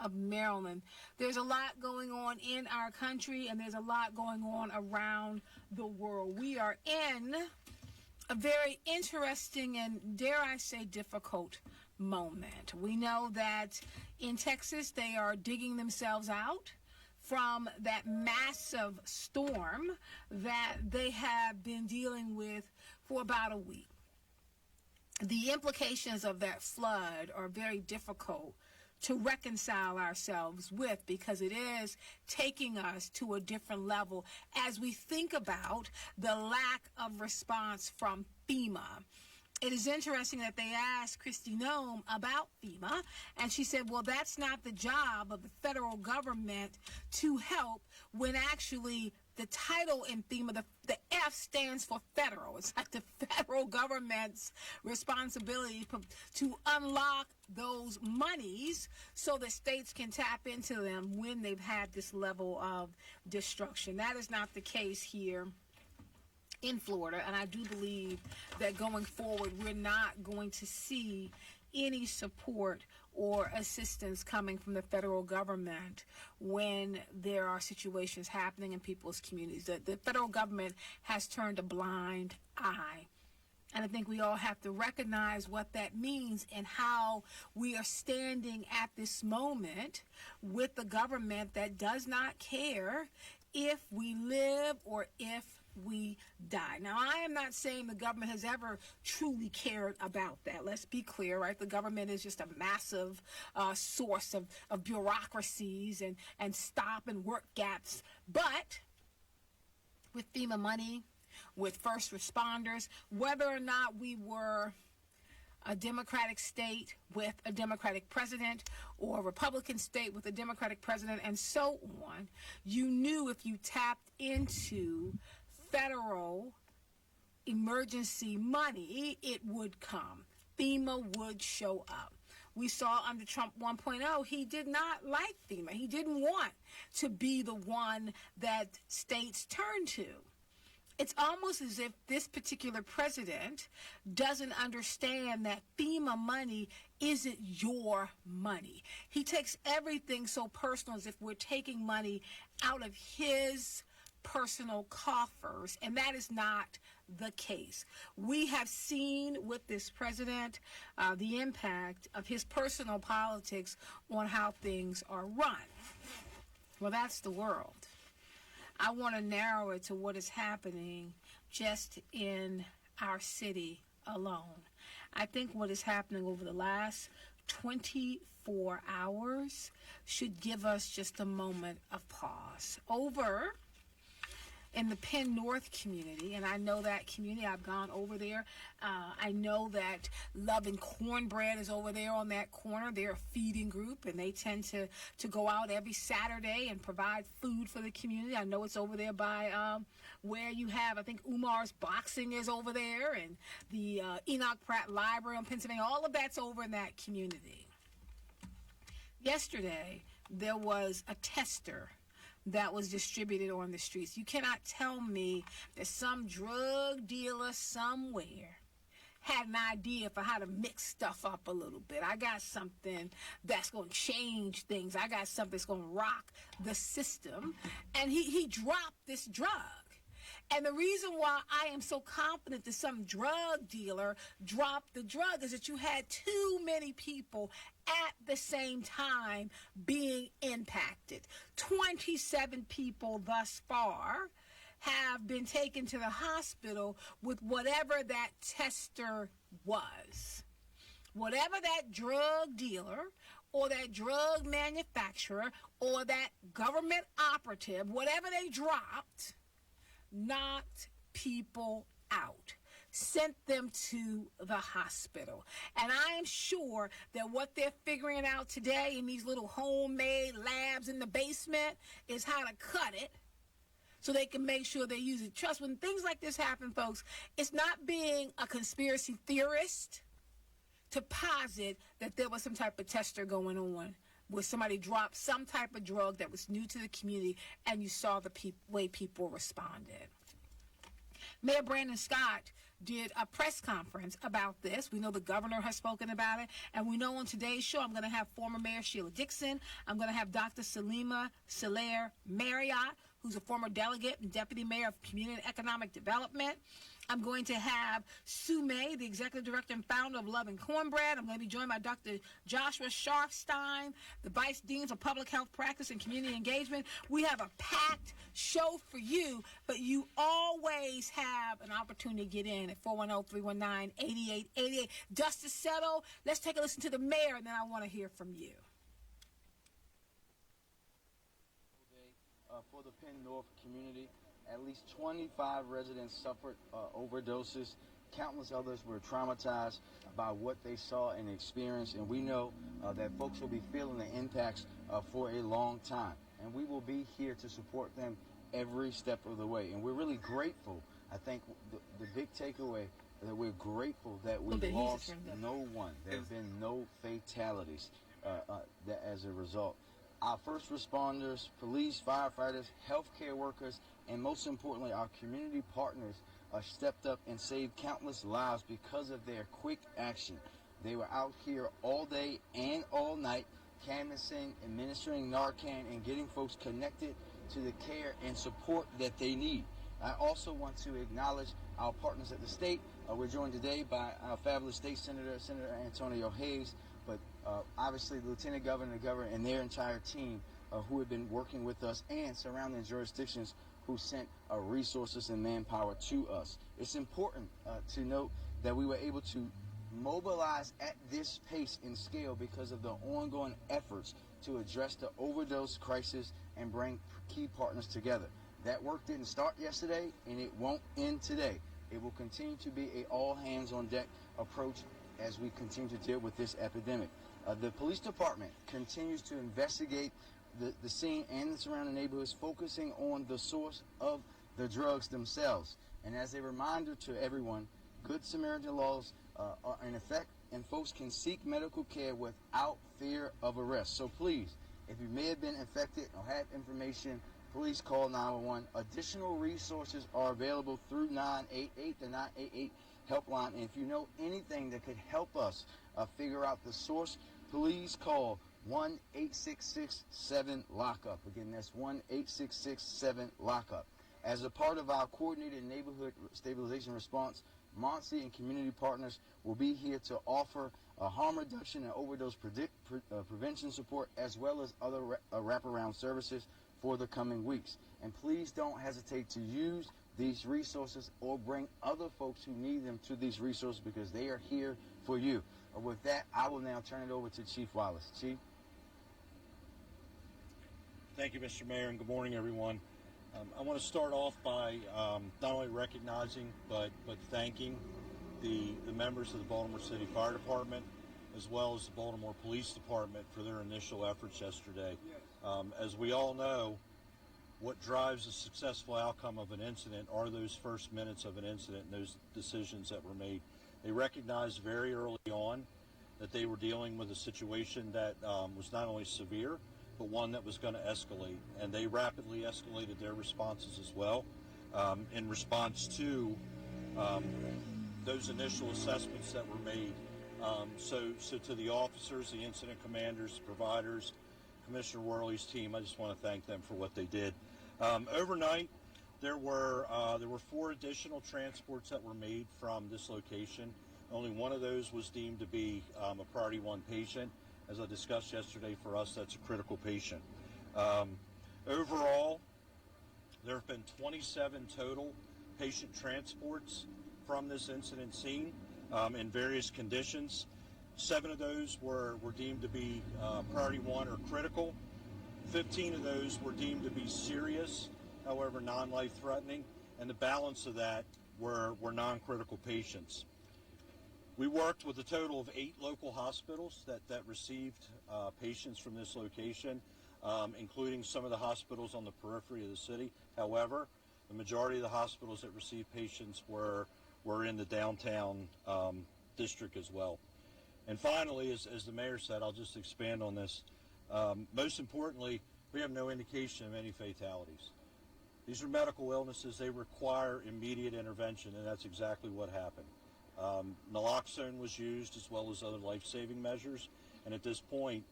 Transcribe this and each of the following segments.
of Maryland. There's a lot going on in our country, and there's a lot going on around the world. We are in a very interesting and, dare I say, difficult moment. We know that in Texas, they are digging themselves out from that massive storm that they have been dealing with for about a week. The implications of that flood are very difficult to reconcile ourselves with, because it is taking us to a different level as we think about the lack of response from FEMA. It is interesting that they asked Kristi Noem about FEMA, and she said, well, that's not the job of the federal government to help, when actually the title in FEMA, the F stands for federal. It's like the federal government's responsibility to unlock those monies so that states can tap into them when they've had this level of destruction. That is not the case here in Florida, and I do believe that going forward, we're not going to see any support or assistance coming from the federal government when there are situations happening in people's communities. The federal government has turned a blind eye. And I think we all have to recognize what that means and how we are standing at this moment with the government that does not care if we live or if we die. Now, I am not saying the government has ever truly cared about that. Let's be clear, right? The government is just a massive source of bureaucracies and stop and work gaps. But with FEMA money, with first responders, whether or not we were a Democratic state with a Democratic president or a Republican state with a Democratic president and so on, you knew if you tapped into federal emergency money, it would come. FEMA would show up. We saw under Trump 1.0, he did not like FEMA. He didn't want to be the one that states turn to. It's almost as if this particular president doesn't understand that FEMA money isn't your money. He takes everything so personal, as if we're taking money out of his personal coffers, and that is not the case. We have seen with this president the impact of his personal politics on how things are run. Well, that's the world. I want to narrow it to what is happening just in our city alone. I think what is happening over the last 24 hours should give us just a moment of pause. Over in the Penn North community, and I know that community, I've gone over there. I know that Love and Cornbread is over there on that corner. They're a feeding group, and they tend to go out every Saturday and provide food for the community. I know it's over there by where you have, I think Umar's Boxing is over there, and the Enoch Pratt Library on Pennsylvania. All of that's over in that community. Yesterday, there was a tester that was distributed on the streets. You cannot tell me that some drug dealer somewhere had an idea for how to mix stuff up a little bit. I got something that's going to change things. I got something that's going to rock the system. And he dropped this drug. And the reason why I am so confident that some drug dealer dropped the drug is that you had too many people at the same time being impacted. 27 people thus far have been taken to the hospital with whatever that tester was. Whatever that drug dealer or that drug manufacturer or that government operative, whatever they dropped, knocked people out, sent them to the hospital. And I am sure that what they're figuring out today in these little homemade labs in the basement is how to cut it so they can make sure they use it. Trust, when things like this happen, folks, it's not being a conspiracy theorist to posit that there was some type of tester going on where somebody dropped some type of drug that was new to the community and you saw the way people responded. Mayor Brandon Scott did a press conference about this. We know the governor has spoken about it, and we know on today's show I'm going to have former Mayor Sheila Dixon. I'm going to have Dr. Salima Silaire Marriott, who's a former delegate and deputy mayor of Community and Economic Development. I'm going to have Sue May, the executive director and founder of Love and Cornbread. I'm going to be joined by Dr. Joshua Scharfstein, the vice dean for public health practice and community engagement. We have a packed show for you, but you always have an opportunity to get in at 410-319-8888. Justice Settle, let's take a listen to the mayor, and then I want to hear from you. For the Penn North community, at least 25 residents suffered overdoses. Countless others were traumatized by what they saw and experienced, and we know that folks will be feeling the impacts for a long time. And we will be here to support them every step of the way. And we're really grateful. I think the big takeaway that we're grateful that we lost no one. There have been no fatalities as a result. Our first responders, police, firefighters, healthcare workers, and most importantly, our community partners stepped up and saved countless lives because of their quick action. They were out here all day and all night, canvassing, administering Narcan, and getting folks connected to the care and support that they need. I also want to acknowledge our partners at the state. We're joined today by our fabulous state senator, Senator Antonio Hayes, but obviously the Lieutenant Governor, the Governor, and their entire team who have been working with us, and surrounding jurisdictions who sent resources and manpower to us. It's important to note that we were able to mobilize at this pace and scale because of the ongoing efforts to address the overdose crisis and bring key partners together. That work didn't start yesterday, and it won't end today. It will continue to be an all-hands-on-deck approach as we continue to deal with this epidemic. The police department continues to investigate the scene and the surrounding neighborhoods, focusing on the source of the drugs themselves. And as a reminder to everyone, Good Samaritan laws are in effect, and folks can seek medical care without fear of arrest. So please, if you may have been infected or have information, please call 911. Additional resources are available through 988, the 988 helpline. And if you know anything that could help us figure out the source, please call 1-866-7-LOCK-UP. Again, that's 1-866-7-LOCK-UP. As a part of our coordinated neighborhood stabilization response, Monty and community partners will be here to offer harm reduction and overdose prevention support, as well as other wraparound services for the coming weeks. And please don't hesitate to use these resources or bring other folks who need them to these resources, because they are here for you. With that, I will now turn it over to Chief Wallace. Chief? Thank you, Mr. Mayor, and good morning, everyone. I want to start off by not only recognizing but thanking the members of the Baltimore City Fire Department, as well as the Baltimore Police Department, for their initial efforts yesterday. As we all know, what drives a successful outcome of an incident are those first minutes of an incident and those decisions that were made. They recognized very early on that they were dealing with a situation that was not only severe, but one that was going to escalate. And they rapidly escalated their responses as well in response to those initial assessments that were made. So to the officers, the incident commanders, providers, Commissioner Worley's team, I just want to thank them for what they did. Overnight, there were 4 additional transports that were made from this location. Only one of those was deemed to be a Priority 1 patient. As I discussed yesterday, for us, that's a critical patient. Overall, there have been 27 total patient transports from this incident scene in various conditions. 7 of those were deemed to be Priority 1 or critical. 15 of those were deemed to be serious, however non-life-threatening, and the balance of that were non-critical patients. We worked with a total of 8 local hospitals that received patients from this location, including some of the hospitals on the periphery of the city. However, the majority of the hospitals that received patients were in the downtown district as well. And finally, as the mayor said, I'll just expand on this. Most importantly, we have no indication of any fatalities. These are medical illnesses. They require immediate intervention, and that's exactly what happened. Naloxone was used as well as other life-saving measures, and at this point,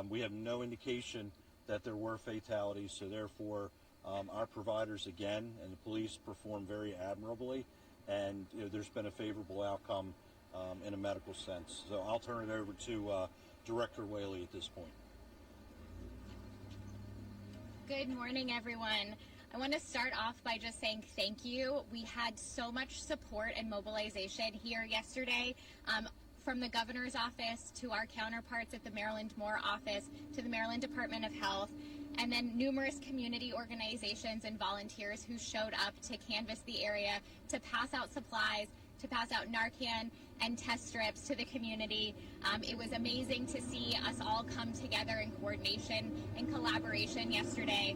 we have no indication that there were fatalities, so therefore our providers again and the police performed very admirably, and there's been a favorable outcome in a medical sense. So I'll turn it over to Director Whaley at this point. Good morning, everyone. I want to start off by just saying thank you. We had so much support and mobilization here yesterday, from the governor's office to our counterparts at the Maryland Moore office to the Maryland Department of Health, and then numerous community organizations and volunteers who showed up to canvass the area, to pass out supplies, to pass out Narcan and test strips to the community. It was amazing to see us all come together in coordination and collaboration yesterday.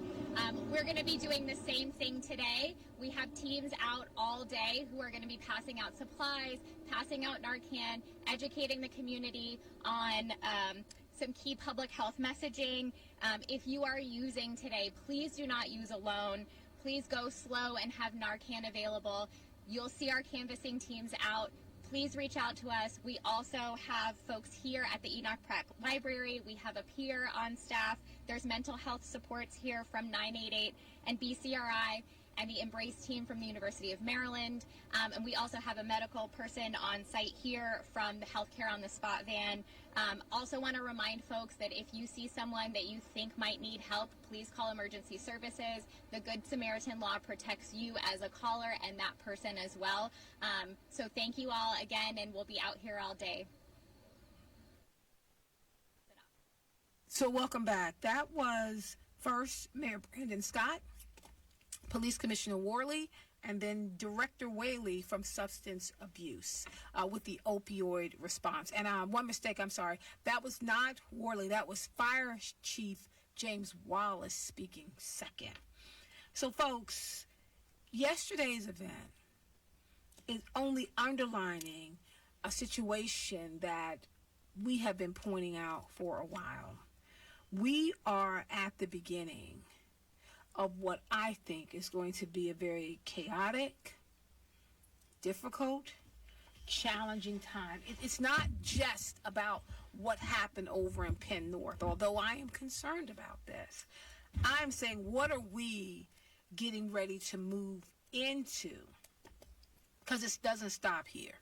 We're going to be doing the same thing today. We have teams out all day who are going to be passing out supplies, passing out Narcan, educating the community on some key public health messaging. If you are using today, please do not use alone. Please go slow and have Narcan available. You'll see our canvassing teams out. Please reach out to us. We also have folks here at the Enoch Pratt Library. We have a peer on staff. There's mental health supports here from 988 and BCRI and the Embrace team from the University of Maryland. And we also have a medical person on site here from the Healthcare on the Spot van. Also want to remind folks that if you see someone that you think might need help, please call emergency services. The Good Samaritan law protects you as a caller and that person as well. So thank you all again, and we'll be out here all day. So welcome back. That was first Mayor Brandon Scott, Police Commissioner Worley, and then Director Whaley from Substance Abuse with the opioid response. And one mistake, I'm sorry, that was not Worley, that was Fire Chief James Wallace speaking second. So folks, yesterday's event is only underlining a situation that we have been pointing out for a while. We are at the beginning of what I think is going to be a very chaotic, difficult, challenging time. It's not just about what happened over in Penn North, although I am concerned about this. I'm saying, what are we getting ready to move into? Because it doesn't stop here.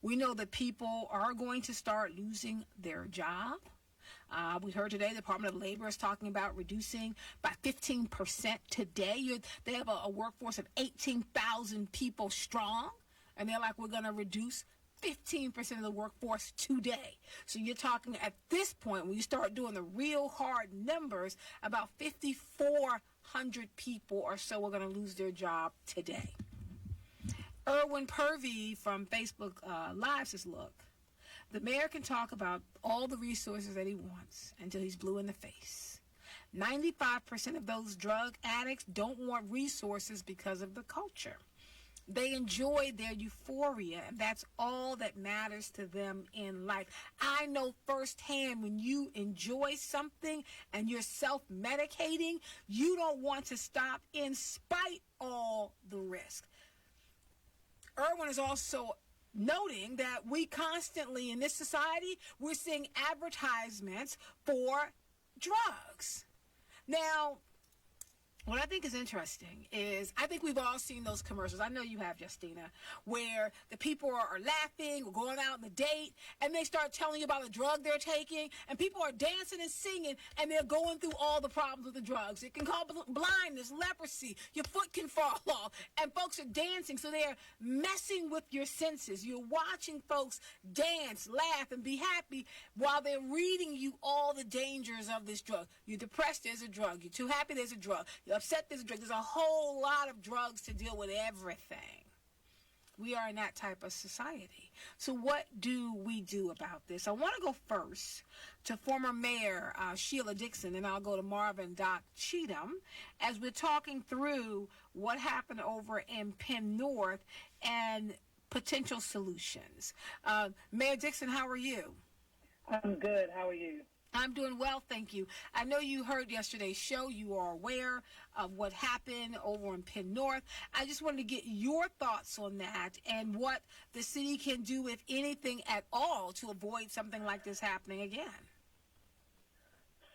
We know that people are going to start losing their job. We heard today the Department of Labor is talking about reducing by 15% today. They have a workforce of 18,000 people strong, and they're like, we're going to reduce 15% of the workforce today. So you're talking at this point, when you start doing the real hard numbers, about 5,400 people or so are going to lose their job today. Erwin Purvey from Facebook Live says, look, the mayor can talk about all the resources that he wants until he's blue in the face. 95% of those drug addicts don't want resources because of the culture. They enjoy their euphoria, and that's all that matters to them in life. I know firsthand when you enjoy something and you're self-medicating, you don't want to stop in spite all the risk. Erwin is also noting that we constantly in this society, we're seeing advertisements for drugs. Now, what I think is interesting is I think we've all seen those commercials. I know you have, Justina, where the people are laughing or going out on a date, and they start telling you about the drug they're taking, and people are dancing and singing, and they're going through all the problems with the drugs. It can cause blindness, leprosy, your foot can fall off, and folks are dancing, so they're messing with your senses. You're watching folks dance, laugh, and be happy while they're reading you all the dangers of this drug. You're depressed, there's a drug. You're too happy, there's a drug. You're upset, there's a drug. There's a whole lot of drugs to deal with everything. We are in that type of society. So what do we do about this? I want to go first to former Mayor Sheila Dixon, and I'll go to Marvin Doc Cheatham as we're talking through what happened over in Penn North and potential solutions. Mayor Dixon, how are you? I'm good. How are you? I'm doing well, thank you. I know you heard yesterday's show. You are aware of what happened over in Penn North. I just wanted to get your thoughts on that and what the city can do, if anything at all, to avoid something like this happening again.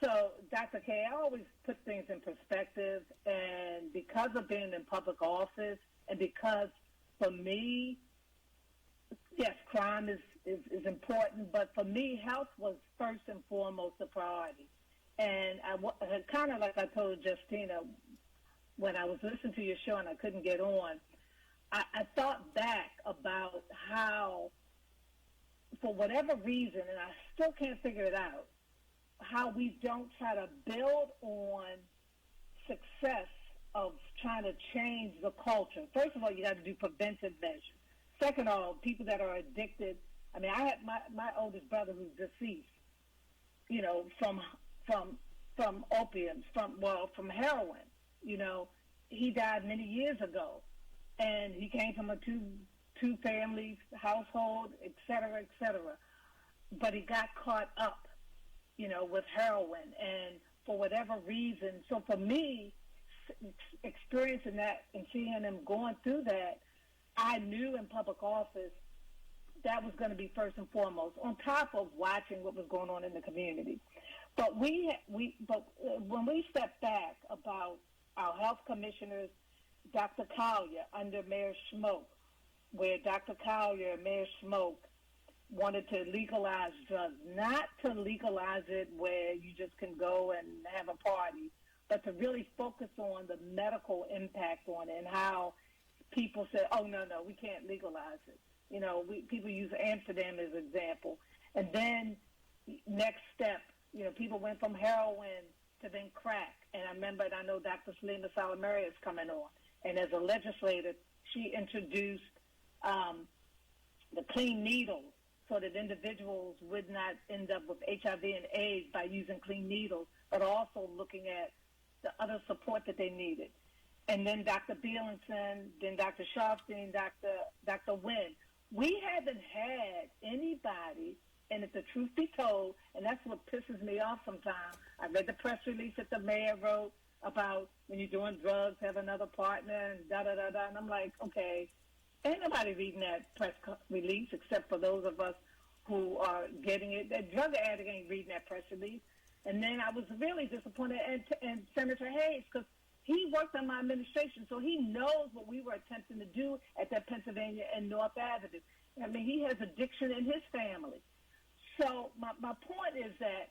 So, Dr. K, I always put things in perspective, and because of being in public office, and because for me, yes, crime is important, but for me, health was first and foremost a priority. And I kind of like I told Justina when I was listening to your show and I couldn't get on, I thought back about how, for whatever reason, and I still can't figure it out, how we don't try to build on success of trying to change the culture. First of all, you got to do preventive measures. Second of all, people that are addicted. I mean, I had my oldest brother who's deceased, from opiates, from heroin. He died many years ago, and he came from a two families household, et cetera, but he got caught up, with heroin, and for whatever reason. So for me, experiencing that and seeing him going through that, I knew in public office that was going to be first and foremost, on top of watching what was going on in the community. But when we step back about our health commissioners, Dr. Collier under Mayor Schmoke, where Dr. Collier and Mayor Schmoke wanted to legalize drugs, not to legalize it where you just can go and have a party, but to really focus on the medical impact on it and how people said, oh, no, we can't legalize it. People use Amsterdam as an example. And then next step, people went from heroin to then crack. And I remember, and I know Dr. Selena Salamari is coming on. And as a legislator, she introduced the clean needles so that individuals would not end up with HIV and AIDS by using clean needles, but also looking at the other support that they needed. And then Dr. Bielenson, then Dr. Sharfstein, Dr. Wynn. We haven't had anybody, and if the truth be told, and that's what pisses me off sometimes, I read the press release that the mayor wrote about when you're doing drugs, have another partner, and da-da-da-da, and I'm like, okay, ain't nobody reading that press release except for those of us who are getting it. That drug addict ain't reading that press release. And then I was really disappointed in Senator Hayes because he worked on my administration, so he knows what we were attempting to do at that Pennsylvania and North Avenue. I mean, he has addiction in his family. So my point is that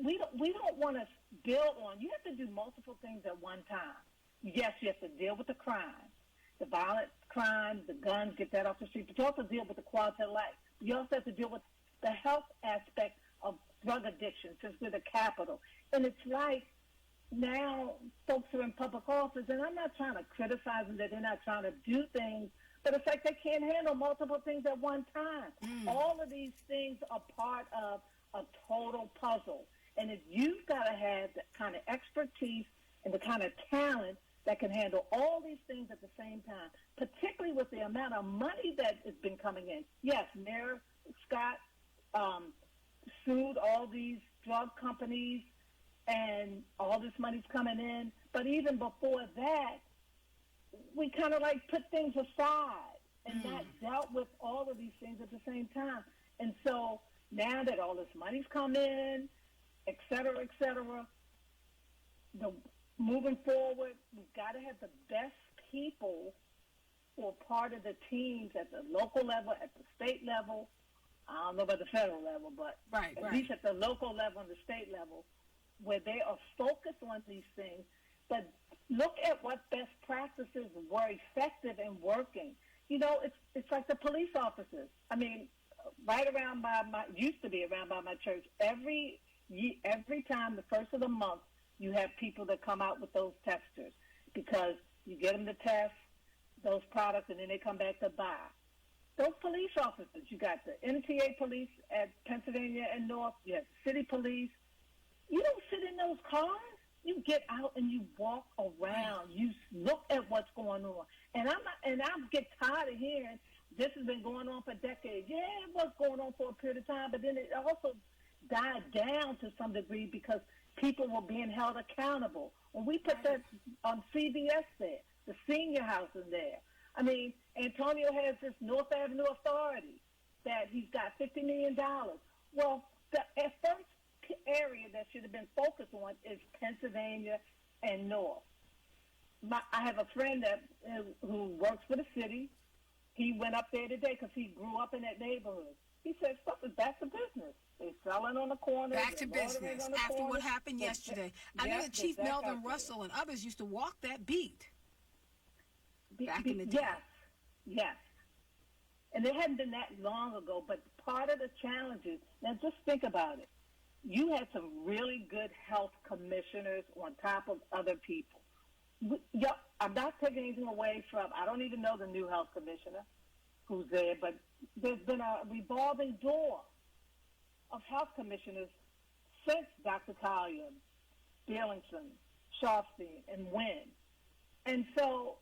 we don't want to build on. You have to do multiple things at one time. Yes, you have to deal with the crime, the violent crime, the guns, get that off the street, but you also deal with the quality of life. You also have to deal with the health aspect of drug addiction since we're the capital. And it's like now folks are in public office, and I'm not trying to criticize them that they're not trying to do things, but it's like they can't handle multiple things at one time. All of these things are part of a total puzzle. And if you've got to have the kind of expertise and the kind of talent that can handle all these things at the same time, particularly with the amount of money that has been coming in. Yes, Mayor Scott sued all these drug companies, and all this money's coming in. But even before that, we kind of like put things aside and not dealt with all of these things at the same time. And so now that all this money's come in, et cetera, moving forward, we've got to have the best people who are part of the teams at the local level, at the state level. I don't know about the federal level, but at least at the local level and the state level, where they are focused on these things. But look at what best practices were effective and working. It's like the police officers. I mean, used to be around by my church, every time the first of the month, you have people that come out with those testers because you get them to test those products and then they come back to buy. Those police officers, you got the MTA police at Pennsylvania and North, you have city police. You don't sit in those cars. You get out and you walk around. You look at what's going on. And I get tired of hearing this has been going on for decades. Yeah, it was going on for a period of time, but then it also died down to some degree because people were being held accountable. When we put that on CBS there, the senior housing there, I mean, Antonio has this North Avenue Authority that he's got $50 million. Well, the first area that should have been focused on is Pennsylvania and North. I have a friend who works for the city. He went up there today because he grew up in that neighborhood. He said, stuff is back to business. They're selling on the corner. Back to business after what happened yesterday. I know that Chief Melvin Russell and others used to walk that beat back in the day. Yes. And it hadn't been that long ago, but part of the challenges, now just think about it. You had some really good health commissioners on top of other people. I'm not taking anything away from, I don't even know the new health commissioner who's there, but there's been a revolving door of health commissioners since Dr. Collier, Billingson, Sharfstein, and Wynn. And so,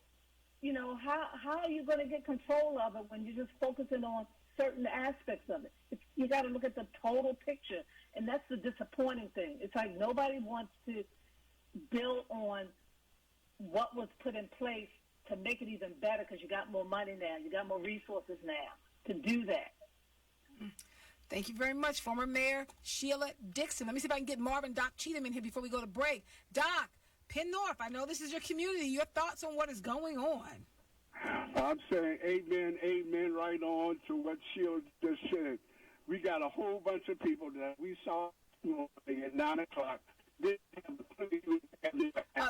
how are you going to get control of it when you're just focusing on certain aspects of it? You got to look at the total picture, and that's the disappointing thing. It's like nobody wants to build on what was put in place to make it even better because you got more money now, you got more resources now to do that. Thank you very much, former Mayor Sheila Dixon. Let me see if I can get Marvin Doc Cheatham in here before we go to break. Doc, Penn North, I know this is your community. Your thoughts on what is going on? I'm saying amen right on to what Sheila just said. We got a whole bunch of people that we saw at 9 o'clock.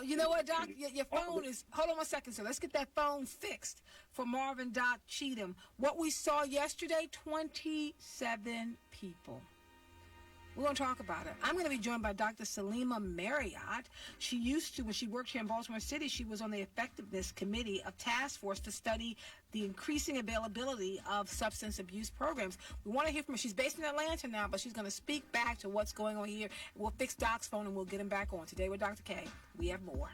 You know what, Doc? Your phone is... Hold on one second, sir. Let's get that phone fixed for Marvin Doc Cheatham. What we saw yesterday, 27 people. We're going to talk about it. I'm going to be joined by Dr. Salima Marriott. She used to, when she worked here in Baltimore City, she was on the Effectiveness Committee of Task Force to study the increasing availability of substance abuse programs. We want to hear from her. She's based in Atlanta now, but she's going to speak back to what's going on here. We'll fix Doc's phone and we'll get him back on. Today with Dr. K, we have more.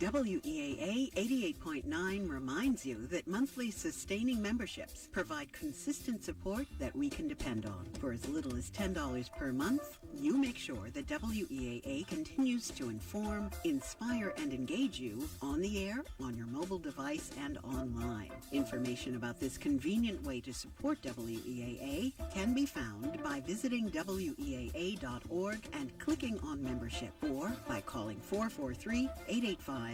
WEAA 88.9 reminds you that monthly sustaining memberships provide consistent support that we can depend on. For as little as $10 per month, you make sure that WEAA continues to inform, inspire, and engage you on the air, on your mobile device, and online. Information about this convenient way to support WEAA can be found by visiting WEAA.org and clicking on membership, or by calling 443-885-2075.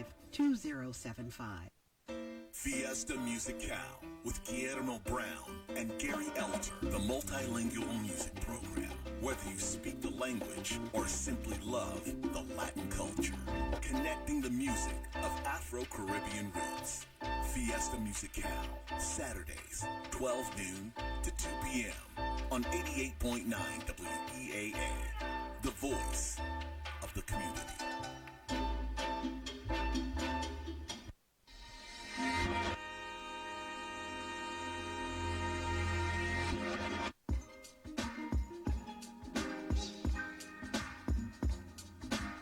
Fiesta Musical with Guillermo Brown and Gary Elter, the multilingual music program. Whether you speak the language or simply love the Latin culture, connecting the music of Afro-Caribbean roots. Fiesta Musical, Saturdays, 12 noon to 2 p.m. on 88.9 WEAA, the voice of the community.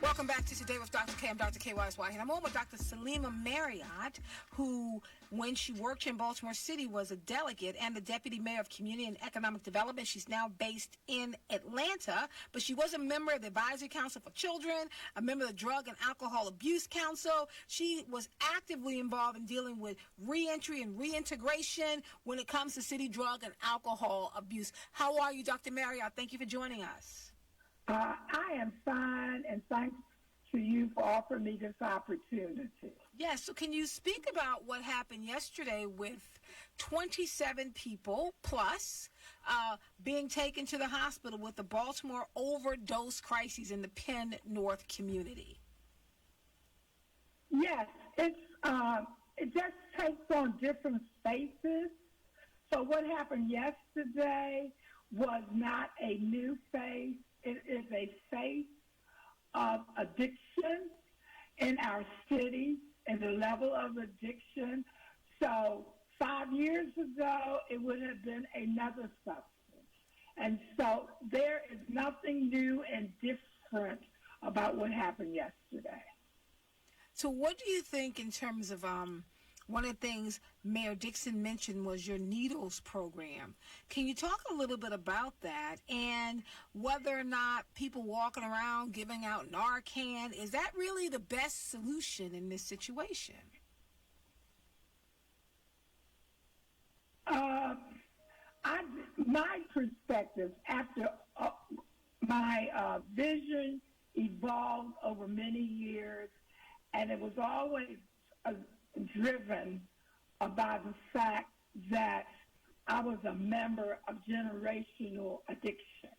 Welcome back to Today with Dr. K. I'm Dr. K. Wise-White, and I'm on with Dr. Salima Marriott, who, when she worked in Baltimore City, was a delegate and the Deputy Mayor of Community and Economic Development. She's now based in Atlanta, but she was a member of the Advisory Council for Children, a member of the Drug and Alcohol Abuse Council. She was actively involved in dealing with reentry and reintegration when it comes to city drug and alcohol abuse. How are you, Dr. Marriott? Thank you for joining us. I am fine, and thanks to you for offering me this opportunity. Yes, so can you speak about what happened yesterday with 27 people plus being taken to the hospital with the Baltimore overdose crises in the Penn North community? Yes, it just takes on different faces. So what happened yesterday was not a new face. It is a face of addiction in our city and the level of addiction. So 5 years ago, it would have been another substance. And so there is nothing new and different about what happened yesterday. So what do you think in terms of One of the things Mayor Dixon mentioned was your needles program. Can you talk a little bit about that and whether or not people walking around giving out Narcan, is that really the best solution in this situation? My perspective, after my vision evolved over many years, and it was always driven by the fact that I was a member of generational addiction.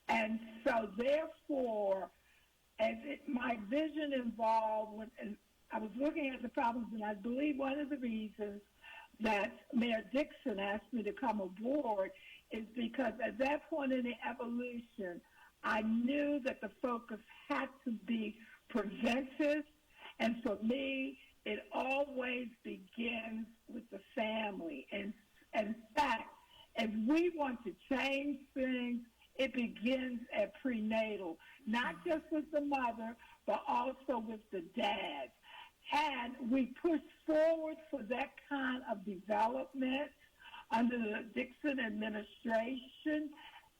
And so therefore, my vision evolved, and I was looking at the problems, and I believe one of the reasons that Mayor Dixon asked me to come aboard is because at that point in the evolution, I knew that the focus had to be preventive. And for me, it always begins with the family. And in fact, if we want to change things, it begins at prenatal, not just with the mother, but also with the dad. And we push forward for that kind of development under the Dixon administration.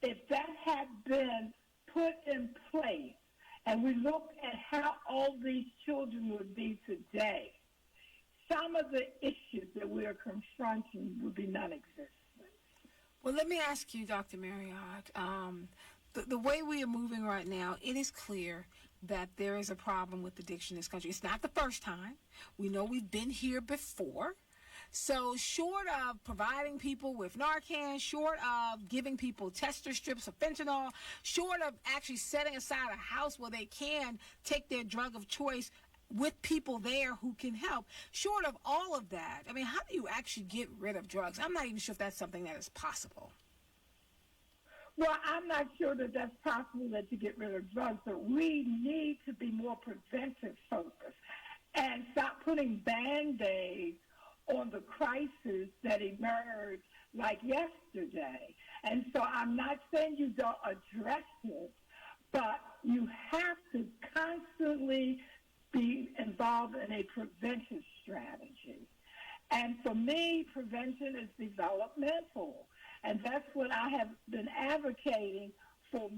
If that had been put in place, and we look at how all these children would be today, some of the issues that we are confronting would be non-existent. Well, let me ask you, Dr. Marriott, the way we are moving right now, it is clear that there is a problem with addiction in this country. It's not the first time. We know we've been here before. So short of providing people with Narcan, short of giving people tester strips of fentanyl, short of actually setting aside a house where they can take their drug of choice with people there who can help, short of all of that, I mean, how do you actually get rid of drugs? I'm not even sure if that's something that is possible. Well, I'm not sure that that's possible that you get rid of drugs, but we need to be more preventive focused and stop putting Band-Aids on the crisis that emerged like yesterday. And so I'm not saying you don't address it, but you have to constantly be involved in a preventive strategy. And for me, prevention is developmental. And that's what I have been advocating for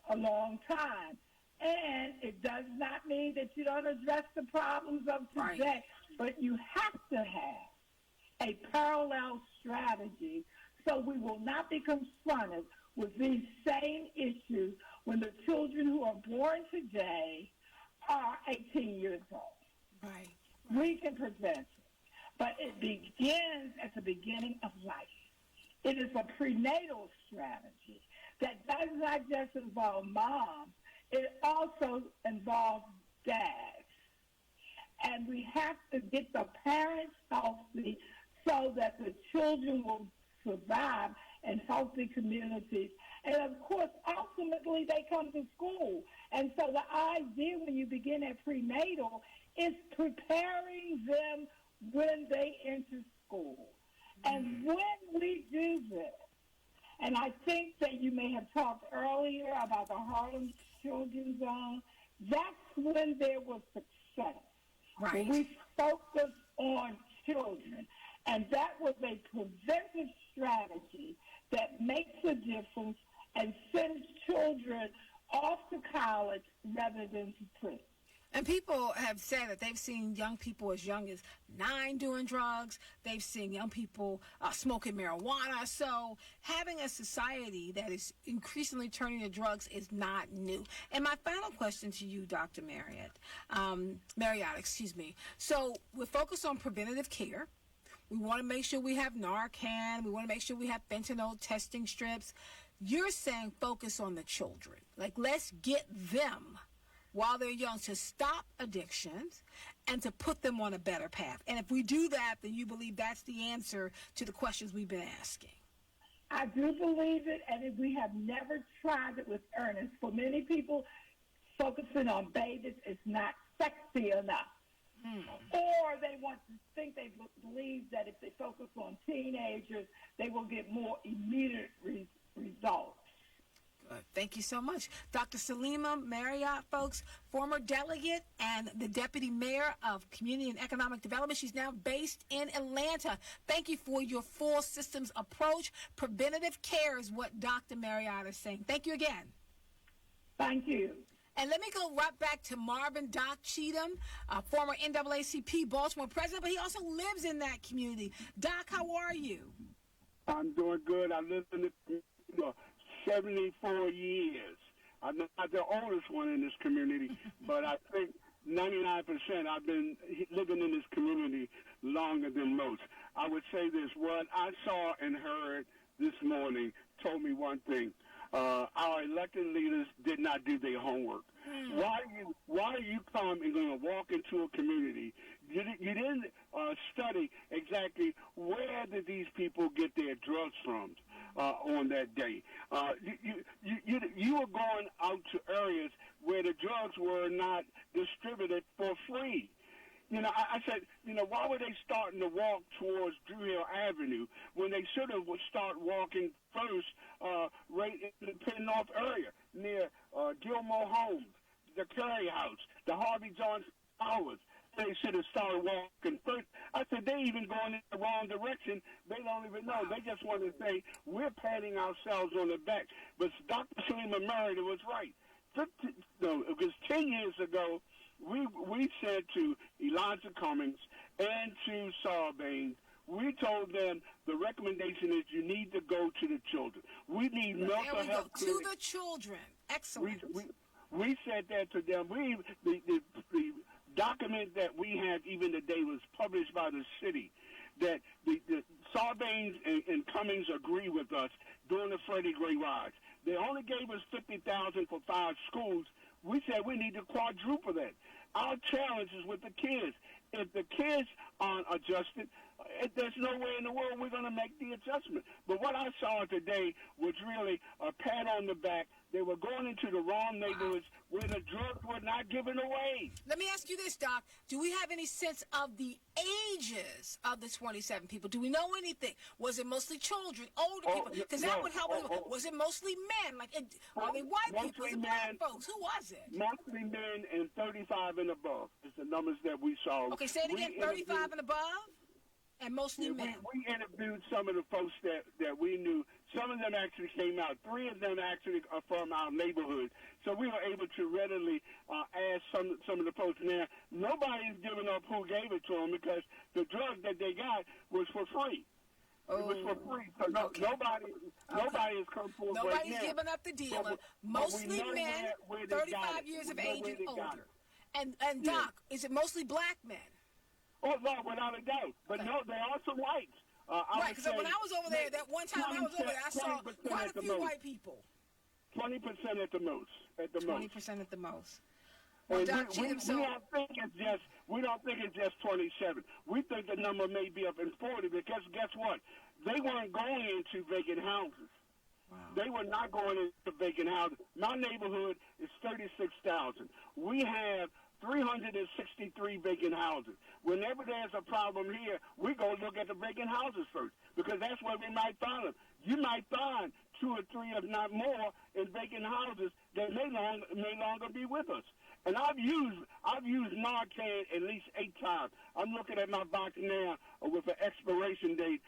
a long time. And it does not mean that you don't address the problems of today, right, but you have to have a parallel strategy so we will not be confronted with these same issues when the children who are born today are 18 years old. Right. We can prevent it, but it begins at the beginning of life. It is a prenatal strategy that does not just involve moms, it also involves dads. And we have to get the parents healthy so that the children will survive in healthy communities. And of course, ultimately, they come to school. And so the idea when you begin at prenatal is preparing them when they enter school. And when we do this, and I think that you may have talked earlier about the Harlem Children's Zone, that's when there was success. Right. When we focused on children. And that was a preventive strategy that makes a difference and sends children off to college rather than to prison. And people have said that they've seen young people as young as 9 doing drugs. They've seen young people smoking marijuana. So having a society that is increasingly turning to drugs is not new. And my final question to you, Dr. Marriott, So we're focused on preventative care. We want to make sure we have Narcan. We want to make sure we have fentanyl testing strips. You're saying focus on the children. Like, let's get them while they're young to stop addictions and to put them on a better path. And if we do that, then you believe that's the answer to the questions we've been asking. I do believe it, and we have never tried it with earnest. For many people, focusing on babies is not sexy enough. Or they believe that if they focus on teenagers, they will get more immediate results. Good. Thank you so much. Dr. Salima Marriott, folks, former delegate and the deputy mayor of Community and Economic Development. She's now based in Atlanta. Thank you for your full systems approach. Preventative care is what Dr. Marriott is saying. Thank you again. Thank you. And let me go right back to Marvin Doc Cheatham, former NAACP Baltimore president, but he also lives in that community. Doc, how are you? I'm doing good. I lived in the community 74 years. I'm not the oldest one in this community, but I think 99% I've been living in this community longer than most. I would say this, what I saw and heard this morning told me one thing. Our elected leaders did not do their homework. Why are you come and going to walk into a community? You didn't study exactly where did these people get their drugs from on that day. You were going out to areas where the drugs were not distributed for free. I said, why were they starting to walk towards Drew Hill Avenue when they should have would start walking first right in the Penn North area near Gilmore Homes, the Curry House, the Harvey Johnson Towers? They should have started walking first. I said, they even going in the wrong direction. They don't even know. They just want to say, we're patting ourselves on the back. But Dr. Salima Marriott was right. It was 10 years ago, we said to Elijah Cummings and to Sarbanes, we told them the recommendation is you need to go to the children. We need mental health to the children. Excellent. We said that to them. The document that we have even today was published by the city that the Sarbanes and Cummings agree with us during the Freddie Gray riots. They only gave us $50,000 for 5 schools. We said we need to quadruple that. Our challenge is with the kids. If the kids aren't adjusted, there's no way in the world we're going to make the adjustment. But what I saw today was really a pat on the back. They were going into the wrong neighborhoods where the drugs were not given away. Let me ask you this, Doc. Do we have any sense of the ages of the 27 people? Do we know anything? Was it mostly children, older people? Because that would help. Was it mostly men? Are they white people? Was it black folks? Who was it? Mostly men and 35 and above is the numbers that we saw. Okay, say it again, 35 and above? And mostly men. We interviewed some of the folks that we knew. Some of them actually came out. 3 of them actually are from our neighborhood. So we were able to readily ask some of the folks. Now, nobody's giving up who gave it to them because the drug that they got was for free. It was for free. So nobody has come forward right now. Nobody's giving up the dealer. Mostly men, 35 years of age and older. And Doc, is it mostly black men? Oh, no, without a doubt. But no, they are some whites. Right, because when I was over there, that one time I was over there, I saw quite a few white people. 20% at the most. 20% at the most. Well, we don't think it's just 27. We think the number may be up in 40 because guess what? They weren't going into vacant houses. Wow. They were not going into vacant houses. My neighborhood is 36,000. We have 363 vacant houses. Whenever there's a problem here, we go look at the vacant houses first because that's where we might find them. You might find 2 or 3, if not more, in vacant houses that may longer be with us. And I've used Narcan at least 8 times. I'm looking at my box now with an expiration date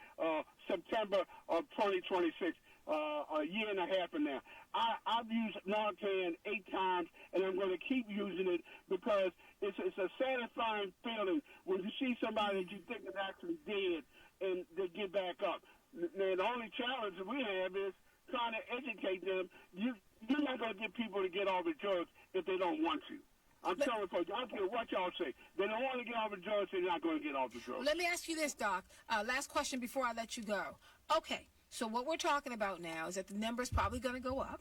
September of 2026. A year and a half from now. I've used Narcan 8 times, and I'm going to keep using it because it's a satisfying feeling when you see somebody that you think is actually dead and they get back up. Now, the only challenge that we have is trying to educate them. You're not going to get people to get off the drugs if they don't want to. I'm telling folks, I don't care what y'all say. They don't want to get off the drugs, they're not going to get off the drugs. Let me ask you this, Doc. Last question before I let you go. Okay. So what we're talking about now is that the number's probably going to go up.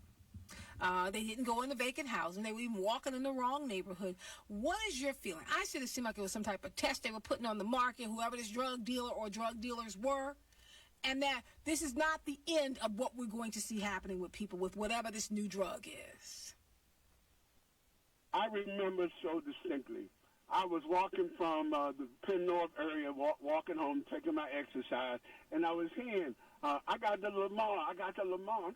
They didn't go in the vacant housing. They were even walking in the wrong neighborhood. What is your feeling? I said it seemed like it was some type of test they were putting on the market, whoever this drug dealer or drug dealers were, and that this is not the end of what we're going to see happening with people with whatever this new drug is. I remember so distinctly. I was walking from the Penn North area, walking home, taking my exercise, and I was hearing I got the Lamar. I'm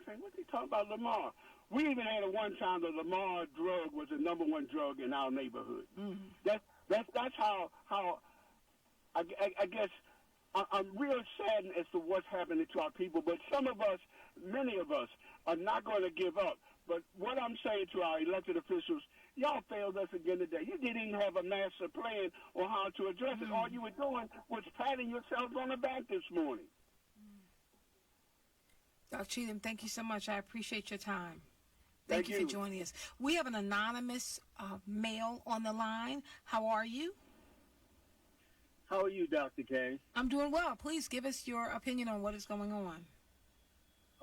saying, what's he talking about, Lamar? We even had at one time the Lamar drug was the number one drug in our neighborhood. That's how I guess I'm real saddened as to what's happening to our people. But some of us, many of us, are not going to give up. But what I'm saying to our elected officials, y'all failed us again today. You didn't even have a master plan on how to address it. All you were doing was patting yourselves on the back this morning. Dr. Cheatham, thank you so much. I appreciate your time. Thank you for joining us. We have an anonymous male on the line. How are you? How are you, Dr. K? I'm doing well. Please give us your opinion on what is going on.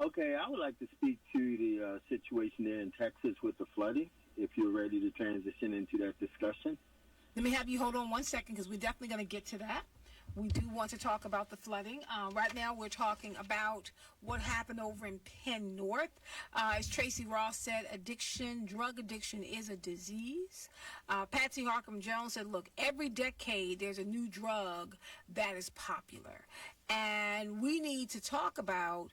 Okay, I would like to speak to the situation there in Texas with the flooding, if you're ready to transition into that discussion. Let me have you hold on 1 second, because we're definitely going to get to that. We do want to talk about the flooding. Right now we're talking about what happened over in Penn North. As Tracy Ross said, drug addiction is a disease. Patsy Harcum Jones said, look, every decade there's a new drug that is popular. And we need to talk about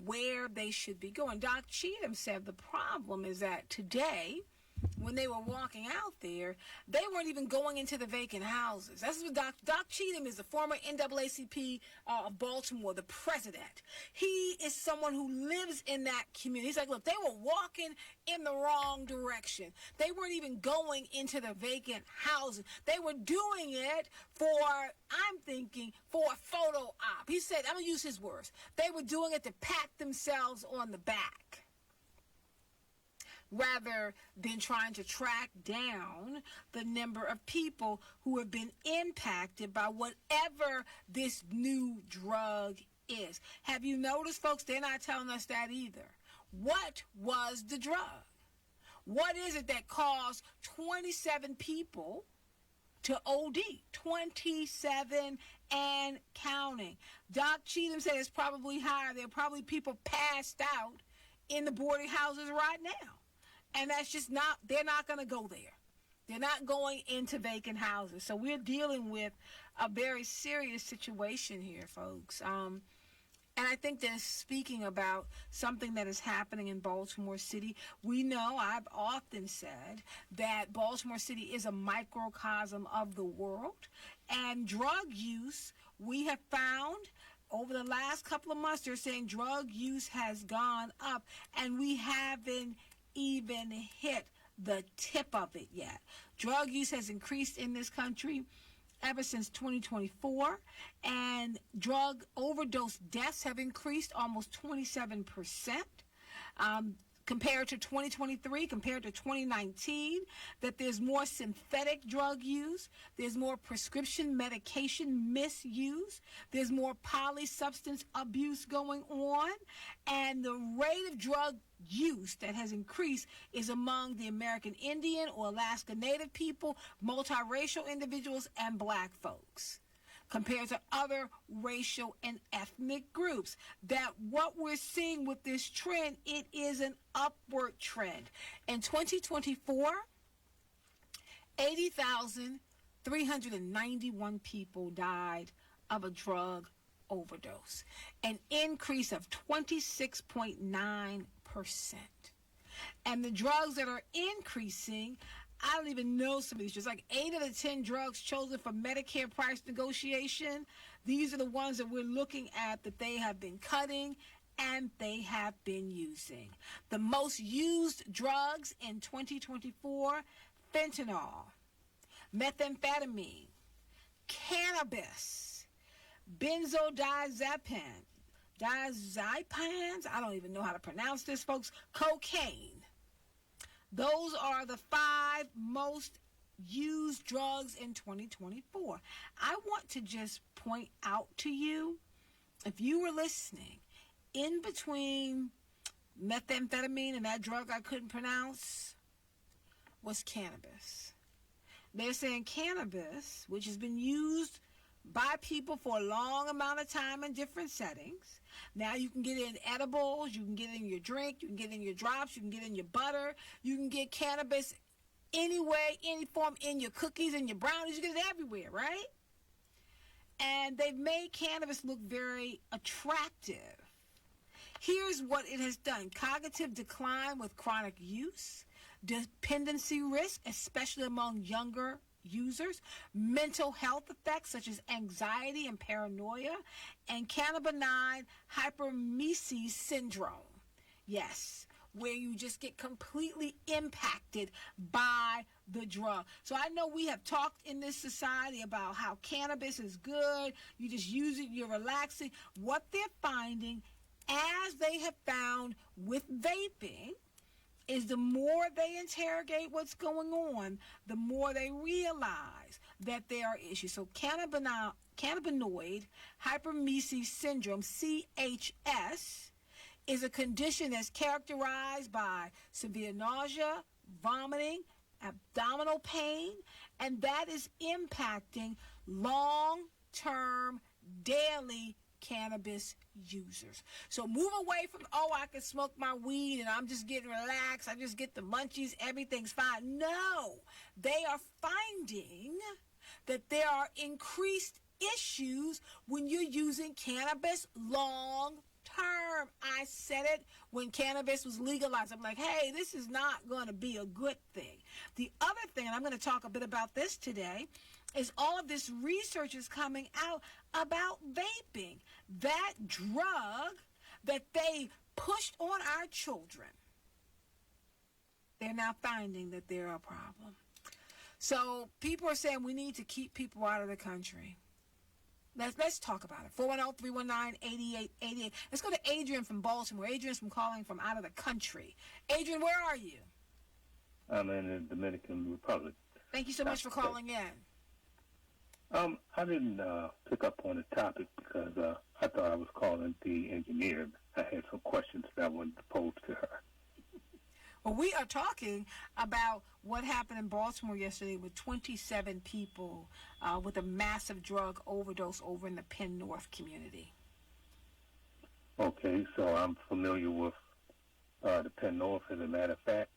where they should be going. Doc Cheatham said the problem is that today, when they were walking out there, they weren't even going into the vacant houses. That's what Doc Cheatham is, the former NAACP of Baltimore, the president. He is someone who lives in that community. He's like, look, they were walking in the wrong direction. They weren't even going into the vacant houses. They were doing it for a photo op. He said, I'm going to use his words. They were doing it to pat themselves on the back, rather than trying to track down the number of people who have been impacted by whatever this new drug is. Have you noticed, folks, they're not telling us that either. What was the drug? What is it that caused 27 people to OD? 27 and counting. Doc Cheatham said it's probably higher. There are probably people passed out in the boarding houses right now. And that's just they're not going to go there. They're not going into vacant houses. So we're dealing with a very serious situation here, folks. And I think that is speaking about something that is happening in Baltimore City. We know, I've often said, that Baltimore City is a microcosm of the world. And drug use, we have found over the last couple of months, they're saying drug use has gone up, and we haven't even hit the tip of it yet. Drug use has increased in this country ever since 2024, and drug overdose deaths have increased almost 27%. Compared to 2023, compared to 2019, that there's more synthetic drug use, there's more prescription medication misuse, there's more polysubstance abuse going on, and the rate of drug use that has increased is among the American Indian or Alaska Native people, multiracial individuals, and black folks, compared to other racial and ethnic groups. That what we're seeing with this trend, it is an upward trend. In 2024, 80,391 people died of a drug overdose, an increase of 26.9%. And the drugs that are increasing, I don't even know some of these. Just like 8 of the 10 drugs chosen for Medicare price negotiation, these are the ones that we're looking at that they have been cutting and they have been using. The most used drugs in 2024, fentanyl, methamphetamine, cannabis, benzodiazepines, I don't even know how to pronounce this, folks, cocaine. Those are the 5 most used drugs in 2024. I want to just point out to you, if you were listening, in between methamphetamine and that drug I couldn't pronounce was cannabis. They're saying cannabis, which has been used by people for a long amount of time in different settings. Now you can get it in edibles, you can get it in your drink, you can get it in your drops, you can get it in your butter, you can get cannabis any way, any form, in your cookies and your brownies, you get it everywhere, right? and they've made cannabis look very attractive. Here's what it has done. Cognitive decline with chronic use, dependency risk, especially among younger users, mental health effects such as anxiety and paranoia, and cannabinoid hyperemesis syndrome. Yes, where you just get completely impacted by the drug. So I know we have talked in this society about how cannabis is good. You just use it, you're relaxing. What they're finding, as they have found with vaping, is the more they interrogate what's going on, the more they realize that there are issues. So cannabinoid hyperemesis syndrome, CHS, is a condition that's characterized by severe nausea, vomiting, abdominal pain, and that is impacting long-term, daily cannabis users. So move away from, oh, I can smoke my weed and I'm just getting relaxed, I just get the munchies, everything's fine. No, they are finding that there are increased issues when you're using cannabis long term. I said it when cannabis was legalized. I'm like, hey, this is not going to be a good thing. The other thing, and I'm going to talk a bit about this today, is all of this research is coming out about vaping. That drug that they pushed on our children, they're now finding that they're a problem. So people are saying we need to keep people out of the country. Let's talk about it. 410-319-8888. Let's go to Adrian from Baltimore. Adrian's calling from out of the country. Adrian, where are you? I'm in the Dominican Republic. Thank you so much for calling in. I didn't pick up on the topic because I thought I was calling the engineer. I had some questions that I wanted to pose to her. Well, we are talking about what happened in Baltimore yesterday with 27 people with a massive drug overdose over in the Penn North community. Okay, so I'm familiar with the Penn North. As a matter of fact,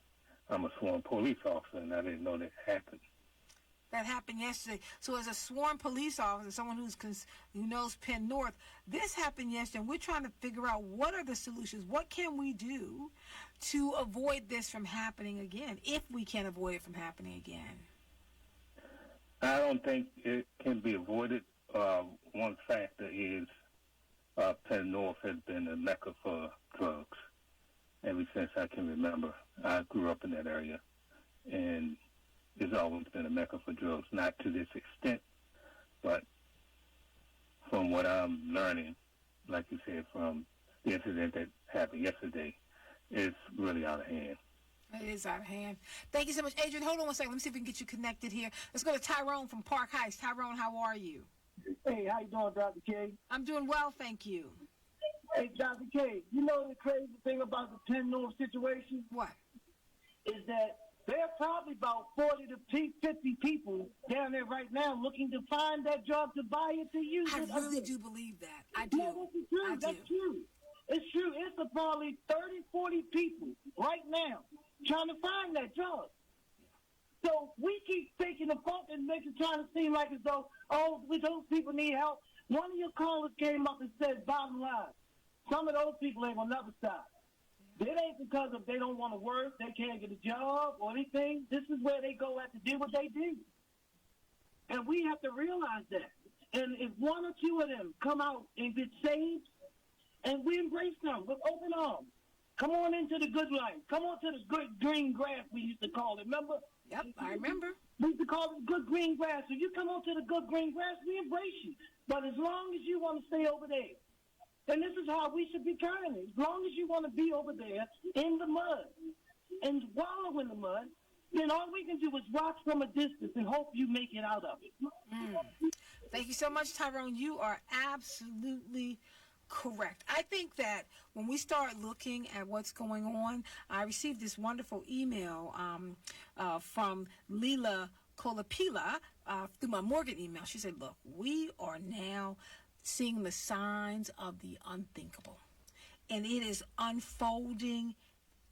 I'm a sworn police officer, and I didn't know that happened. That happened yesterday. So as a sworn police officer, someone who knows Penn North, this happened yesterday. We're trying to figure out what are the solutions. What can we do to avoid this from happening again, if we can avoid it from happening again? I don't think it can be avoided. One factor is Penn North has been a mecca for drugs ever since I can remember. I grew up in that area, and it's always been a mecca for drugs, not to this extent, but from what I'm learning, like you said, from the incident that happened yesterday, it's really out of hand. It is out of hand. Thank you so much. Adrian, hold on one second. Let me see if we can get you connected here. Let's go to Tyrone from Park Heights. Tyrone, how are you? Hey, how you doing, Dr. K? I'm doing well, thank you. Hey, Dr. K, you know the crazy thing about the Penn North situation? What? Is that there are probably about 40 to 50 people down there right now looking to find that drug to buy it, to use it. I really do believe that. I do. Yeah, that's true. That's true. It's true. It's probably 30, 40 people right now trying to find that drug. So we keep thinking the fault and making trying to seem like as though, oh, those people need help. One of your callers came up and said, bottom line, some of those people ain't gonna never stop. It ain't because of they don't want to work, they can't get a job or anything. This is where they go at to do what they do. And we have to realize that. And if one or two of them come out and get saved, and we embrace them with open arms, come on into the good life. Come on to the good green grass, we used to call it. Remember? Yep, I remember. We used to call it good green grass. So you come on to the good green grass, we embrace you. But as long as you want to stay over there, and this is how we should be kind. As long as you want to be over there in the mud and wallow in the mud, then all we can do is watch from a distance and hope you make it out of it. Thank you so much, Tyrone. You are absolutely correct. I think that when we start looking at what's going on, I received this wonderful email from Leela Kolapila through my Morgan email. She said, look, we are now seeing the signs of the unthinkable, and it is unfolding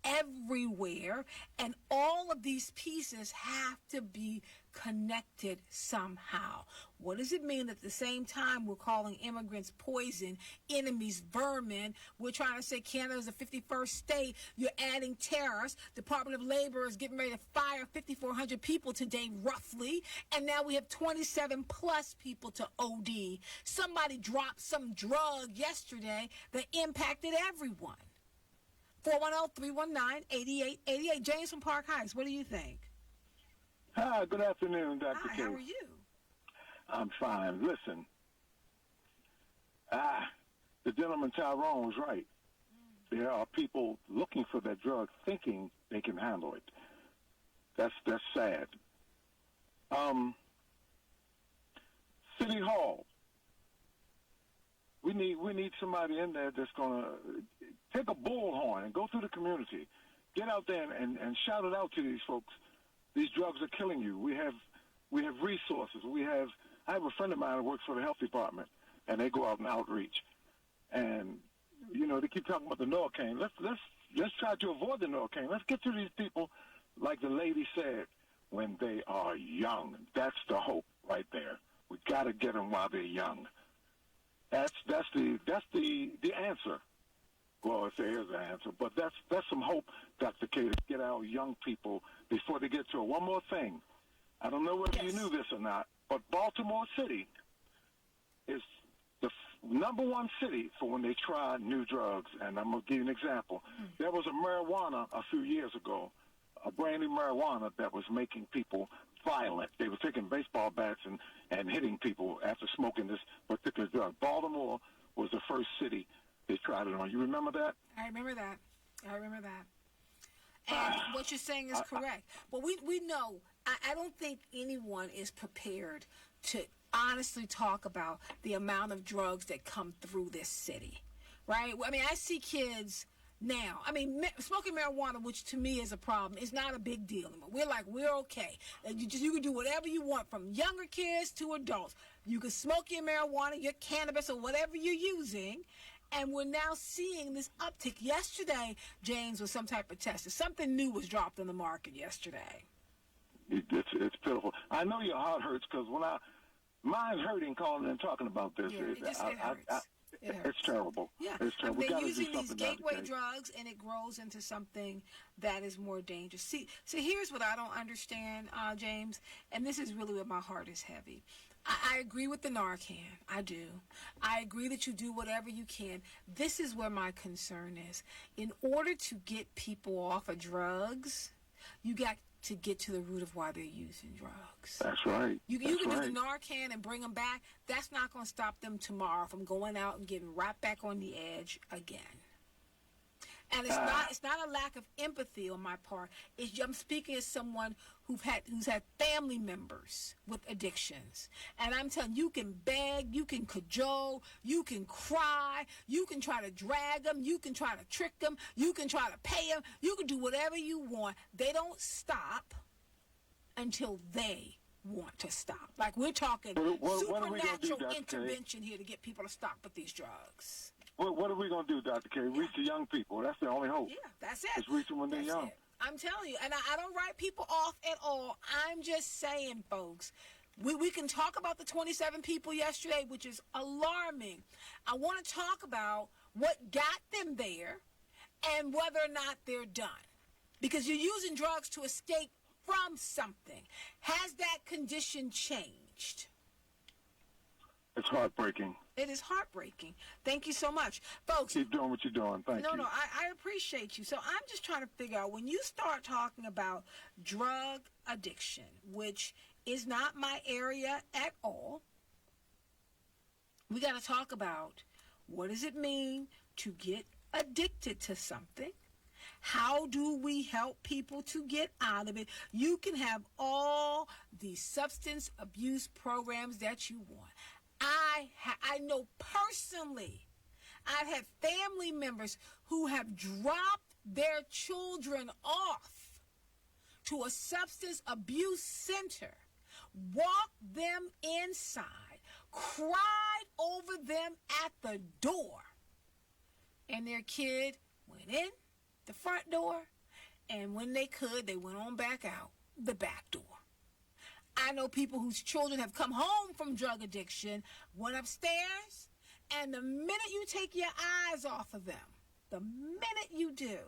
everywhere, and all of these pieces have to be connected somehow. What does it mean that at the same time we're calling immigrants poison, enemies, vermin? We're trying to say Canada's the 51st state. You're adding tariffs. Department of Labor is getting ready to fire 5,400 people today, roughly. And now we have 27 plus people to OD. Somebody dropped some drug yesterday that impacted everyone. 410-319-8888. James from Park Heights, what do you think? Hi, good afternoon, Dr. K. Hi, how are you? I'm fine. Listen, the gentleman Tyrone was right. There are people looking for that drug thinking they can handle it. That's sad. City Hall. We need somebody in there that's going to take a bullhorn and go through the community. Get out there and shout it out to these folks. These drugs are killing you. We have resources. I have a friend of mine who works for the health department, and they go out and outreach. And, they keep talking about the Norcaine. Let's try to avoid the Norcaine. Let's get to these people, like the lady said, when they are young. That's the hope right there. We got to get them while they're young. That's the answer. Well, if there is an answer, but that's some hope, Dr. K, to get our young people before they get to it. One more thing. I don't know whether you knew this or not, but Baltimore City is the number one city for when they try new drugs. And I'm going to give you an example. There was a marijuana a few years ago, a brand new marijuana that was making people violent. They were taking baseball bats and hitting people after smoking this particular drug. Baltimore was the first city they tried it on. You remember that? I remember that. And what you're saying is correct. But we know, I don't think anyone is prepared to honestly talk about the amount of drugs that come through this city, right? I mean, I see kids now. I mean, smoking marijuana, which to me is a problem, is not a big deal anymore. We're okay. You can do whatever you want, from younger kids to adults. You can smoke your marijuana, your cannabis, or whatever you're using. And we're now seeing this uptick. Yesterday, James, was some type of test. Something new was dropped on the market yesterday. It's pitiful. I know your heart hurts because mine's hurting calling and talking about this. Yeah, it hurts. It's terrible. Yeah, it's terrible. They're using these gateway drugs, and it grows into something that is more dangerous. See, here's what I don't understand, James, and this is really where my heart is heavy. I agree with the Narcan. I do. I agree that you do whatever you can. This is where my concern is. In order to get people off of drugs, you got to get to the root of why they're using drugs. That's right. You can do the Narcan and bring them back. That's not going to stop them tomorrow from going out and getting right back on the edge again. And it's not a lack of empathy on my part. I'm speaking as someone who's had family members with addictions. And I'm telling you, you can beg, you can cajole, you can cry, you can try to drag them, you can try to trick them, you can try to pay them, you can do whatever you want. They don't stop until they want to stop. Like, we're talking supernatural intervention here to get people to stop with these drugs. What are we going to do, Dr. K? Reach the young people. That's the only hope. Yeah, that's it. Just reach them when they're young. It. I'm telling you, and I don't write people off at all. I'm just saying, folks, we can talk about the 27 people yesterday, which is alarming. I want to talk about what got them there and whether or not they're done. Because you're using drugs to escape from something. Has that condition changed? It's heartbreaking. It is heartbreaking. Thank you so much. Folks, keep doing what you're doing. Thank you. No, I appreciate you. So I'm just trying to figure out, when you start talking about drug addiction, which is not my area at all, we got to talk about, what does it mean to get addicted to something? How do we help people to get out of it? You can have all the substance abuse programs that you want. I know personally, I've had family members who have dropped their children off to a substance abuse center, walked them inside, cried over them at the door, and their kid went in the front door And when they could, they went on back out the back door. I know people whose children have come home from drug addiction, went upstairs, and the minute you take your eyes off of them, the minute you do,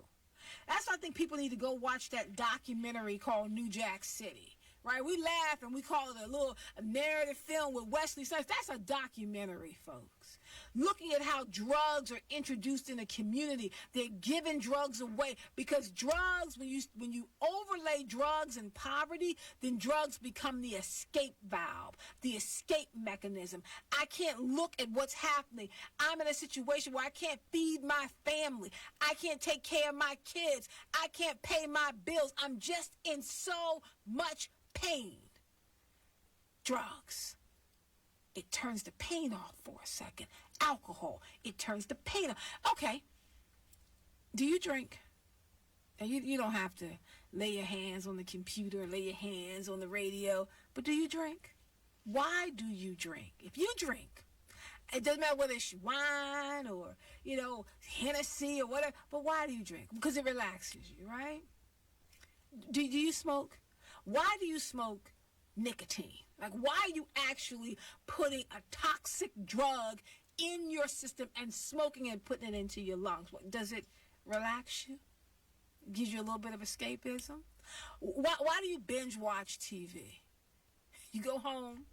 that's why I think people need to go watch that documentary called New Jack City. Right? We laugh and we call it a narrative film with Wesley Snipes. That's a documentary, folks. Looking at how drugs are introduced in a community. They're giving drugs away because drugs, when you overlay drugs and poverty, then drugs become the escape valve, the escape mechanism. I can't look at what's happening. I'm in a situation where I can't feed my family. I can't take care of my kids. I can't pay my bills. I'm just in so much pain. Drugs. It turns the pain off for a second. Alcohol. It turns the pain off. Okay. Do you drink? And you don't have to lay your hands on the computer, lay your hands on the radio, but do you drink? Why do you drink? If you drink, it doesn't matter whether it's wine or, Hennessy or whatever, but why do you drink? Because it relaxes you, right? Do you smoke? Why do you smoke nicotine? Like, why are you actually putting a toxic drug in your system and smoking and putting it into your lungs? What, does it relax you? Gives you a little bit of escapism? Why do you binge watch TV? You go home,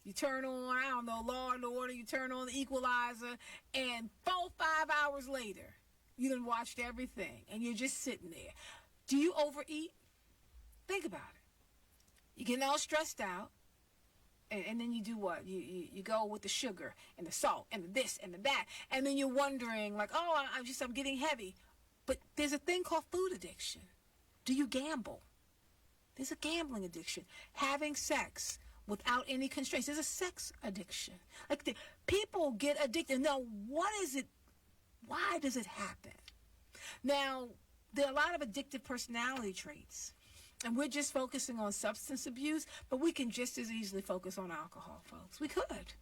you turn on, Law and Order, you turn on the Equalizer, and 4-5 hours later, you done watched everything, and you're just sitting there. Do you overeat? Think about it. You're getting all stressed out, and then you do what? You go with the sugar and the salt and the this and the that, and then you're wondering, like, I'm getting heavy. But there's a thing called food addiction. Do you gamble? There's a gambling addiction. Having sex without any constraints. There's a sex addiction. Like, people get addicted. Now, what is it? Why does it happen? Now, there are a lot of addictive personality traits. And we're just focusing on substance abuse, but we can just as easily focus on alcohol, folks. We could.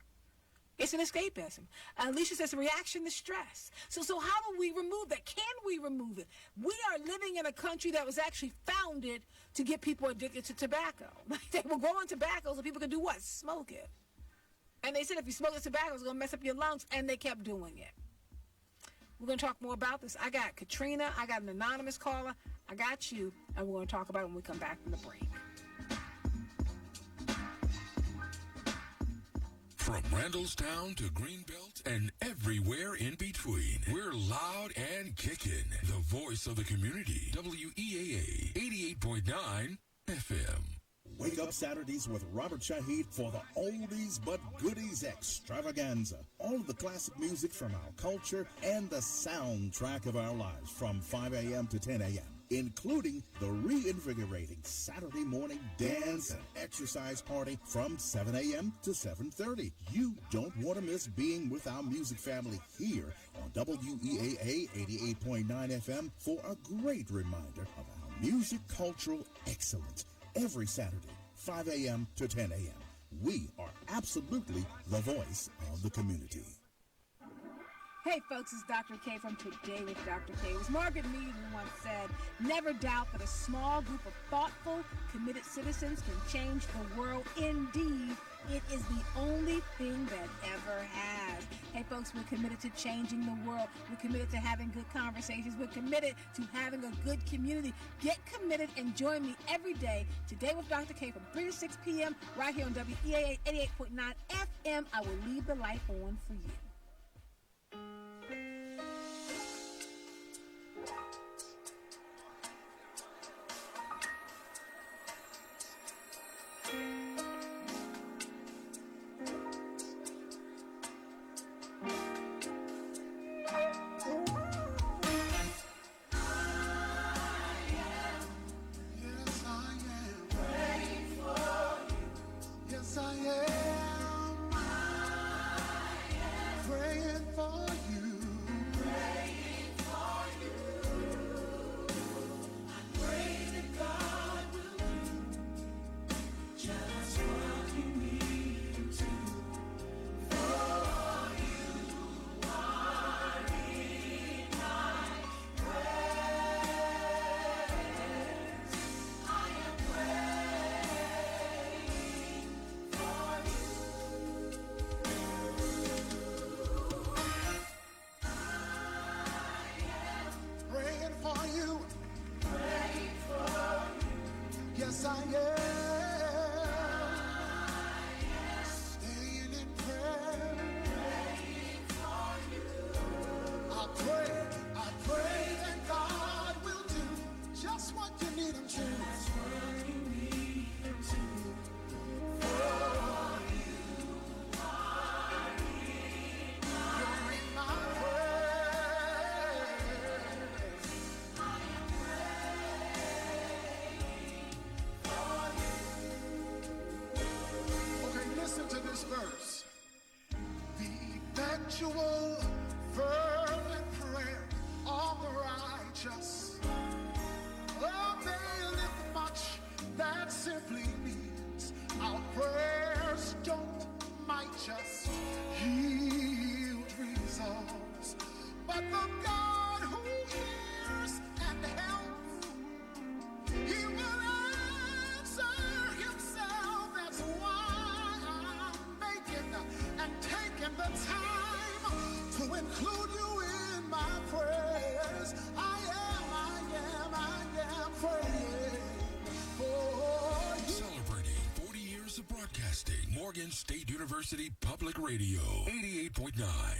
It's an escapism. Alicia says a reaction to stress. So how do we remove that? Can we remove it? We are living in a country that was actually founded to get people addicted to tobacco. They were growing tobacco so people could do what? Smoke it. And they said if you smoke the tobacco, it's going to mess up your lungs, and they kept doing it. We're going to talk more about this. I got Katrina. I got an anonymous caller. I got you. And we're going to talk about it when we come back from the break. From Randallstown to Greenbelt and everywhere in between, we're loud and kicking. The voice of the community. WEAA 88.9 FM. Wake up Saturdays with Robert Shahid for the Oldies But Goodies Extravaganza. All of the classic music from our culture and the soundtrack of our lives from 5 a.m. to 10 a.m., including the reinvigorating Saturday morning dance and exercise party from 7 a.m. to 7:30. You don't want to miss being with our music family here on WEAA 88.9 FM for a great reminder of our music cultural excellence. Every Saturday, 5 a.m. to 10 a.m. We are absolutely the voice of the community. Hey folks, it's Dr. K from Today with Dr. K. It was Margaret Mead who once said, never doubt that a small group of thoughtful, committed citizens can change the world. Indeed, it is the only thing that ever has. Hey folks, we're committed to changing the world. We're committed to having good conversations. We're committed to having a good community. Get committed and join me every day, Today with Dr. K from 3 to 6 p.m. right here on WEAA 88.9 FM. I will leave the light on for you. effectual, fervent prayer of the righteous availeth much. That simply means our prayers don't might just yield results, but the God who hears and helps, he will answer himself. That's why I'm making and taking the time to include you in my prayers. I am praying for you. Celebrating 40 years of broadcasting. Morgan State University Public Radio. 88.9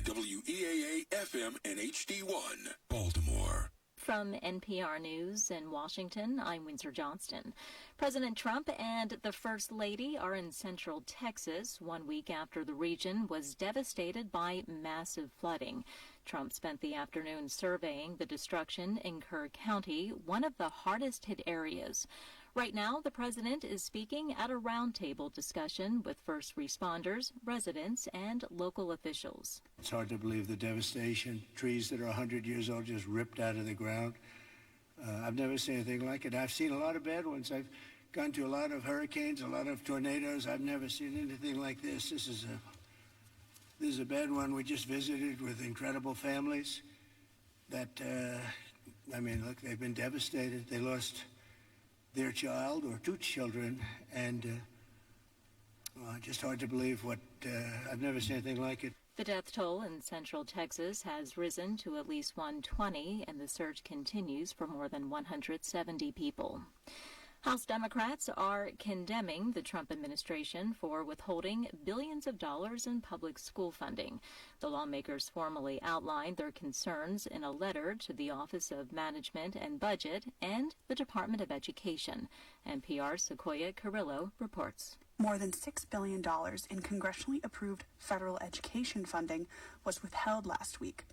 WEAA FM and HD1. Baltimore. From NPR News in Washington, I'm Windsor Johnston. President Trump and the First Lady are in Central Texas 1 week after the region was devastated by massive flooding. Trump spent the afternoon surveying the destruction in Kerr County, one of the hardest hit areas. Right now, the president is speaking at a roundtable discussion with first responders, residents, and local officials. It's hard to believe the devastation. Trees that are 100 years old just ripped out of the ground. I've never seen anything like it. I've seen a lot of bad ones. I've gone to a lot of hurricanes, a lot of tornadoes. I've never seen anything like this. This is a bad one. We just visited with incredible families that, look, they've been devastated. They lost their child or two children, and just hard to believe what, I've never seen anything like it. The death toll in Central Texas has risen to at least 120, and the search continues for more than 170 people. House Democrats are condemning the Trump administration for withholding billions of dollars in public school funding. The lawmakers formally outlined their concerns in a letter to the Office of Management and Budget and the Department of Education. NPR's Sequoia Carrillo reports. More than $6 billion in congressionally approved federal education funding was withheld last week.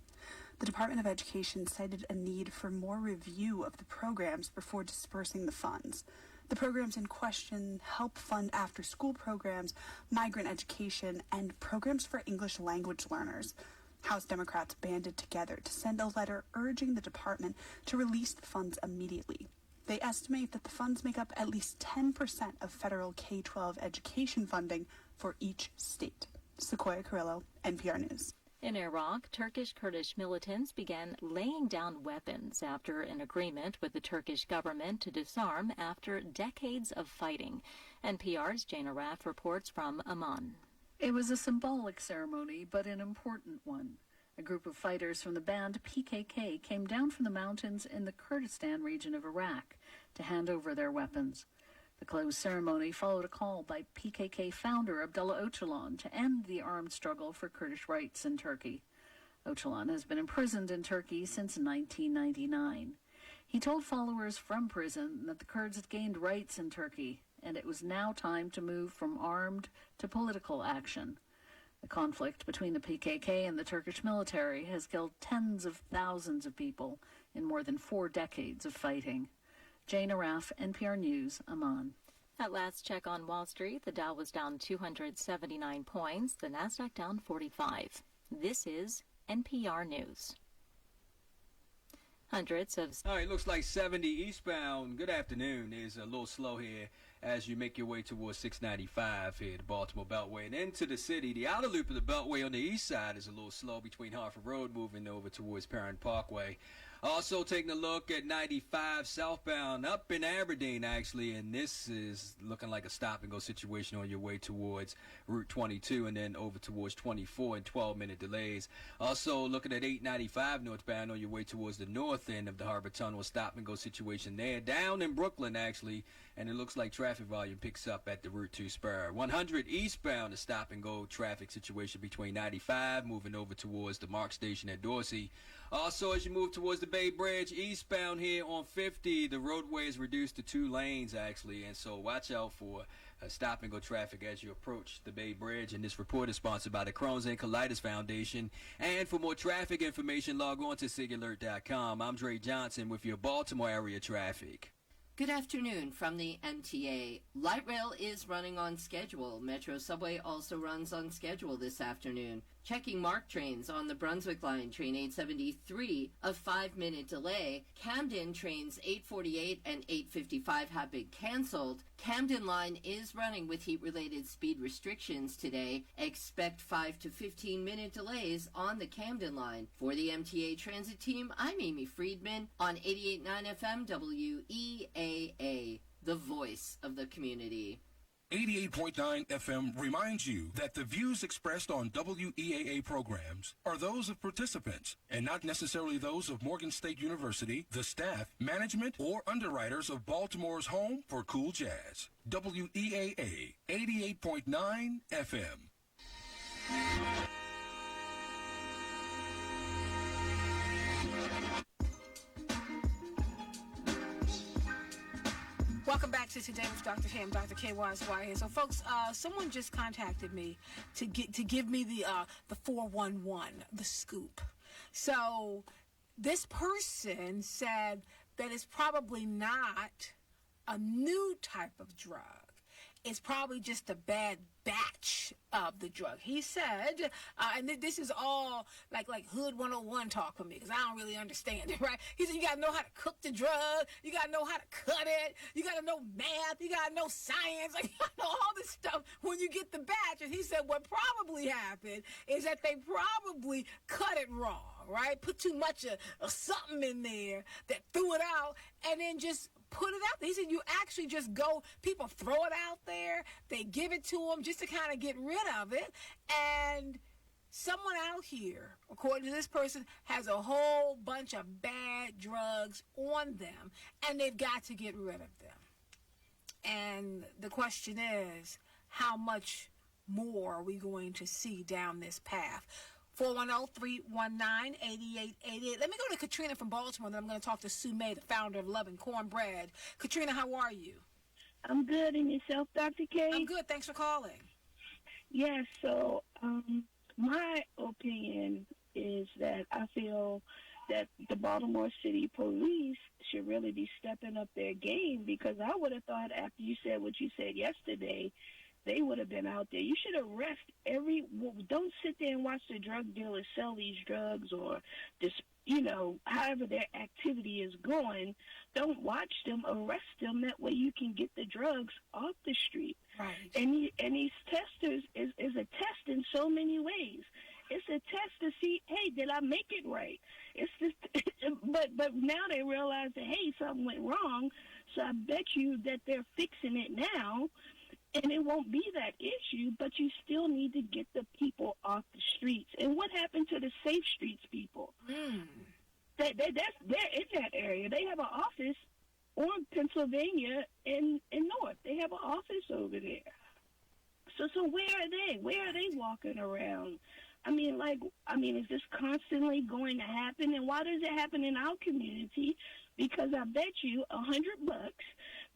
The Department of Education cited a need for more review of the programs before dispersing the funds. The programs in question help fund after-school programs, migrant education, and programs for English language learners. House Democrats banded together to send a letter urging the department to release the funds immediately. They estimate that the funds make up at least 10% of federal K-12 education funding for each state. Sequoia Carrillo, NPR News. In Iraq, Turkish Kurdish militants began laying down weapons after an agreement with the Turkish government to disarm after decades of fighting. NPR's Jana Raff reports from Amman. It was a symbolic ceremony, but an important one. A group of fighters from the band PKK came down from the mountains in the Kurdistan region of Iraq to hand over their weapons. The closed ceremony followed a call by PKK founder Abdullah Öcalan to end the armed struggle for Kurdish rights in Turkey. Öcalan has been imprisoned in Turkey since 1999. He told followers from prison that the Kurds had gained rights in Turkey, and it was now time to move from armed to political action. The conflict between the PKK and the Turkish military has killed tens of thousands of people in more than 4 decades of fighting. Jana Raff, NPR News, Amman. At last check on Wall Street, the Dow was down 279 points, the Nasdaq down 45. This is NPR News. Hundreds of... All right, looks like 70 eastbound. Good afternoon. Is a little slow here as you make your way towards 695 here, the Baltimore Beltway. And into the city, the outer loop of the Beltway on the east side is a little slow between Hartford Road moving over towards Perrin Parkway. Also taking a look at 95 southbound up in Aberdeen, actually, and this is looking like a stop-and-go situation on your way towards Route 22 and then over towards 24 and 12-minute delays. Also looking at 895 northbound on your way towards the north end of the Harbor Tunnel, stop-and-go situation there. Down in Brooklyn, actually, and it looks like traffic volume picks up at the Route 2 spur. 100 eastbound, a stop-and-go traffic situation between 95 moving over towards the Mark Station at Dorsey. Also, as you move towards the Bay Bridge, eastbound here on 50, the roadway is reduced to 2 lanes, actually, and so watch out for stop-and-go traffic as you approach the Bay Bridge. And this report is sponsored by the Crohn's and Colitis Foundation. And for more traffic information, log on to SigAlert.com. I'm Dre Johnson with your Baltimore area traffic. Good afternoon from the MTA. Light rail is running on schedule. Metro Subway also runs on schedule this afternoon. Checking MARC trains on the Brunswick line, train 873, a 5-minute delay. Camden trains 848 and 855 have been canceled. Camden line is running with heat-related speed restrictions today. Expect 5 to 15-minute delays on the Camden line. For the MTA Transit Team, I'm Amy Friedman on 88.9 FM WEAA, the voice of the community. 88.9 FM reminds you that the views expressed on WEAA programs are those of participants and not necessarily those of Morgan State University, the staff, management, or underwriters of Baltimore's home for cool jazz. WEAA 88.9 FM. Welcome back to Today with Dr. K. I'm Dr. KYSY here. So, folks, someone just contacted me to give me the 411, the scoop. So, this person said that it's probably not a new type of drug. It's probably just a bad batch of the drug. He said, and this is all like Hood 101 talk for me, because I don't really understand it, right? He said you got to know how to cook the drug, you got to know how to cut it, you got to know math, you got to know science, like, you got to know all this stuff when you get the batch. And he said what probably happened is that they probably cut it wrong, right? Put too much of something in there that threw it out, and then just put it out there. He said you actually just go, people throw it out there, they give it to them just to kind of get rid of it, and someone out here, according to this person, has a whole bunch of bad drugs on them, and they've got to get rid of them. And the question is, how much more are we going to see down this path? 410-319-8888. Let me go to Katrina from Baltimore, then I'm going to talk to Sue May, the founder of Love and Cornbread. Katrina, how are you? I'm good. And yourself, Dr. K? I'm good. Thanks for calling. Yes, so my opinion is that I feel that the Baltimore City Police should really be stepping up their game, because I would have thought after you said what you said yesterday, they would have been out there. You should arrest don't sit there and watch the drug dealers sell these drugs, or just, however their activity is going. Don't watch them, arrest them. That way you can get the drugs off the street. Right. And these testers is a test in so many ways. It's a test to see, hey, did I make it right? It's just, but now they realize that, hey, something went wrong. So I bet you that they're fixing it now. And it won't be that issue, but you still need to get the people off the streets. And what happened to the Safe Streets people? They're in that area. They have an office on Pennsylvania in North. They have an office over there. So where are they? Where are they walking around? Is this constantly going to happen? And why does it happen in our community? Because I bet you $100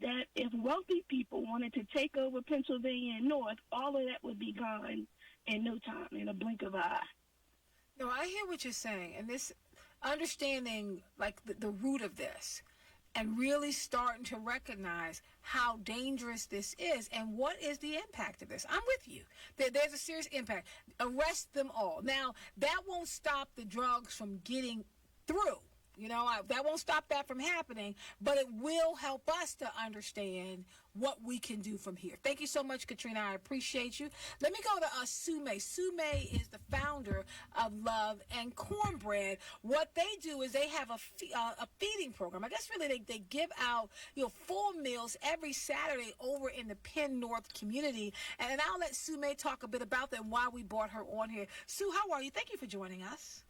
that if wealthy people wanted to take over Pennsylvania and North, all of that would be gone in no time, in a blink of an eye. No, I hear what you're saying, and this understanding, like the root of this, and really starting to recognize how dangerous this is and what is the impact of this. I'm with you. There's a serious impact. Arrest them all. Now, that won't stop the drugs from getting through. That won't stop that from happening, but it will help us to understand what we can do from here. Thank you so much, Katrina. I appreciate you. Let me go to Sue May. Sue May is the founder of Love and Cornbread. What they do is they have a feeding program. I guess really they give out full meals every Saturday over in the Penn North community. And I'll let Sue May talk a bit about that and why we brought her on here. Sue, how are you? Thank you for joining us.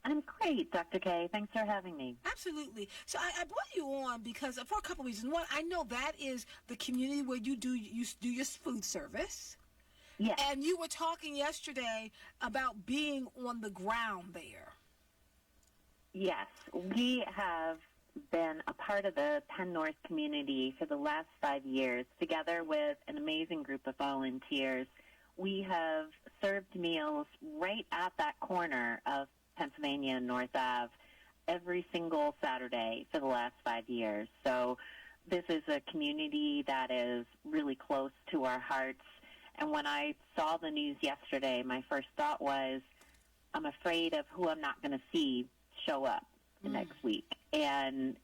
I'm great, Dr. K. Thanks for having me. Absolutely. So I brought you on because for a couple of reasons. One, I know that is the community where you do your food service. Yes. And you were talking yesterday about being on the ground there. Yes. We have been a part of the Penn North community for the last 5 years, together with an amazing group of volunteers. We have served meals right at that corner of Pennsylvania and North Ave every single Saturday for the last 5 years. So this is a community that is really close to our hearts, And when I saw the news yesterday, my first thought was, I'm afraid of who I'm not going to see show up next week. And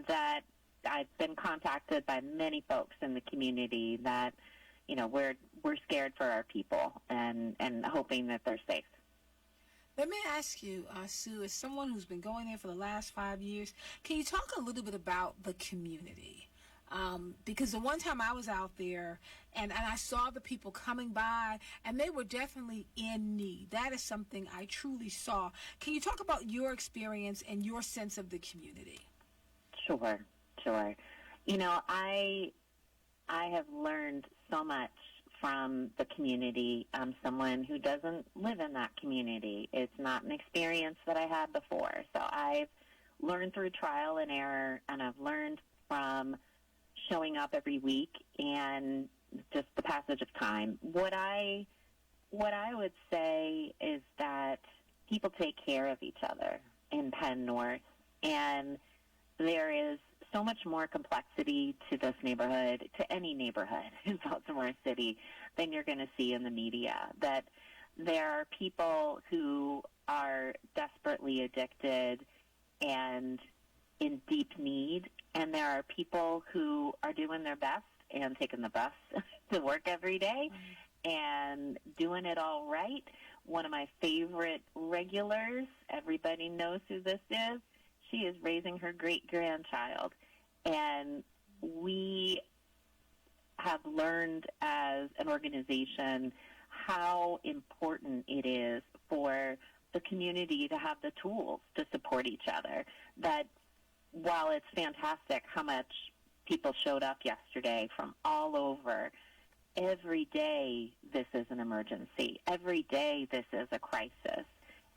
that I've been contacted by many folks in the community that, you know, we're scared for our people and hoping that they're safe. Let me ask you, Sue, as someone who's been going there for the last 5 years, can you talk a little bit about the community? Because the one time I was out there and I saw the people coming by, and they were definitely in need. That is something I truly saw. Can you talk about your experience and your sense of the community? Sure. You know, I have learned so much from the community. I'm someone who doesn't live in that community. It's not an experience that I had before. So I've learned through trial and error, and I've learned from showing up every week and just the passage of time. What I would say is that people take care of each other in Penn North, and there is so much more complexity to this neighborhood, to any neighborhood in Baltimore City, than you're going to see in the media. That there are people who are desperately addicted and in deep need, and there are people who are doing their best and taking the bus to work every day and doing it all right. One of my favorite regulars, everybody knows who this is, she is raising her great-grandchild. And we have learned as an organization how important it is for the community to have the tools to support each other. That while it's fantastic how much people showed up yesterday from all over, every day this is an emergency. Every day this is a crisis.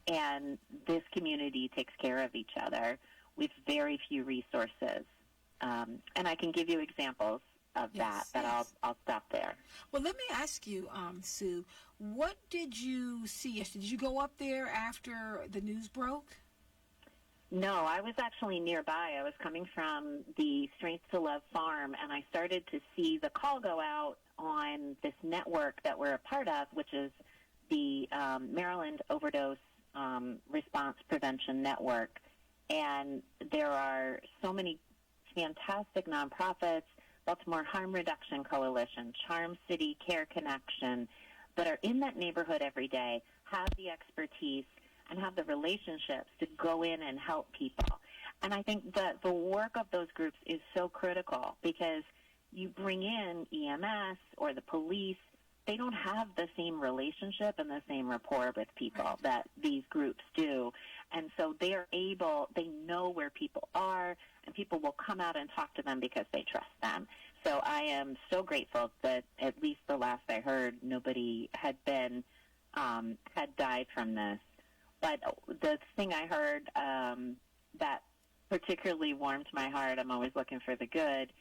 And this community takes care of each other with very few resources. And I can give you examples of that. I'll stop there. Well, let me ask you, Sue, what did you see yesterday? Did you go up there after the news broke? No, I was actually nearby. I was coming from the Strength to Love farm, and I started to see the call go out on this network that we're a part of, which is the Maryland Overdose Response Prevention Network. And there are so many fantastic nonprofits, Baltimore Harm Reduction Coalition, Charm City Care Connection, that are in that neighborhood every day, have the expertise, and have the relationships to go in and help people. And I think that the work of those groups is so critical because you bring in EMS or the police, they don't have the same relationship and the same rapport with people that these groups do. And so they know where people are, and people will come out and talk to them because they trust them. So I am so grateful that at least the last I heard, nobody had died from this. But the thing I heard that particularly warmed my heart, I'm always looking for the good,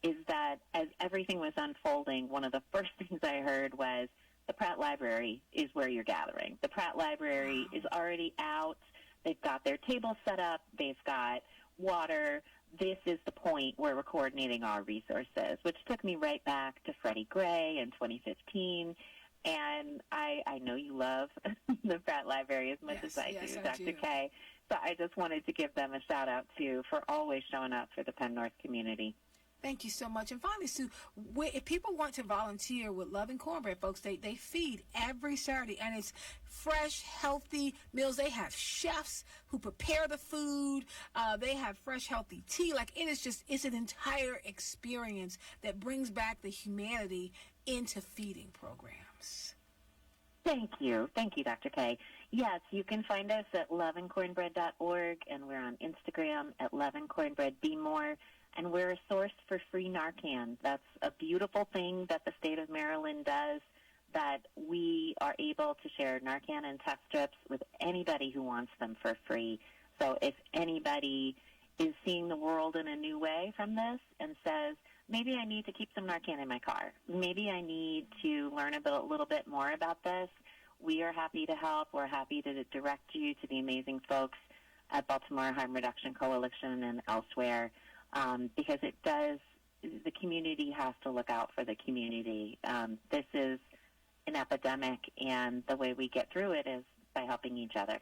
is that as everything was unfolding, one of the first things I heard was the Pratt Library is where you're gathering. The Pratt Library is already out. They've got their tables set up. They've got water. This is the point where we're coordinating our resources, which took me right back to Freddie Gray in 2015. And I know you love the Pratt Library as much as I do, Dr. K. So I just wanted to give them a shout-out, too, for always showing up for the Penn North community. Thank you so much. And finally, Sue, if people want to volunteer with Love and Cornbread, folks, they feed every Saturday, and it's fresh, healthy meals. They have chefs who prepare the food. They have fresh, healthy tea. Like, it's an entire experience that brings back the humanity into feeding programs. Thank you. Thank you, Dr. K. Yes, you can find us at loveandcornbread.org, and we're on Instagram at loveandcornbread.bmore. And we're a source for free Narcan. That's a beautiful thing that the state of Maryland does, that we are able to share Narcan and test strips with anybody who wants them for free. So if anybody is seeing the world in a new way from this and says, maybe I need to keep some Narcan in my car, maybe I need to learn a little bit more about this, we are happy to help. We're happy to direct you to the amazing folks at Baltimore Harm Reduction Coalition and elsewhere. Because the community has to look out for the community. This is an epidemic, and the way we get through it is by helping each other.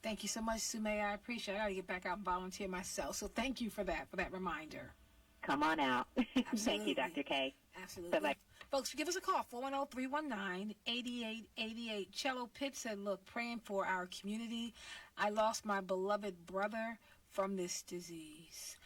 Thank you so much, Sumaya. I appreciate it. I got to get back out and volunteer myself. So thank you for that reminder. Come on out. Thank you, Dr. K. Absolutely. Bye-bye. Folks, give us a call, 410-319-8888. Cello Pitt said, look, praying for our community. I lost my beloved brother from this disease.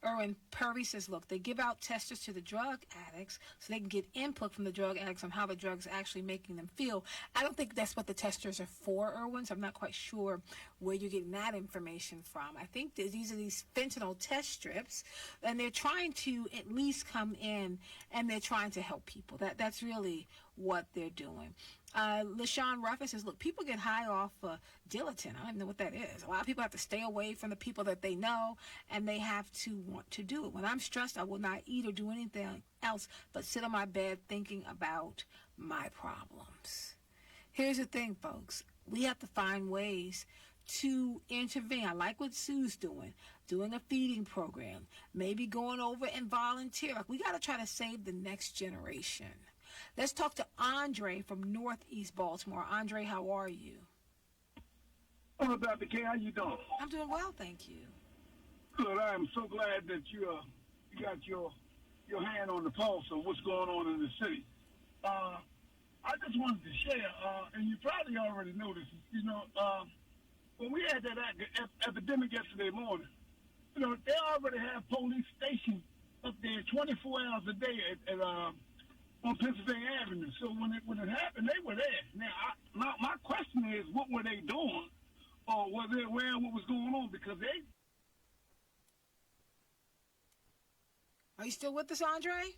Erwin Purry says, look, they give out testers to the drug addicts so they can get input from the drug addicts on how the drug is actually making them feel. I don't think that's what the testers are for, Erwin, so I'm not quite sure where you're getting that information from. I think that these are these fentanyl test strips, and they're trying to at least come in, and they're trying to help people. That's really what they're doing. LaShawn Ruffin says, look, people get high off Dilaton. I don't even know what that is. A lot of people have to stay away from the people that they know, and they have to want to do it. When I'm stressed, I will not eat or do anything else but sit on my bed thinking about my problems. Here's the thing, folks. We have to find ways to intervene. I like what Sue's doing a feeding program, maybe going over and volunteer. Like, we got to try to save the next generation. Let's talk to Andre from Northeast Baltimore. Andre, how are you? Hello, Dr. K. How you doing? I'm doing well, thank you. Good. I am so glad that you got your hand on the pulse of what's going on in the city. I just wanted to share, and you probably already know this, when we had that epidemic yesterday morning, they already have police stationed up there 24 hours a day at on Pennsylvania Avenue. So when it happened, they were there. Now, my question is, what were they doing? Or were they aware of what was going on? Because they... Are you still with us, Andre?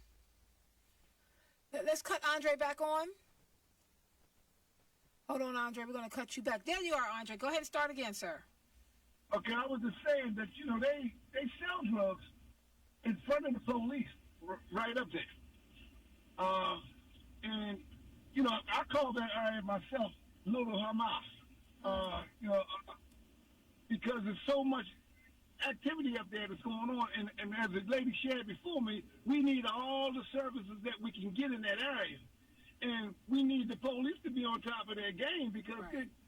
Let's cut Andre back on. Hold on, Andre. We're going to cut you back. There you are, Andre. Go ahead and start again, sir. Okay, I was just saying that, they sell drugs in front of the police right up there. And, I call that area myself Little Hamas, because there's so much activity up there that's going on. And as the lady shared before me, we need all the services that we can get in that area. And we need the police to be on top of their game, because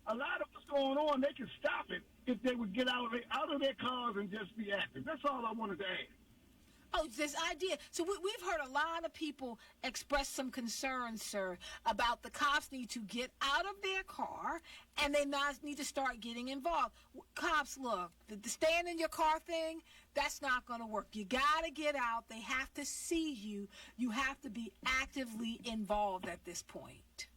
a lot of what's going on, they can stop it if they would get out of their cars and just be active. That's all I wanted to add. Oh, this idea. So we've heard a lot of people express some concerns, sir, about the cops need to get out of their car and they need to start getting involved. Cops, look, the stand in your car thing, that's not going to work. You got to get out. They have to see you. You have to be actively involved at this point.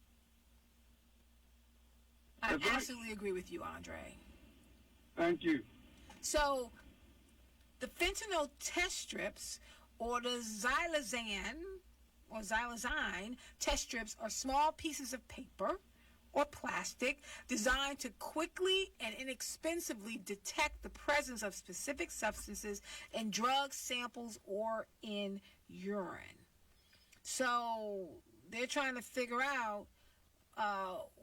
I absolutely agree with you, Andre. Thank you. So... the fentanyl test strips, or the xylazine test strips, are small pieces of paper or plastic designed to quickly and inexpensively detect the presence of specific substances in drug samples or in urine. So they're trying to figure out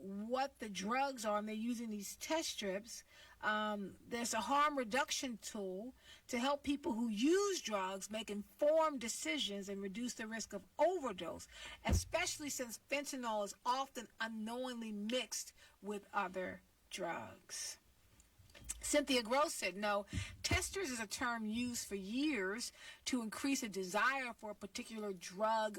what the drugs are, and they're using these test strips. There's a harm reduction tool to help people who use drugs make informed decisions and reduce the risk of overdose, especially since fentanyl is often unknowingly mixed with other drugs. Cynthia Gross said, no, testers is a term used for years to increase a desire for a particular drug,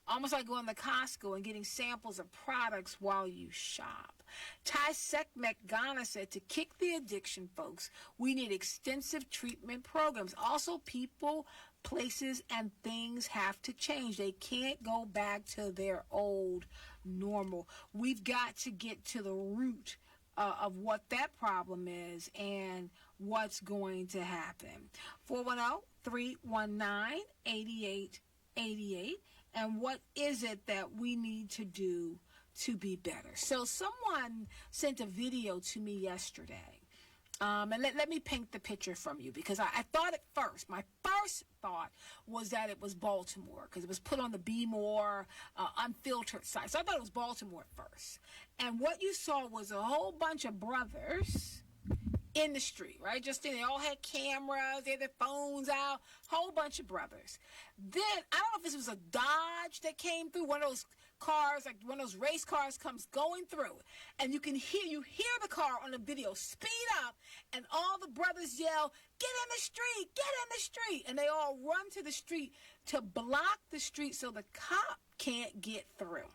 almost like going to Costco and getting samples of products while you shop. Ty Sekmek Ghana said, to kick the addiction, folks, we need extensive treatment programs. Also, people, places, and things have to change. They can't go back to their old normal. We've got to get to the root of what that problem is and what's going to happen. 410-319-8888. And what is it that we need to do to be better? So someone sent a video to me yesterday. And let me paint the picture from you, because I thought at first, my first thought was that it was Baltimore, because it was put on the Be More unfiltered site. So I thought it was Baltimore at first. And what you saw was a whole bunch of brothers in the street, right? Just they all had cameras, they had their phones out, whole bunch of brothers. Then, I don't know if this was a Dodge that came through, one of those cars, like one of those race cars comes going through, and you hear the car on the video speed up, and all the brothers yell, "Get in the street, get in the street," and they all run to the street to block the street so the cop can't get through.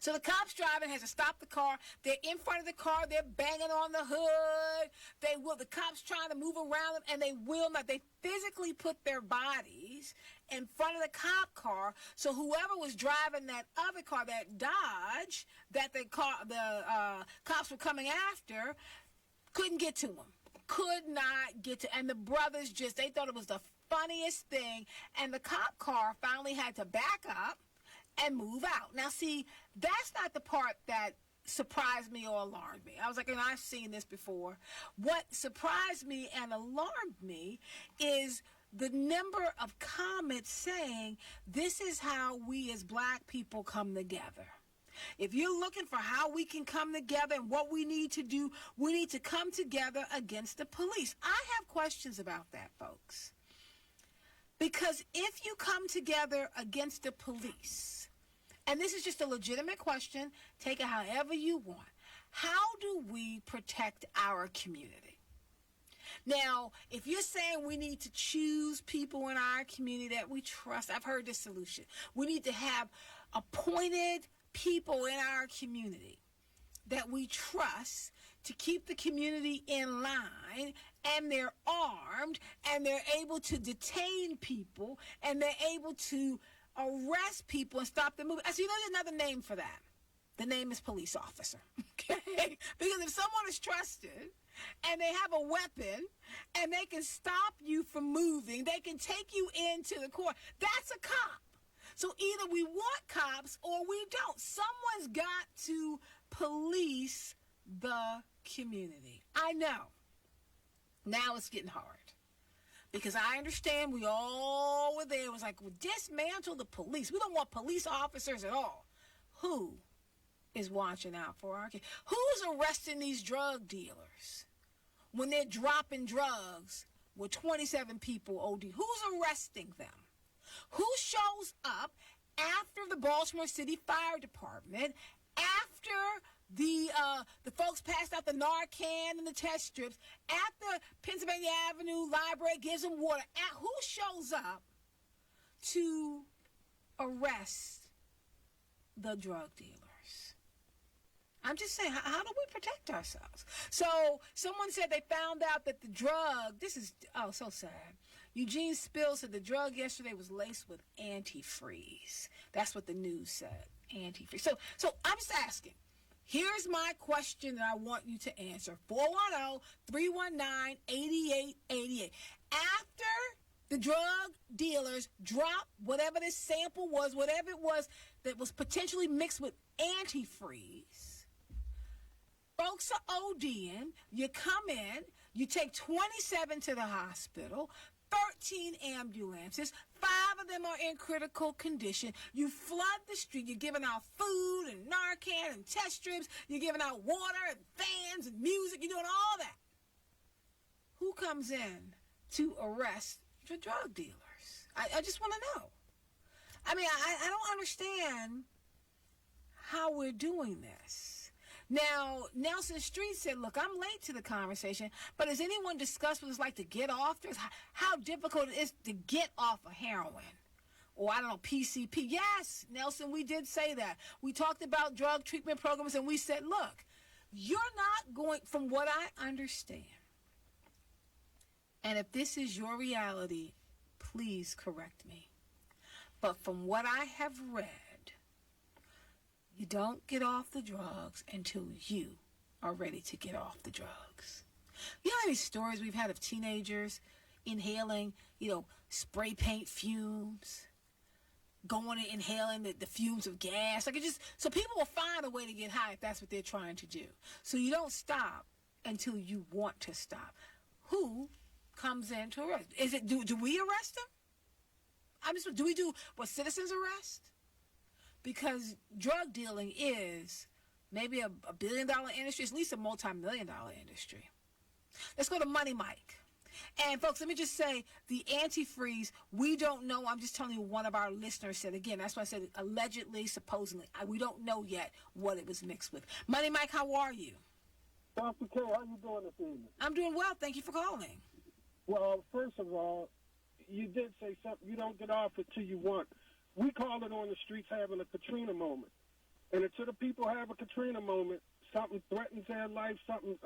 So the cops driving has to stop the car. They're in front of the car. They're banging on the hood. The cops trying to move around them, and they will not. They physically put their bodies in front of the cop car, so whoever was driving that other car, that Dodge, that the cops were coming after, couldn't get to them. Could not get to. And the brothers they thought it was the funniest thing. And the cop car finally had to back up and move out. Now, see, that's not the part that surprised me or alarmed me. I was like, and I've seen this before. What surprised me and alarmed me is the number of comments saying, this is how we as black people come together. If you're looking for how we can come together and what we need to do, we need to come together against the police. I have questions about that, folks. Because if you come together against the police, and this is just a legitimate question, take it however you want, how do we protect our community? Now, if you're saying we need to choose people in our community that we trust, I've heard this solution. We need to have appointed people in our community that we trust to keep the community in line, and they're armed, and they're able to detain people, and they're able to arrest people and stop them moving. So you know there's another name for that. The name is police officer. Okay? Because if someone is trusted and they have a weapon and they can stop you from moving, they can take you into the court, that's a cop. So either we want cops or we don't. Someone's got to police the community. I know. Now it's getting hard. Because I understand we all were there. It was like, well, dismantle the police. We don't want police officers at all. Who is watching out for our kids? Who's arresting these drug dealers when they're dropping drugs with 27 people OD? Who's arresting them? Who shows up after the Baltimore City Fire Department, after the folks passed out the Narcan and the test strips, at the Pennsylvania Avenue Library, gives them water? Who shows up to arrest the drug dealers? I'm just saying, how do we protect ourselves? So someone said they found out that the drug, this is, so sad. Eugene Spill said the drug yesterday was laced with antifreeze. That's what the news said, antifreeze. So I'm just asking. Here's my question that I want you to answer. 410-319-8888. After the drug dealers dropped whatever this sample was, whatever it was that was potentially mixed with antifreeze, folks are ODing. You come in, you take 27 to the hospital, 13 ambulances, 5 of them are in critical condition. You flood the street. You're giving out food and Narcan and test strips. You're giving out water and fans and music. You're doing all that. Who comes in to arrest the drug dealers? I just want to know. I mean, I don't understand how we're doing this. Now, Nelson Street said, look, I'm late to the conversation, but has anyone discussed what it's like to get off this? How difficult it is to get off of heroin? Or, I don't know, PCP. Yes, Nelson, we did say that. We talked about drug treatment programs, and we said, look, you're not going, from what I understand, and if this is your reality, please correct me. But from what I have read, you don't get off the drugs until you are ready to get off the drugs. You know how many stories we've had of teenagers inhaling, spray paint fumes, going and inhaling the fumes of gas. So people will find a way to get high if that's what they're trying to do. So you don't stop until you want to stop. Who comes in to arrest? Is it, do we arrest them? Do we do what citizens arrest? Because drug dealing is maybe a $1 billion industry, at least a multi-million-dollar industry. Let's go to Money Mike. And, folks, let me just say, the antifreeze, we don't know. I'm just telling you what one of our listeners said. Again, that's why I said allegedly, supposedly. We don't know yet what it was mixed with. Money Mike, how are you? Dr. K, how you doing this evening? I'm doing well. Thank you for calling. Well, first of all, you did say something. You don't get off until you want. We call it on the streets having a Katrina moment. And until the people have a Katrina moment, something threatens their life, something,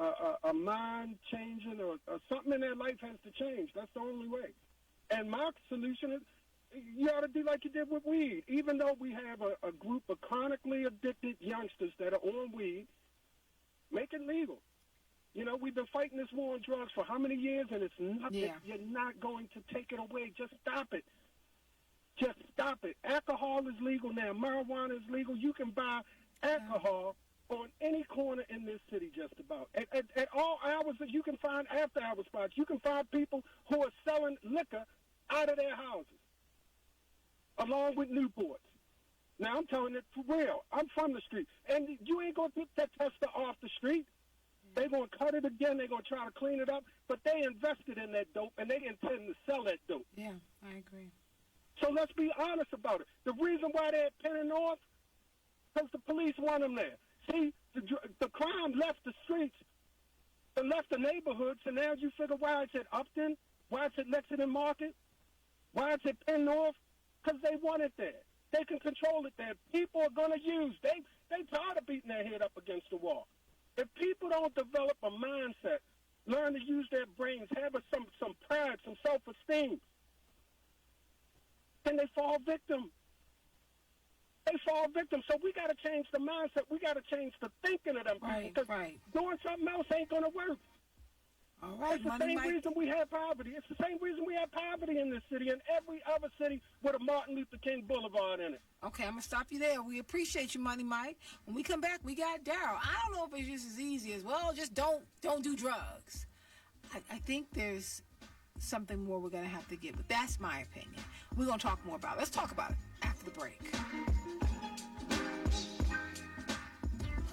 a mind changing or something in their life has to change. That's the only way. And my solution is you ought to do like you did with weed. Even though we have a group of chronically addicted youngsters that are on weed, make it legal. You know, we've been fighting this war on drugs for how many years, and it's not, you're not going to take it away. Just stop it. Just stop it. Alcohol is legal now. Marijuana is legal. You can buy alcohol on any corner in this city just about. At all hours that you can find after-hour spots. You can find people who are selling liquor out of their houses, along with Newports. Now, I'm telling it for real. I'm from the street. And you ain't going to get that tester off the street. They're going to cut it again. They're going to try to clean it up. But they invested in that dope, and they intend to sell that dope. Yeah, I agree. So let's be honest about it. The reason why they're at Penn and North, because the police want them there. See, the crime left the streets and left the neighborhoods, and now you figure why it's at Upton, why it's at Lexington Market, why it's at Penn North, because they want it there. They can control it there. People are going to use. They tired of beating their head up against the wall. If people don't develop a mindset, learn to use their brains, have some pride, some self-esteem, then they fall victim. They fall victim. So we got to change the mindset. We got to change the thinking of them people. Because doing something else ain't going to work. All right, it's the same reason we have poverty. It's the same reason we have poverty in this city and every other city with a Martin Luther King Boulevard in it. Okay, I'm going to stop you there. We appreciate you, Money Mike. When we come back, we got Daryl. I don't know if it's just as easy as, well, just don't do drugs. I think there's something more we're going to have to get, but that's my opinion. We're going to talk more about it. Let's talk about it after the break.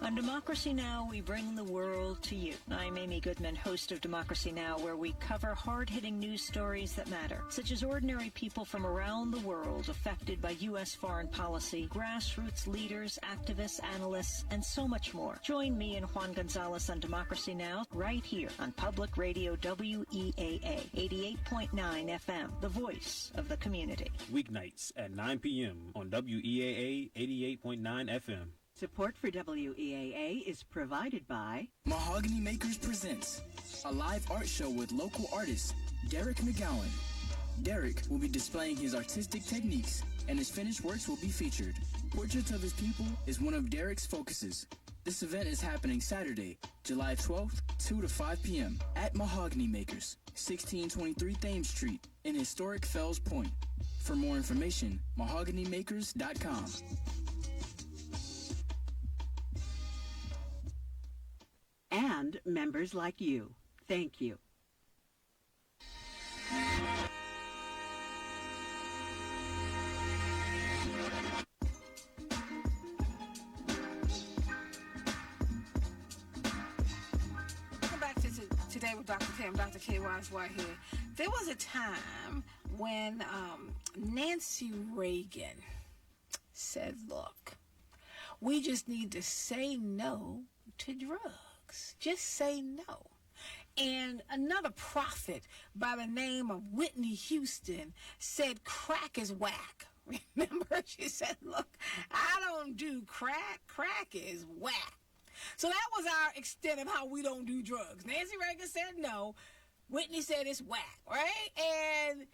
On Democracy Now!, we bring the world to you. I'm Amy Goodman, host of Democracy Now!, where we cover hard-hitting news stories that matter, such as ordinary people from around the world affected by U.S. foreign policy, grassroots leaders, activists, analysts, and so much more. Join me and Juan Gonzalez on Democracy Now! Right here on Public Radio WEAA 88.9 FM, the voice of the community. Weeknights at 9 p.m. on WEAA 88.9 FM. Support for WEAA is provided by Mahogany Makers presents a live art show with local artist Derek McGowan. Derek will be displaying his artistic techniques, and his finished works will be featured. Portraits of his people is one of Derek's focuses. This event is happening Saturday, July 12th, 2 to 5 p.m. at Mahogany Makers, 1623 Thames Street in historic Fells Point. For more information, mahoganymakers.com. and members like you. Thank you. Welcome back to Today with Dr. K. I'm Dr. K. White here. There was a time when Nancy Reagan said, look, we just need to say no to drugs. Just say no. And another prophet by the name of Whitney Houston said crack is whack. Remember, she said, look, I don't do crack. Crack is whack. So that was our extent of how we don't do drugs. Nancy Reagan said no. Whitney said it's whack, right? And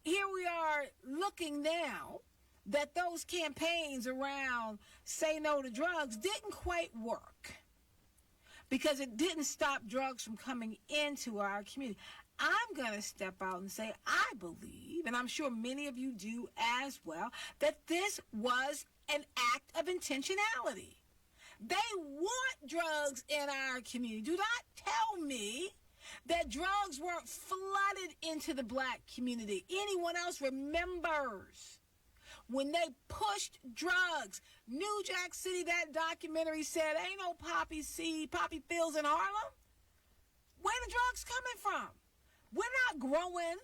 here we are looking now that those campaigns around say no to drugs didn't quite work, because it didn't stop drugs from coming into our community. I'm going to step out and say I believe, and I'm sure many of you do as well, that this was an act of intentionality. They want drugs in our community. Do not tell me that drugs weren't flooded into the black community. Anyone else remembers when they pushed drugs? New Jack City, that documentary said, ain't no poppy seed, poppy fields in Harlem. Where the drugs coming from? We're not growing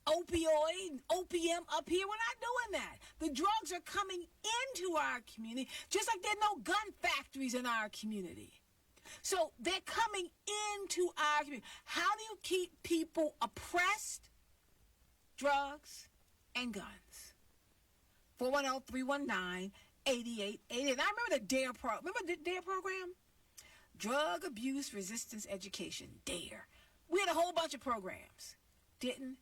opium up here. We're not doing that. The drugs are coming into our community, just like there are no gun factories in our community. So they're coming into our community. How do you keep people oppressed? Drugs and guns. 410-319-8888. I remember the DARE program. Remember the DARE program? Drug Abuse Resistance Education, DARE. We had a whole bunch of programs. Didn't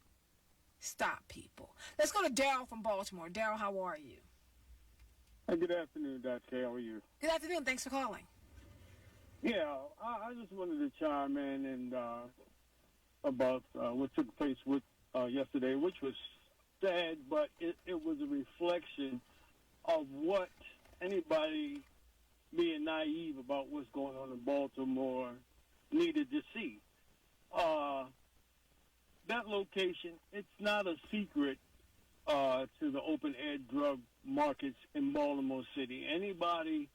stop people. Let's go to Daryl from Baltimore. Daryl, how are you? Hey, good afternoon, Dr. K. How are you? Good afternoon. Thanks for calling. Yeah, I just wanted to chime in and about what took place with yesterday, which was sad, but it was a reflection of what anybody being naive about what's going on in Baltimore needed to see. That location, it's not a secret to the open-air drug markets in Baltimore City. Anybody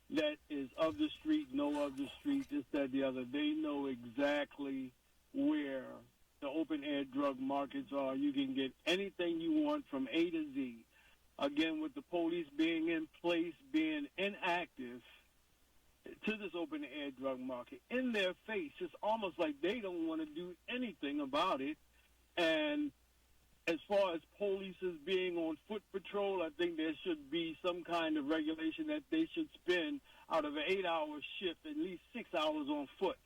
that is of the street, know of the street, this, that, the other, they know exactly where the open-air drug markets are. You can get anything you want from A to Z. Again, with the police being in place, being inactive to this open-air drug market, in their face, it's almost like they don't want to do anything about it. And as far as police being on foot patrol, I think there should be some kind of regulation that they should spend out of an 8-hour shift at least 6 hours on foot.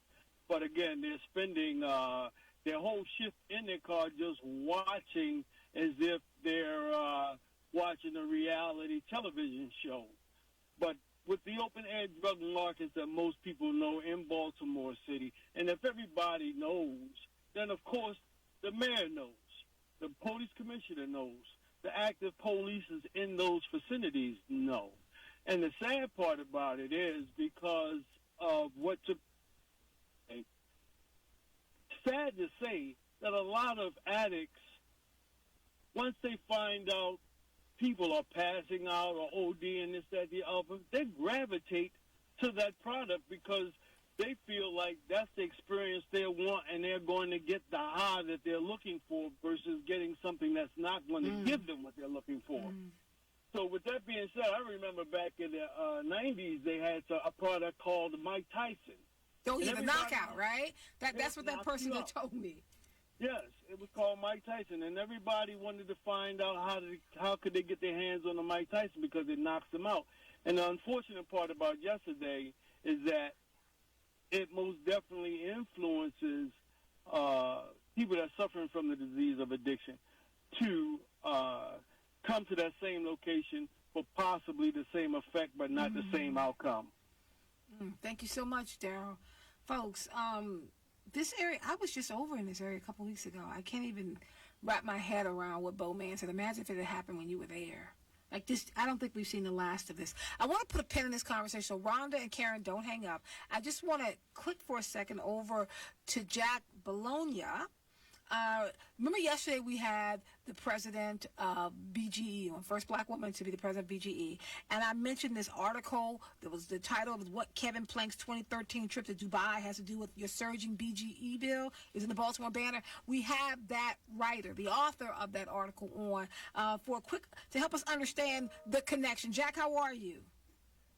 But again, they're spending their whole shift in their car just watching as if they're watching a reality television show. But with the open-air drug markets that most people know in Baltimore City, and if everybody knows, then of course the mayor knows. The police commissioner knows. The active police is in those vicinities know. And the sad part about it is because of what took... It's sad to say that a lot of addicts, once they find out people are passing out or ODing, this, that, the other, they gravitate to that product because they feel like that's the experience they want, and they're going to get the high that they're looking for versus getting something that's not going to give them what they're looking for. So with that being said, I remember back in the 90s, they had a product called Mike Tyson. Oh, yeah, the knockout, right? That's what that person told me. Yes, it was called Mike Tyson, and everybody wanted to find out how could they get their hands on the Mike Tyson because it knocks them out. And the unfortunate part about yesterday is that it most definitely influences people that are suffering from the disease of addiction to come to that same location for possibly the same effect but not the same outcome. Thank you so much, Daryl. Folks, this area, I was just over in this area a couple weeks ago. I can't even wrap my head around what Bowman said. Imagine if it had happened when you were there. Like this, I don't think we've seen the last of this. I want to put a pin in this conversation. So Rhonda and Karen, don't hang up. I just want to click for a second over to Jack Bologna. Remember yesterday we had the president of BGE, first black woman to be the president of BGE, and I mentioned this article. That was the title of what Kevin Plank's 2013 trip to Dubai has to do with your surging BGE bill. Is in the Baltimore Banner. We have that writer, the author of that article, on for a quick to help us understand the connection. Jack, how are you?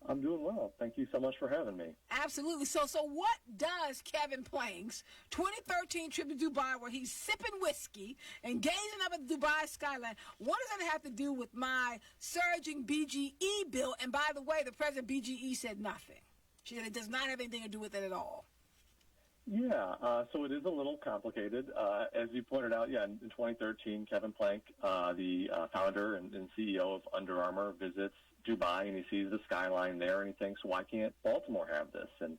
I'm doing well. Thank you so much for having me. Absolutely. So what does Kevin Plank's 2013 trip to Dubai, where he's sipping whiskey and gazing up at the Dubai skyline, what does that have to do with my surging BGE bill? And by the way, the president of BGE said nothing. She said it does not have anything to do with it at all. Yeah, so it is a little complicated. As you pointed out, in 2013, Kevin Plank, the founder and CEO of Under Armour, visits Dubai, and he sees the skyline there, and he thinks, why can't Baltimore have this? And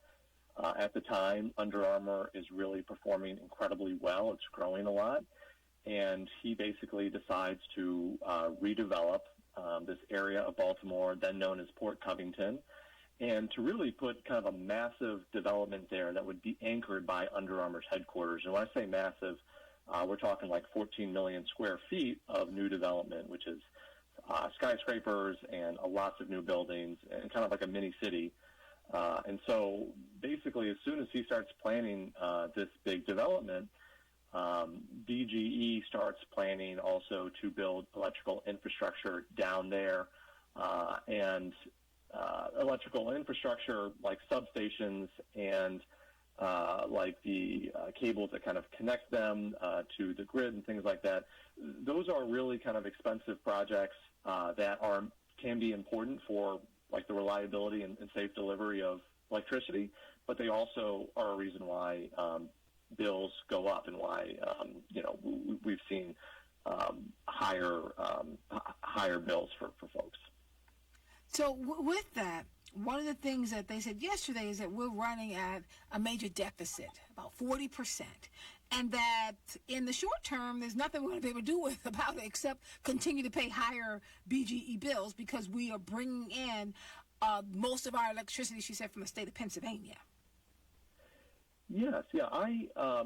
at the time, Under Armour is really performing incredibly well. It's growing a lot. And he basically decides to redevelop this area of Baltimore, then known as Port Covington, and to really put kind of a massive development there that would be anchored by Under Armour's headquarters. And when I say massive, we're talking like 14 million square feet of new development, which is skyscrapers and lots of new buildings and kind of like a mini city. And so basically, as soon as he starts planning this big development, BGE starts planning also to build electrical infrastructure down there, and electrical infrastructure like substations and like the cables that kind of connect them to the grid and things like that. Those are really kind of expensive projects that can be important for like the reliability and safe delivery of electricity, but they also are a reason why bills go up and why we've seen higher bills for folks. So with that, one of the things that they said yesterday is that we're running at a major deficit, about 40%, and that in the short term, there's nothing we're going to be able to do about it except continue to pay higher BGE bills because we are bringing in most of our electricity, she said, from the state of Pennsylvania. Yes, yeah.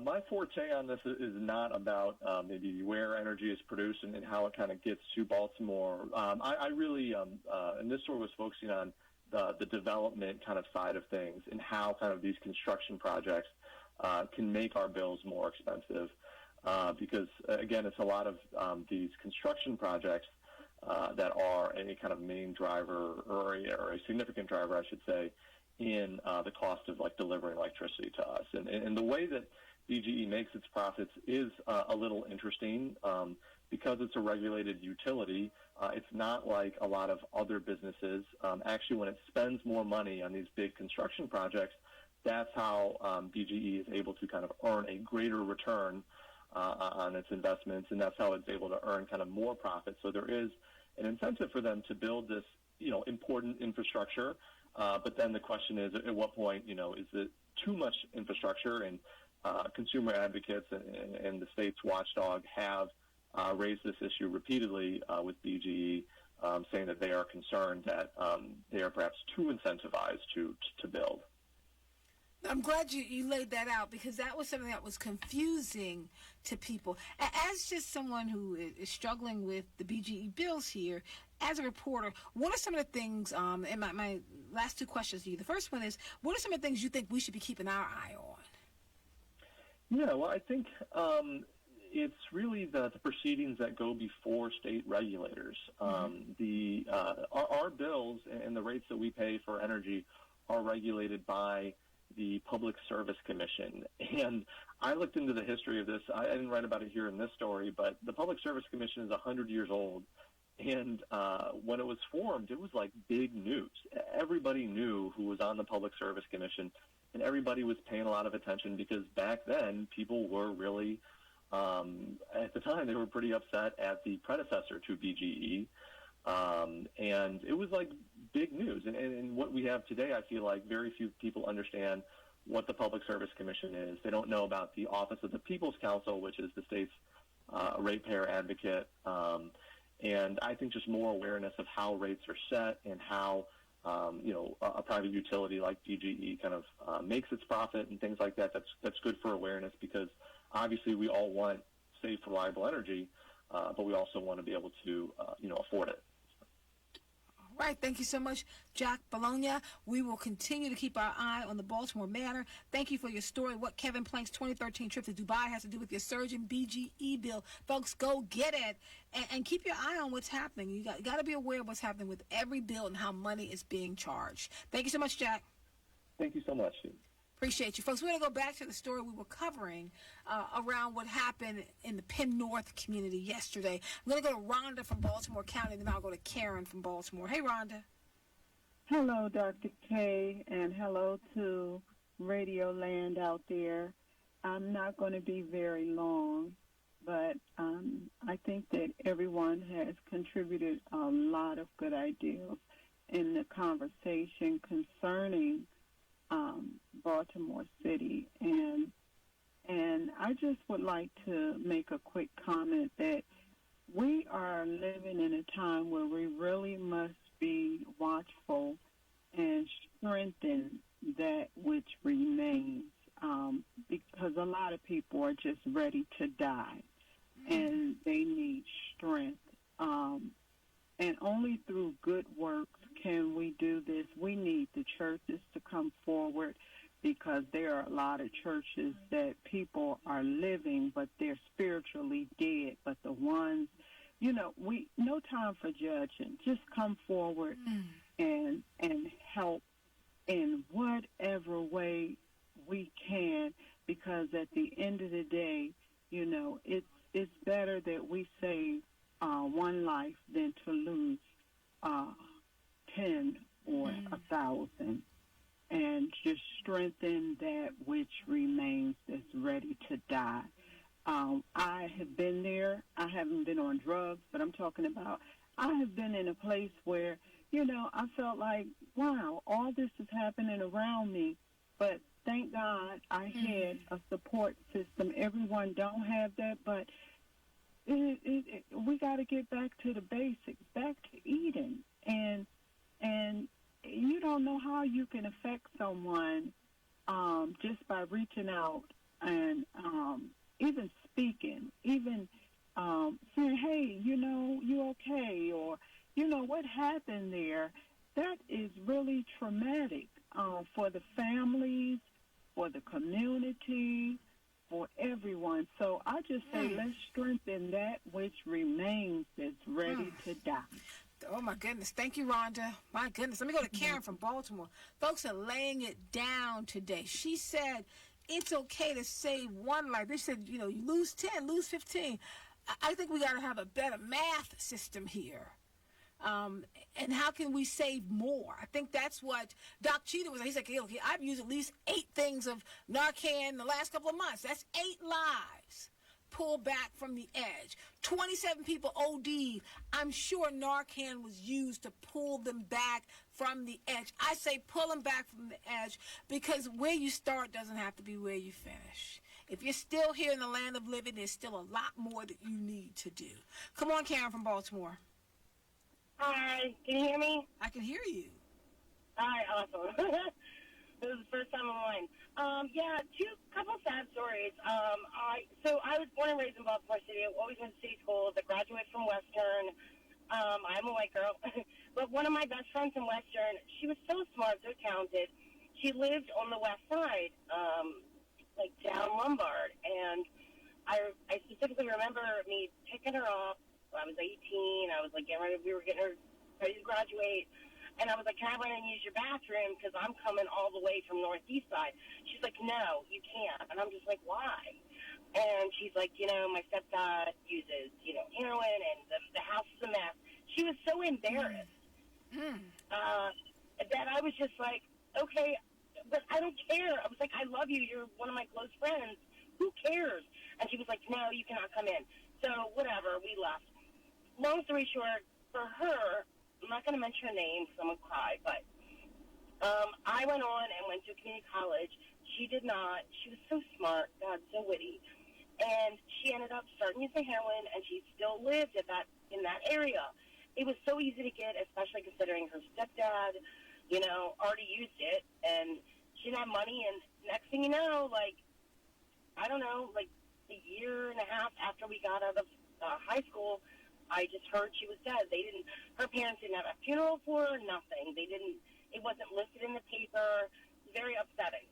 My forte on this is not about maybe where energy is produced and how it kind of gets to Baltimore. I really, and this story was focusing on the development kind of side of things and how kind of these construction projects can make our bills more expensive. Because, again, it's a lot of these construction projects that are any kind of main driver or a significant driver, I should say, in the cost of like delivering electricity to us. And the way that BGE makes its profits is a little interesting because it's a regulated utility. It's not like a lot of other businesses. Actually, when it spends more money on these big construction projects, that's how BGE is able to kind of earn a greater return on its investments, and that's how it's able to earn kind of more profit. So there is an incentive for them to build this, important infrastructure. But then the question is, at what point, is it too much infrastructure? And consumer advocates and the state's watchdog have raised this issue repeatedly with BGE, saying that they are concerned that they are perhaps too incentivized to build. I'm glad you laid that out because that was something that was confusing to people. As just someone who is struggling with the BGE bills here, as a reporter, what are some of the things, and my last two questions to you. The first one is, what are some of the things you think we should be keeping our eye on? Yeah, well, I think it's really the proceedings that go before state regulators. Our bills and the rates that we pay for energy are regulated by the Public Service Commission. And I looked into the history of this. I didn't write about it here in this story, but the Public Service Commission is 100 years old. And when it was formed, it was like big news. Everybody knew who was on the Public Service Commission, and everybody was paying a lot of attention because back then people were really, at the time, they were pretty upset at the predecessor to BGE. And it was like big news. And what we have today, I feel like very few people understand what the Public Service Commission is. They don't know about the Office of the People's Counsel, which is the state's ratepayer advocate. And I think just more awareness of how rates are set and how, a private utility like BGE kind of makes its profit and things like that. That's good for awareness because obviously we all want safe, reliable energy, but we also want to be able to, afford it. All right. Thank you so much, Jack Bologna. We will continue to keep our eye on the Baltimore matter. Thank you for your story. What Kevin Plank's 2013 trip to Dubai has to do with your surging BGE bill. Folks, go get it and keep your eye on what's happening. You got to be aware of what's happening with every bill and how money is being charged. Thank you so much, Jack. Thank you so much, Steve. Appreciate you. Folks, we're going to go back to the story we were covering around what happened in the Penn North community yesterday. I'm going to go to Rhonda from Baltimore County, then I'll go to Karen from Baltimore. Hey, Rhonda. Hello, Dr. K, and hello to Radio Land out there. I'm not going to be very long, but I think that everyone has contributed a lot of good ideas in the conversation concerning Baltimore City, and I just would like to make a quick comment that we are living in a time where we really must be watchful and strengthen that which remains, because a lot of people are just ready to die, and they need strength, and only through good works can we do this? We need the churches to come forward, because there are a lot of churches that people are living, but they're spiritually dead. But the ones, no time for judging. Just come forward and help in whatever way we can, because at the end of the day, it's better that we save one life than to lose 10 or 1,000. And just strengthen that which remains that's ready to die. I have been there. I haven't been on drugs, but I'm talking about I have been in a place where, I felt like, wow, all this is happening around me. But thank God I had a support system. Everyone don't have that, but we got to get back to the basics, back to eating. And you don't know how you can affect someone just by reaching out and even speaking, even saying, hey, you okay? Or, what happened there? That is really traumatic for the families, for the community, for everyone. So I just say let's strengthen that which remains that's ready to die. Oh, my goodness. Thank you, Rhonda. My goodness. Let me go to Karen from Baltimore. Folks are laying it down today. She said it's okay to save one life. They said, you lose 10, lose 15. I think we got to have a better math system here. And how can we save more? I think that's what Doc Cheetah was. He's like, okay, I've used at least 8 things of Narcan in the last couple of months. That's 8 lives. Pull back from the edge. 27 people OD'd. I'm sure Narcan was used to pull them back from the edge. I say pull them back from the edge, because where you start doesn't have to be where you finish. If you're still here in the land of living, there's still a lot more that you need to do. Come on, Karen from Baltimore. Hi, can you hear me? I can hear you. Hi, awesome. This is the first time I'm on. Couple sad stories. I was born and raised in Baltimore City. I always went to city schools. I graduated from Western. I'm a white girl. But one of my best friends in Western, she was so smart, so talented. She lived on the west side, down Lombard. And I specifically remember me picking her up when I was 18. I was we were getting her ready to graduate. And I was like, can I run and use your bathroom? Because I'm coming all the way from northeast side. She's like, no, you can't. And I'm just like, why? And she's like, my stepdad uses, heroin, and the house is a mess. She was so embarrassed that I was just like, okay, but I don't care. I was like, I love you. You're one of my close friends. Who cares? And she was like, no, you cannot come in. So whatever, we left. Long story short, for her, I'm not going to mention her name because I'm going to cry, but I went on and went to community college. She did not. She was so smart, God, so witty. And she ended up starting using heroin, and she still lived in that area. It was so easy to get, especially considering her stepdad, already used it, and she didn't have money. And next thing you know, I don't know, a year and a half after we got out of high school, I just heard she was dead. Her parents didn't have a funeral for her, nothing. It wasn't listed in the paper. It was very upsetting.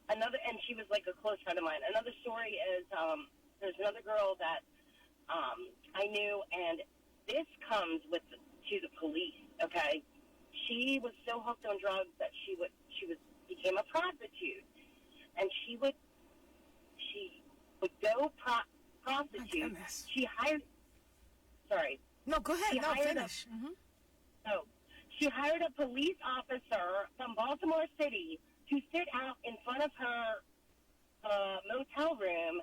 And she was like a close friend of mine. Another story is, there's another girl that I knew, and this comes to the police, okay? She was so hooked on drugs that she became a prostitute. And she would go prostitute. She hired. Sorry. No, go ahead. Finish. She hired a police officer from Baltimore City to sit out in front of her motel room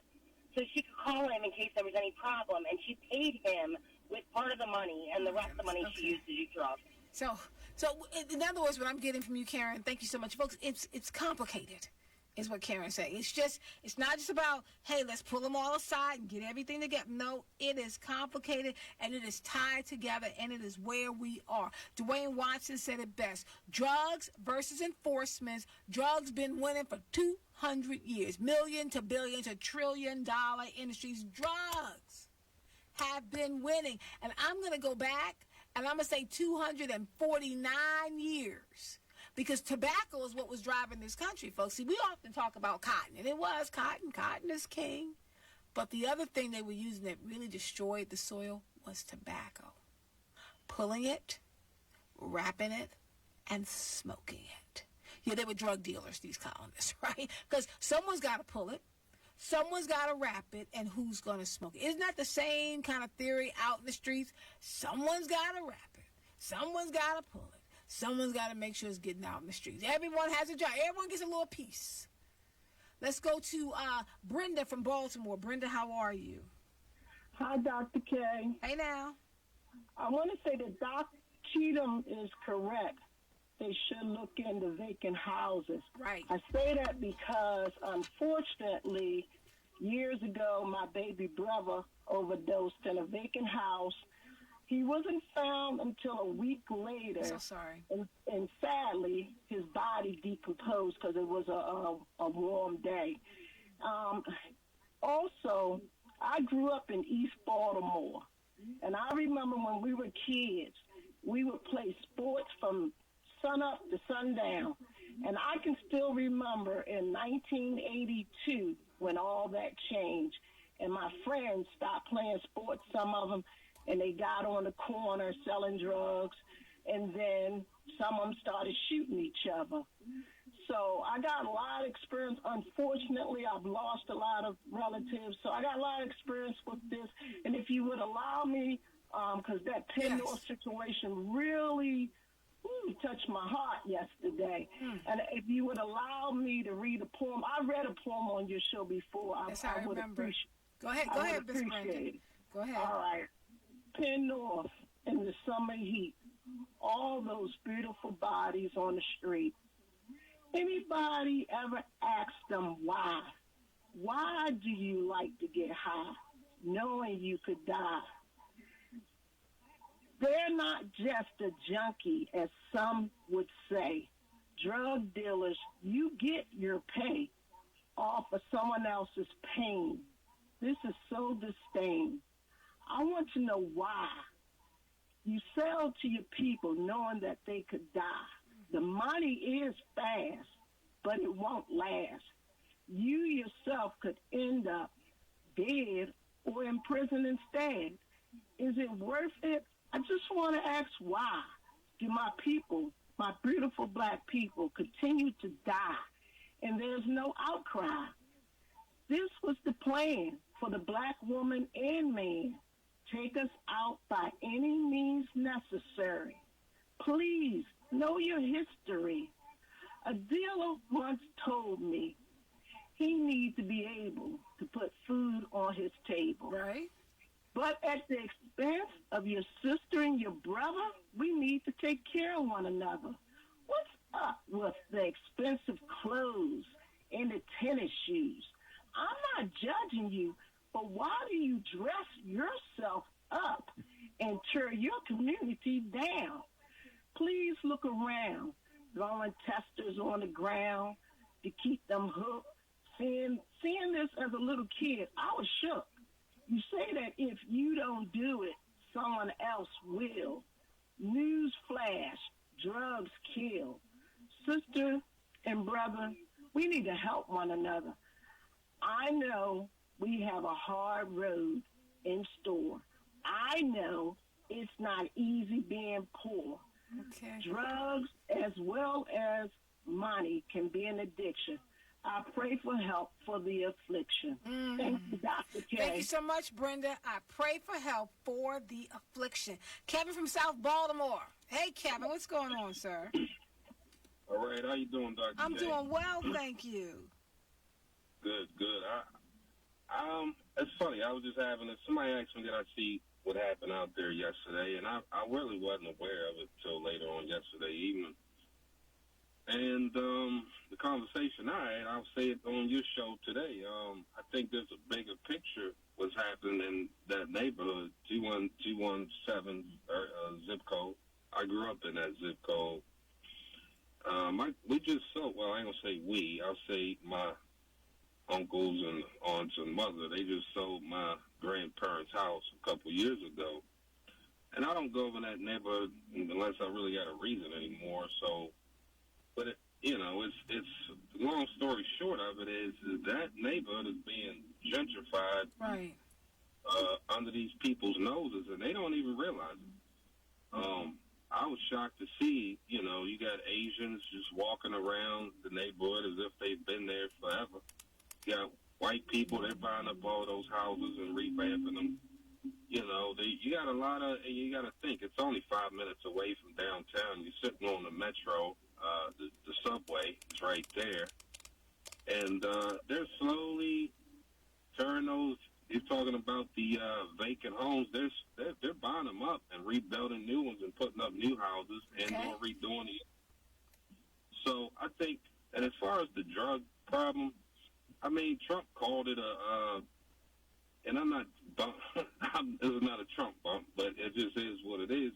so she could call him in case there was any problem. And she paid him with part of the money, and the rest of the money she used to do drugs. So in other words, what I'm getting from you, Karen, thank you so much, folks. It's complicated, is what Karen's saying. It's not just about, hey, let's pull them all aside and get everything together. No, it is complicated, and it is tied together, and it is where we are. Dwayne Watson said it best. Drugs versus enforcement. Drugs been winning for 200 years. Million to billion to $1 trillion industries. Drugs have been winning. And I'm going to go back and I'm going to say 249 years. Because tobacco is what was driving this country, folks. See, we often talk about cotton, and it was cotton. Cotton is king. But the other thing they were using that really destroyed the soil was tobacco. Pulling it, wrapping it, and smoking it. Yeah, they were drug dealers, these colonists, right? Because someone's got to pull it, someone's got to wrap it, and who's going to smoke it? Isn't that the same kind of theory out in the streets? Someone's got to wrap it, someone's got to pull it, someone's got to make sure it's getting out in the streets. Everyone has a job. Everyone gets a little piece. Let's go to Brenda from Baltimore. Brenda, how are you? Hi, Dr. K. Hey, now. I want to say that Dr. Cheatham is correct. They should look into vacant houses. Right. I say that because, unfortunately, years ago, my baby brother overdosed in a vacant house. He wasn't found until a week later. So sorry. And sadly, his body decomposed because it was a warm day. Also, I grew up in East Baltimore, and I remember when we were kids, we would play sports from sun up to sundown. And I can still remember in 1982 when all that changed, and my friends stopped playing sports, some of them, and they got on the corner selling drugs, and then some of them started shooting each other. So I got a lot of experience. Unfortunately, I've lost a lot of relatives, so I got a lot of experience with this. And if you would allow me, because that Penn North situation really touched my heart yesterday. And if you would allow me to read a poem, I read a poem on your show before. I would remember. appreciate. Go ahead, Miss Brenda. Go ahead. All right. Penn North in the summer heat, all those beautiful bodies on the street. Anybody ever ask them why? Why do you like to get high, knowing you could die? They're not just a junkie, as some would say. Drug dealers, you get your pay off of someone else's pain. This is so disdain. I want to know why. You sell to your people knowing that they could die. The money is fast, but it won't last. You yourself could end up dead or in prison instead. Is it worth it? I just want to ask why do my people, my beautiful black people, continue to die and there's no outcry? This was the plan for the black woman and man. Take us out by any means necessary. Please know your history. A dealer once told me he needs to be able to put food on his table. Right. But at the expense of your sister and your brother, we need to take care of one another. What's up with the expensive clothes and the tennis shoes? I'm not judging you, but why do you dress yourself up and tear your community down? Please look around, throwing testers on the ground to keep them hooked. Seeing this as a little kid, I was shook. You say that if you don't do it, someone else will. News flash, drugs kill. Sister and brother, we need to help one another. I know we have a hard road in store. I know it's not easy being poor. Okay. Drugs as well as money can be an addiction. I pray for help for the affliction. Thank you, Dr. K. Thank you so much, Brenda. I pray for help for the affliction. Kevin from South Baltimore. Hey, Kevin, what's going on, sir? All right, how you doing, Dr. I'm K? doing well, thank you. Good. It's funny. I was just having somebody asked me did I see what happened out there yesterday, and I really wasn't aware of it till later on yesterday evening. And the conversation I'll say it on your show today. I think there's a bigger picture what's happening in that neighborhood, 2117 zip code. I grew up in that zip code. We just sold, well, I ain't going to say we, I'll say my uncles and aunts and mother, they just sold my grandparents' house a couple years ago. And and I don't go over in that neighborhood unless I really got a reason anymore. So, but it's long story short of it is that neighborhood is being gentrified right under these people's noses, and they don't even realize it. I was shocked to see, you got Asians just walking around the neighborhood as if they've been there forever. You got white people, they're buying up all those houses and revamping them. You got a lot of, and you got to think, it's only 5 minutes away from downtown. You're sitting on the metro, the subway is right there. And they're slowly turning those, you're talking about the vacant homes, they're buying them up and rebuilding new ones and putting up new houses and redoing it. So I think, and as far as the drug problem, I mean, Trump called it and I'm not, this is not a Trump bump, but it just is what it is.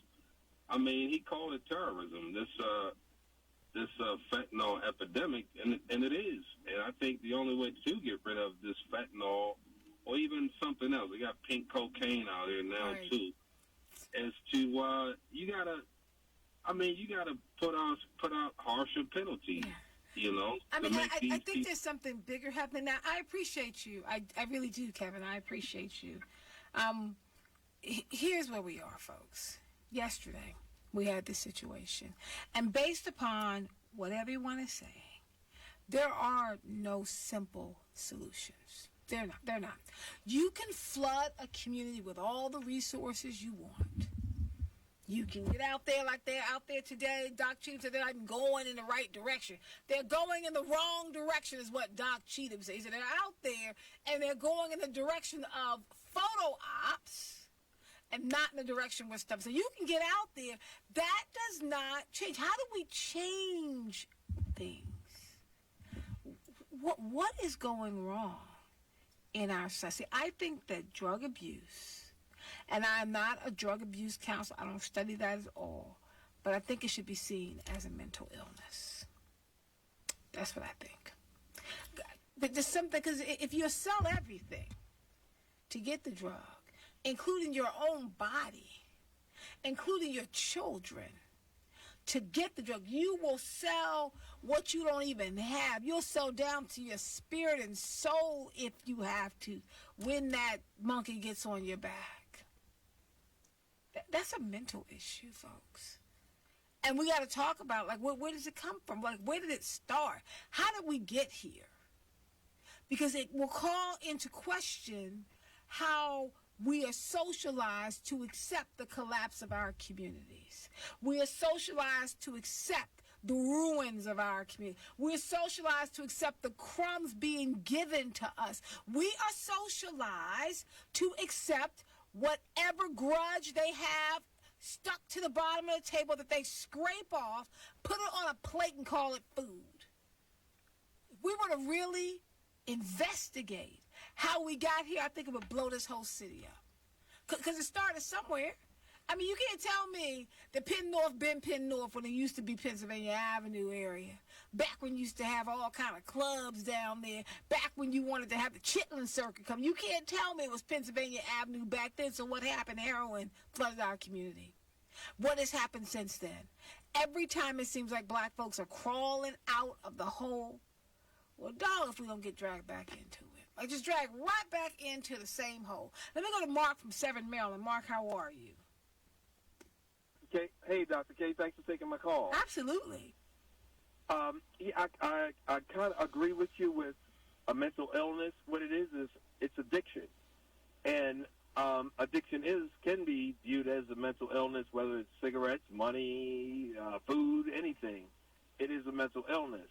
I mean, he called it terrorism, this fentanyl epidemic, and it is. And I think the only way to get rid of this fentanyl, or even something else, we got pink cocaine out here now too, is to you gotta put out harsher penalties. I mean, I think there's something bigger happening now. I appreciate you. I really do, Kevin. I appreciate you. Here's where we are, folks. Yesterday, we had this situation. And based upon what everyone is saying, there are no simple solutions. They're not. You can flood a community with all the resources you want. You can get out there like they're out there today. Doc Cheatham said they're not going in the right direction. They're going in the wrong direction is what Doc Cheatham said. He said they're out there and they're going in the direction of photo ops and not in the direction where stuff. So you can get out there. That does not change. How do we change things? What is going wrong in our society? I think that drug abuse, and I'm not a drug abuse counselor. I don't study that at all. But I think it should be seen as a mental illness. That's what I think. But there's something, because if you sell everything to get the drug, including your own body, including your children, to get the drug, you will sell what you don't even have. You'll sell down to your spirit and soul if you have to, when that monkey gets on your back. That's a mental issue, folks. And we got to talk about, like, where does it come from? Like, where did it start? How did we get here? Because it will call into question how we are socialized to accept the collapse of our communities. We are socialized to accept the ruins of our community. We're socialized to accept the crumbs being given to us. We are socialized to accept whatever grudge they have stuck to the bottom of the table that they scrape off, put it on a plate and call it food. If we were to really investigate how we got here, I think it would blow this whole city up. Because it started somewhere. I mean, you can't tell me that Penn North been Penn North when it used to be Pennsylvania Avenue area. Back when you used to have all kind of clubs down there. Back when you wanted to have the Chitlin Circuit come. You can't tell me it was Pennsylvania Avenue back then. So what happened? Heroin flooded our community. What has happened since then? Every time it seems like black folks are crawling out of the hole. Well, dog, if we don't get dragged back into it. Like, just drag right back into the same hole. Let me go to Mark from Severn, Maryland. Mark, how are you? Okay. Hey, Dr. K, thanks for taking my call. Absolutely. I kind of agree with you with a mental illness. What it is it's addiction. And addiction can be viewed as a mental illness, whether it's cigarettes, money, food, anything. It is a mental illness.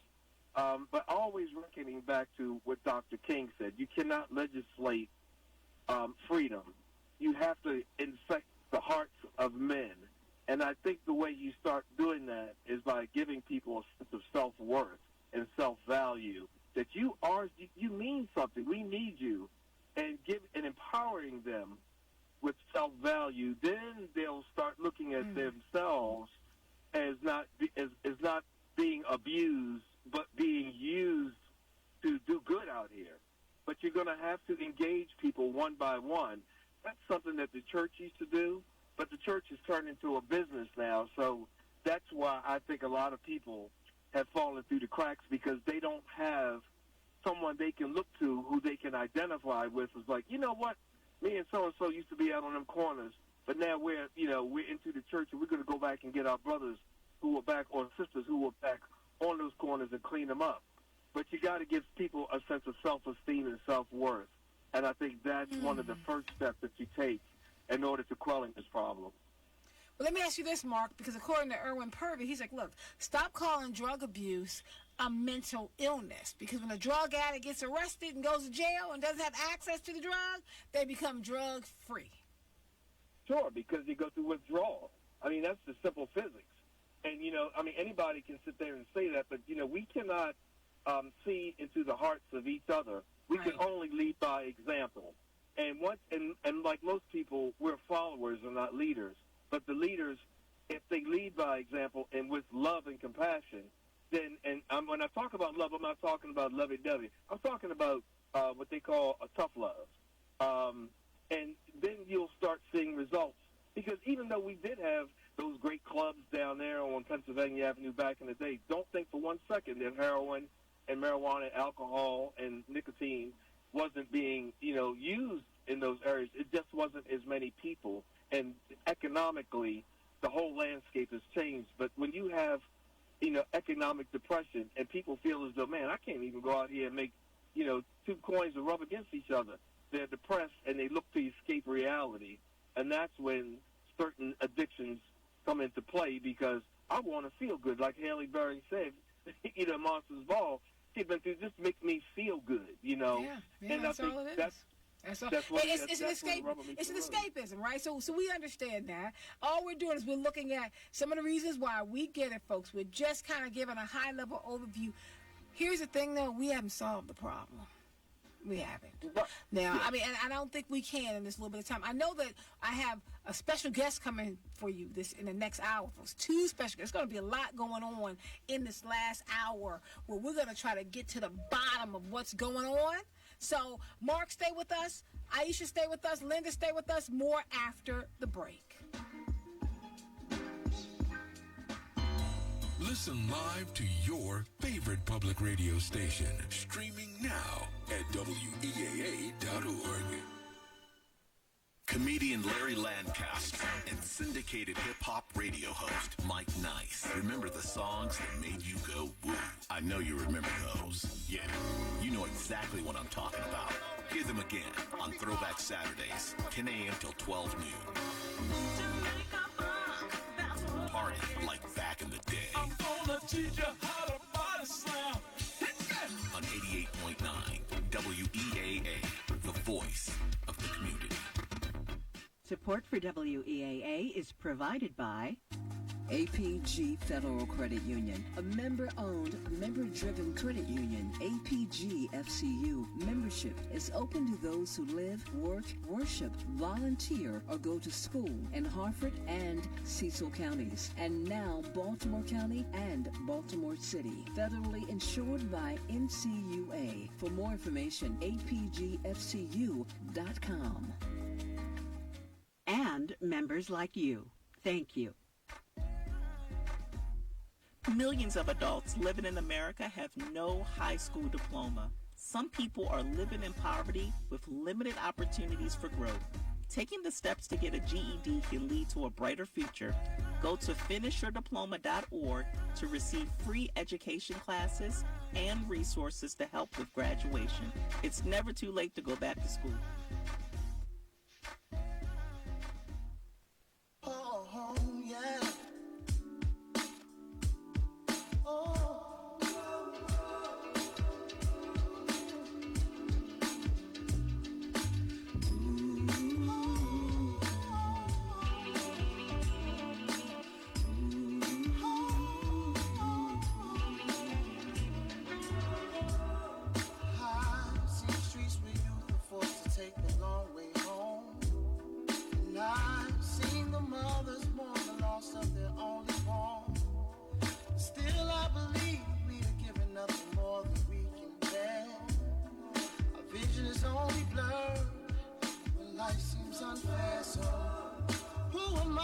But always reckoning back to what Dr. King said, you cannot legislate freedom. You have to infect the hearts of men. And I think the way you start doing that is by giving people a sense of self-worth and self-value, that you mean something. We need you. And empowering them with self-value, then they'll start looking at themselves as not being abused, but being used to do good out here. But you're going to have to engage people one by one. That's something that the church used to do. but the church has turned into a business now. So that's why I think a lot of people have fallen through the cracks, because they don't have someone they can look to who they can identify with. It's like, you know what, me and so-and-so used to be out on them corners, but now we're into the church, and we're going to go back and get our brothers who were back, or sisters who were back on those corners, and clean them up. But you got to give people a sense of self-esteem and self-worth. And I think that's one of the first steps that you take in order to quelling this problem. Well, let me ask you this, Mark, because according to Erwin Purvey, he's like, look, stop calling drug abuse a mental illness, because when a drug addict gets arrested and goes to jail and doesn't have access to the drug, they become drug-free. Sure, because you go through withdrawal. I mean, that's the simple physics. And, anybody can sit there and say that, but, we cannot see into the hearts of each other. We can only lead by example. And like most people, we're followers and not leaders. But the leaders, if they lead by example and with love and compassion, then, when I talk about love, I'm not talking about lovey-dovey. I'm talking about what they call a tough love. And then you'll start seeing results. Because even though we did have those great clubs down there on Pennsylvania Avenue back in the day, don't think for 1 second that heroin and marijuana, alcohol, and nicotine wasn't being, used in those areas. It just wasn't as many people. And economically, the whole landscape has changed. But when you have, economic depression and people feel as though, man, I can't even go out here and make, 2 coins to rub against each other. They're depressed and they look to escape reality. And that's when certain addictions come into play, because I want to feel good. Like Halle Berry said, Monsters Ball, she's been through, just make me feel good, Yeah, and that's all it is. It's an escapism, right? So we understand that. All we're doing is we're looking at some of the reasons why. We get it, folks. We're just kind of giving a high-level overview. Here's the thing, though. We haven't solved the problem. We haven't. Now, and I don't think we can in this little bit of time. I know that I have a special guest coming for you in the next hour. Folks. 2 special guests. There's going to be a lot going on in this last hour where we're going to try to get to the bottom of what's going on. So, Mark, stay with us. Aisha, stay with us. Linda, stay with us. More after the break. Listen live to your favorite public radio station. Streaming now at WEAA.org. Comedian Larry Lancaster and syndicated hip-hop radio host Mike Nice. Remember the songs that made you go woo? I know you remember those. Yeah, you know exactly what I'm talking about. Hear them again on Throwback Saturdays, 10 a.m. till 12 noon. Party like back in the day. I'm gonna teach you how to body slam. On 88.9 WEAA, the voice of the community. Support for WEAA is provided by APG Federal Credit Union, a member-owned, member-driven credit union. APG FCU membership is open to those who live, work, worship, volunteer, or go to school in Harford and Cecil counties, and now Baltimore County and Baltimore City. Federally insured by NCUA. For more information, apgfcu.com. And members like you. Thank you. Millions of adults living in America have no high school diploma. Some people are living in poverty with limited opportunities for growth. Taking the steps to get a GED can lead to a brighter future. Go to finishyourdiploma.org to receive free education classes and resources to help with graduation. It's never too late to go back to school. Oh, yeah. Unfair, so who am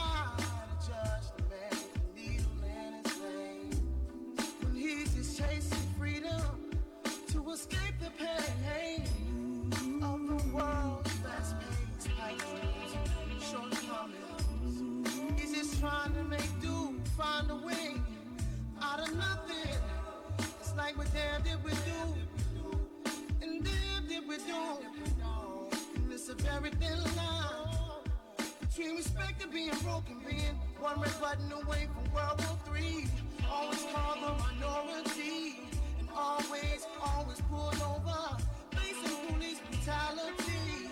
a very thin line between respect and being broken, being one red button away from World War III. Always called the minority, and always pulled over, facing police brutality.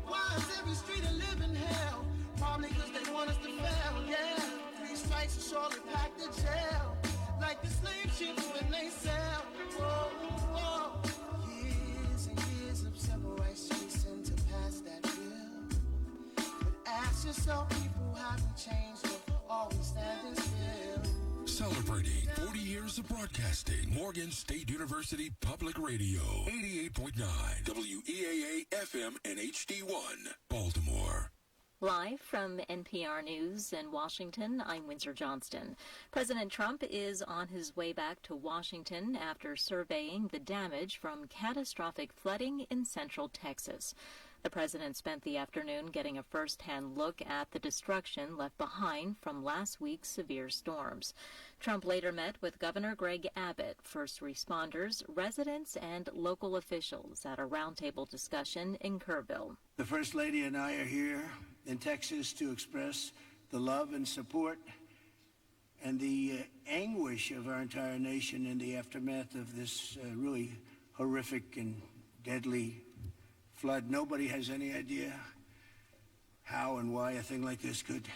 Why is every street a living hell? Probably because they want us to fail, yeah. 3 strikes will surely pack the jail, like the slave ships when they sail. Whoa, whoa. Years and years of civil rights chasing to pass that bill. But ask yourself, people haven't changed, they're always standing still. Celebrating 40 years of broadcasting, Morgan State University Public Radio, 88.9 WEAA FM and HD1, Baltimore. Live from NPR News in Washington, I'm Windsor Johnston. President Trump is on his way back to Washington after surveying the damage from catastrophic flooding in central Texas. The president spent the afternoon getting a first-hand look at the destruction left behind from last week's severe storms. Trump later met with Governor Greg Abbott, first responders, residents, and local officials at a roundtable discussion in Kerrville. The First Lady and I are here in Texas to express the love and support and the anguish of our entire nation in the aftermath of this really horrific and deadly flood. Nobody has any idea how and why a thing like this could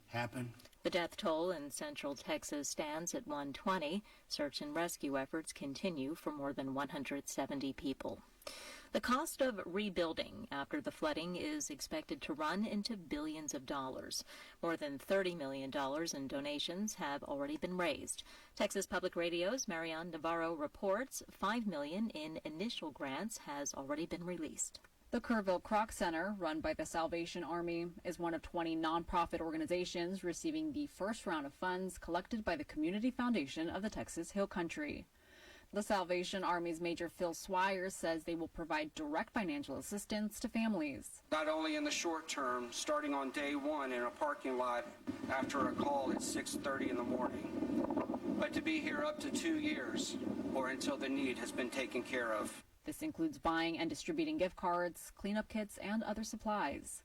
happen. The death toll in central Texas stands at 120. Search and rescue efforts continue for more than 170 people. The cost of rebuilding after the flooding is expected to run into billions of dollars. More than $30 million in donations have already been raised. Texas Public Radio's Marianne Navarro reports $5 million in initial grants has already been released. The Kerrville Kroc Center, run by the Salvation Army, is one of 20 nonprofit organizations receiving the first round of funds collected by the Community Foundation of the Texas Hill Country. The Salvation Army's Major Phil Swires says they will provide direct financial assistance to families. Not only in the short term, starting on day one in a parking lot after a call at 6:30 in the morning, but to be here up to 2 years or until the need has been taken care of. This includes buying and distributing gift cards, cleanup kits, and other supplies.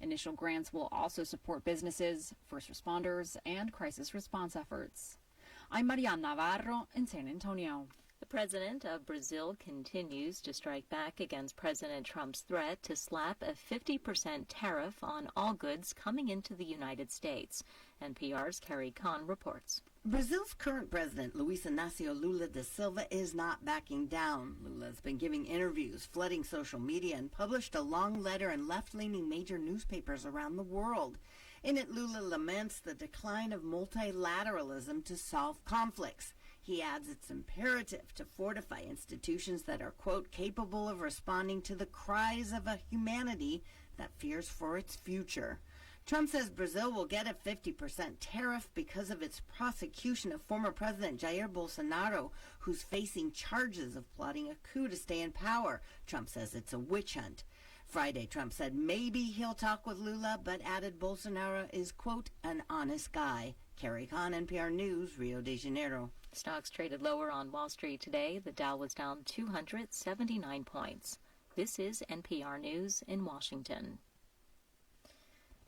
Initial grants will also support businesses, first responders, and crisis response efforts. I'm Marianne Navarro in San Antonio. The president of Brazil continues to strike back against President Trump's threat to slap a 50% tariff on all goods coming into the United States. NPR's Carrie Kahn reports. Brazil's current president, Luiz Inácio Lula da Silva, is not backing down. Lula has been giving interviews, flooding social media, and published a long letter in left-leaning major newspapers around the world. In it, Lula laments the decline of multilateralism to solve conflicts. He adds it's imperative to fortify institutions that are, quote, capable of responding to the cries of a humanity that fears for its future. Trump says Brazil will get a 50% tariff because of its prosecution of former President Jair Bolsonaro, who's facing charges of plotting a coup to stay in power. Trump says it's a witch hunt. Friday, Trump said maybe he'll talk with Lula, but added Bolsonaro is, quote, an honest guy. Carrie Kahn, NPR News, Rio de Janeiro. Stocks traded lower on Wall Street today. The Dow was down 279 points. This is NPR News in Washington.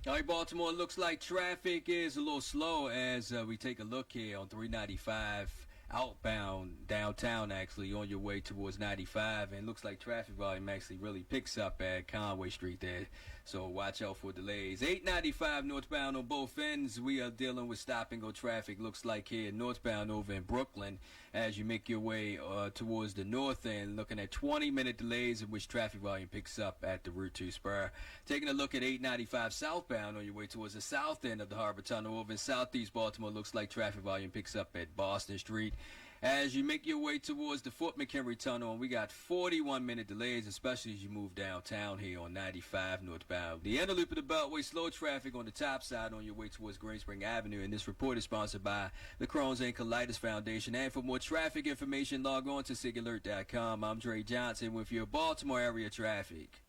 All right, Baltimore, looks like traffic is a little slow as we take a look here on 395 outbound downtown, actually, on your way towards 95. And looks like traffic volume actually really picks up at Conway Street there. So watch out for delays. 895 northbound on both ends. We are dealing with stop-and-go traffic. Looks like here northbound over in Brooklyn as you make your way towards the north end. Looking at 20-minute delays in which traffic volume picks up at the Route 2 spur. Taking a look at 895 southbound on your way towards the south end of the Harbor Tunnel over in southeast Baltimore. Looks like traffic volume picks up at Boston Street. As you make your way towards the Fort McHenry Tunnel, and we got 41-minute delays, especially as you move downtown here on 95 northbound. The inner loop of the Beltway, slow traffic on the top side on your way towards Green Spring Avenue. And this report is sponsored by the Crohn's and Colitis Foundation. And for more traffic information, log on to SigAlert.com. I'm Dre Johnson with your Baltimore area traffic.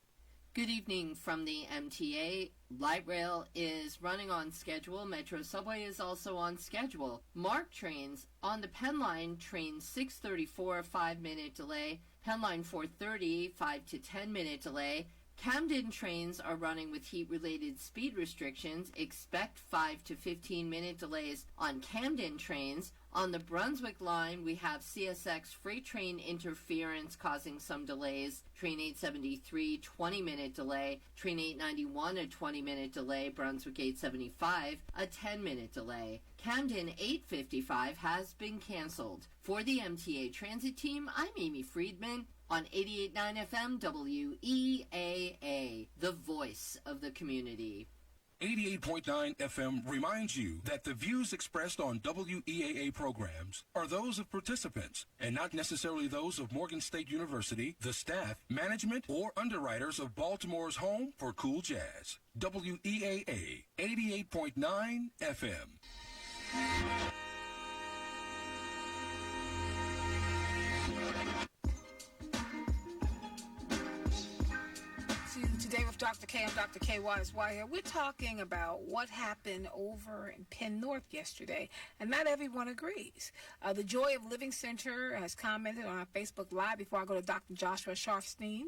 Good evening from the MTA. Light rail is running on schedule. Metro Subway is also on schedule. MARC trains on the Penn Line, train 634, 5-minute delay. Penn Line 430, 5 to 10-minute delay. Camden trains are running with heat-related speed restrictions. Expect 5 to 15-minute delays on Camden trains. On the Brunswick line, we have CSX freight train interference causing some delays. Train 873, 20-minute delay. Train 891, a 20-minute delay. Brunswick 875, a 10-minute delay. Camden 855 has been canceled. For the MTA Transit Team, I'm Amy Friedman on 88.9 FM WEAA, the voice of the community. 88.9 FM reminds you that the views expressed on WEAA programs are those of participants and not necessarily those of Morgan State University, the staff, management, or underwriters of Baltimore's home for cool jazz. WEAA 88.9 FM. Today with Dr. K, I'm Dr. K. Wise Wire. We're talking about what happened over in Penn North yesterday, and not everyone agrees. The Joy of Living Center has commented on our Facebook Live before I go to Dr. Joshua Sharfstein.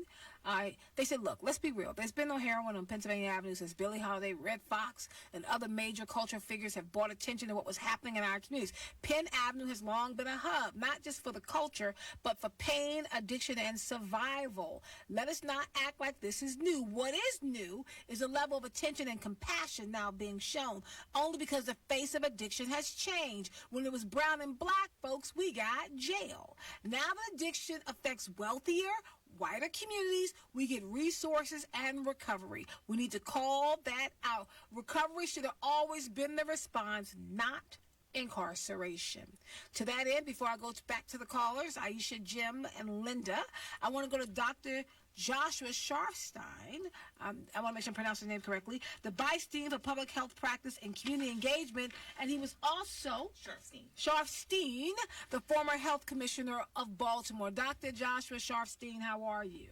They said, look, let's be real. There's been no heroin on Pennsylvania Avenue since Billie Holiday, Red Fox, and other major cultural figures have brought attention to what was happening in our communities. Penn Avenue has long been a hub, not just for the culture, but for pain, addiction, and survival. Let us not act like this is new. What is new is a level of attention and compassion now being shown, only because the face of addiction has changed. When it was brown and black folks, we got jail. Now that addiction affects wealthier, whiter communities, we get resources and recovery. We need to call that out. Recovery should have always been the response, not incarceration. To that end, before I go back to the callers, Aisha, Jim, and Linda, I want to go to Dr. Joshua Sharfstein. I want to make sure I'm pronouncing his name correctly. The Vice Dean for Public Health Practice and Community Engagement, and he was also Sharfstein, the former Health Commissioner of Baltimore. Dr. Joshua Sharfstein, how are you?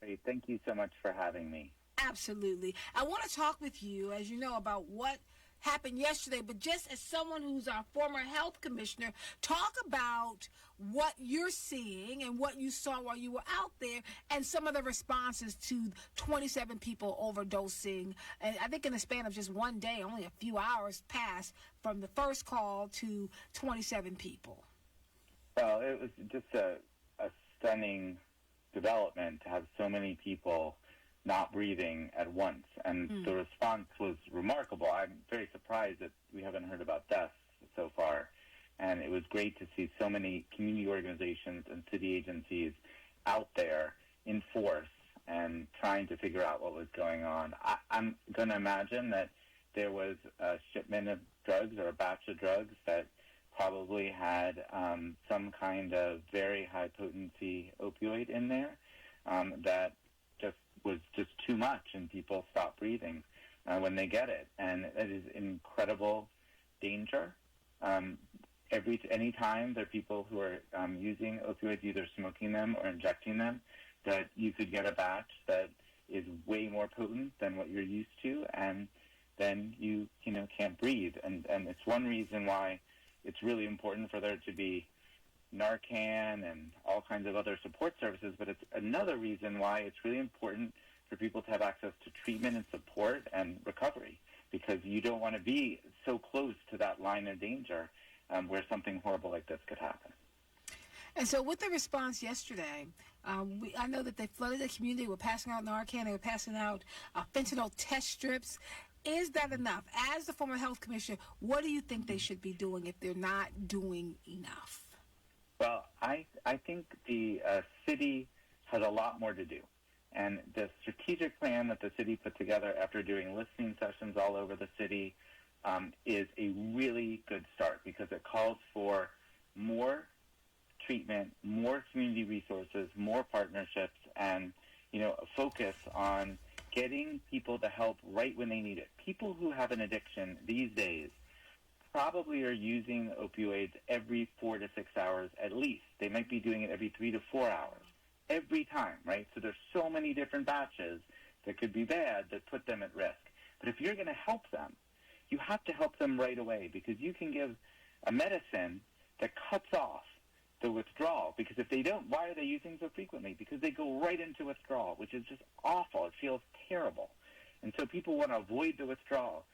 Great. Thank you so much for having me. Absolutely. I want to talk with you, as you know, about what happened yesterday, but just as someone who's our former health commissioner, talk about what you're seeing and what you saw while you were out there and some of the responses to 27 people overdosing. And I think in the span of just one day, only a few hours passed from the first call to 27 people. Well, it was just a stunning development to have so many people not breathing at once, and the response was remarkable. I'm very surprised that we haven't heard about deaths so far, and it was great to see so many community organizations and city agencies out there in force and trying to figure out what was going on. I'm going to imagine that there was a shipment of drugs or a batch of drugs that probably had some kind of very high-potency opioid in there that was just too much, and people stop breathing when they get it, and it is incredible danger. Any time there are people who are using opioids, either smoking them or injecting them, that you could get a batch that is way more potent than what you're used to, and then you can't breathe. And it's one reason why it's really important for there to be Narcan and all kinds of other support services, but it's another reason why it's really important for people to have access to treatment and support and recovery, because you don't want to be so close to that line of danger where something horrible like this could happen. And so with the response yesterday, I know that they flooded the community. They were passing out Narcan. They were passing out fentanyl test strips. Is that enough? As the former health commissioner, what do you think they should be doing if they're not doing enough? Well, I think the city has a lot more to do. And the strategic plan that the city put together after doing listening sessions all over the city is a really good start, because it calls for more treatment, more community resources, more partnerships, and a focus on getting people the help right when they need it. People who have an addiction these days probably are using opioids every 4 to 6 hours at least. They might be doing it every 3 to 4 hours, every time, right? So there's so many different batches that could be bad that put them at risk. But if you're going to help them, you have to help them right away, because you can give a medicine that cuts off the withdrawal. Because if they don't, why are they using so frequently? Because they go right into withdrawal, which is just awful. It feels terrible. And so people want to avoid the withdrawal.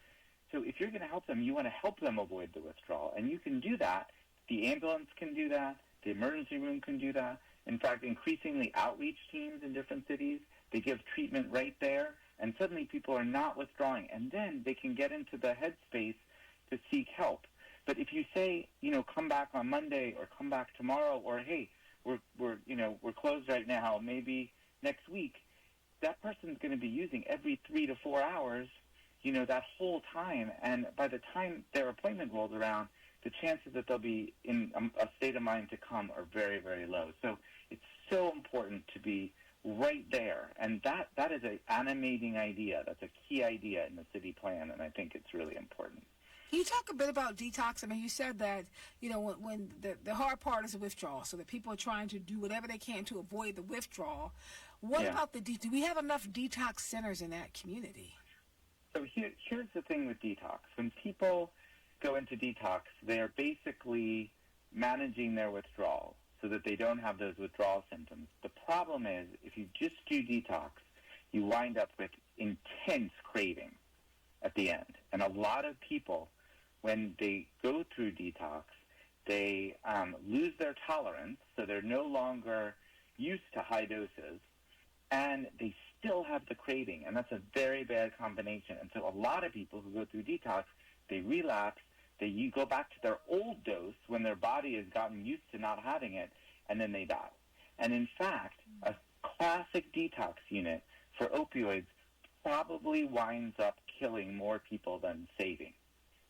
So if you're going to help them, you want to help them avoid the withdrawal. And you can do that. The ambulance can do that. The emergency room can do that. In fact, increasingly outreach teams in different cities, they give treatment right there. And suddenly people are not withdrawing. And then they can get into the headspace to seek help. But if you say, come back on Monday or come back tomorrow or, hey, we're closed right now, maybe next week, that person's going to be using every 3 to 4 hours, that whole time. And by the time their appointment rolls around, the chances that they'll be in a state of mind to come are very, very low. So it's so important to be right there. And that is an animating idea. That's a key idea in the city plan, and I think it's really important. Can you talk a bit about detox? I mean, you said that, when the hard part is the withdrawal, so that people are trying to do whatever they can to avoid the withdrawal. What about do we have enough detox centers in that community? So here's the thing with detox. When people go into detox, they're basically managing their withdrawal so that they don't have those withdrawal symptoms. The problem is, if you just do detox, you wind up with intense craving at the end. And a lot of people, when they go through detox, they lose their tolerance, so they're no longer used to high doses, and they still have the craving, and that's a very bad combination. And so a lot of people who go through detox, they relapse, they go back to their old dose when their body has gotten used to not having it, and then they die. And in fact, a classic detox unit for opioids probably winds up killing more people than saving,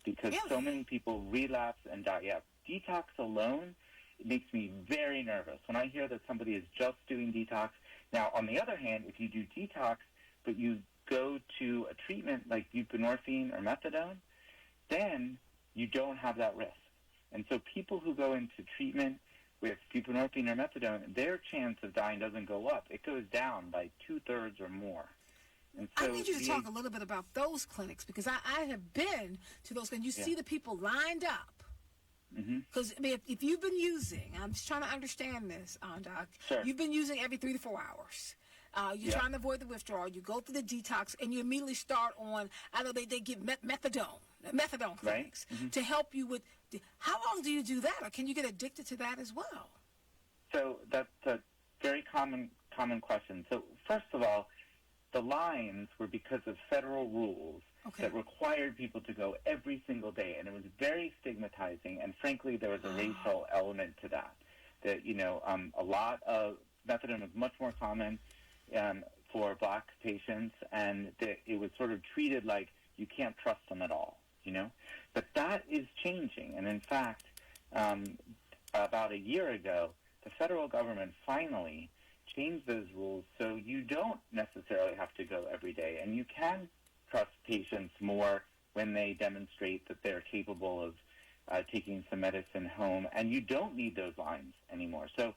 because so many people relapse and die. Yeah, detox alone, it makes me very nervous when I hear that somebody is just doing detox. Now, on the other hand, if you do detox, but you go to a treatment like buprenorphine or methadone, then you don't have that risk. And so people who go into treatment with buprenorphine or methadone, their chance of dying doesn't go up. It goes down by 2/3 or more. And so I need you to talk a little bit about those clinics, because I have been to those clinics. You see the people lined up. Because, if you've been using, I'm just trying to understand this, Doc. Sure. You've been using every 3 to 4 hours. You're trying to avoid the withdrawal. You go through the detox, and you immediately start on, I know they give methadone clinics to help you with. How long do you do that, or can you get addicted to that as well? So that's a very common question. So first of all, the lines were because of federal rules that required people to go every single day, and it was very stigmatizing, and frankly, there was a racial element to that. That, a lot of methadone was much more common for black patients, and it was sort of treated like you can't trust them at all, But that is changing, and in fact, about a year ago, the federal government finally changed those rules so you don't necessarily have to go every day, and you can trust patients more when they demonstrate that they're capable of taking some medicine home, and you don't need those lines anymore. So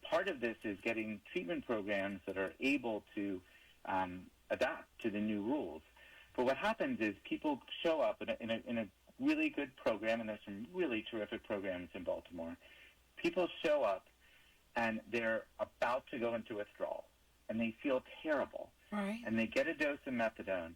part of this is getting treatment programs that are able to adapt to the new rules. But what happens is people show up in a really good program, and there's some really terrific programs in Baltimore. People show up, and they're about to go into withdrawal, and they feel terrible. Right. And they get a dose of methadone,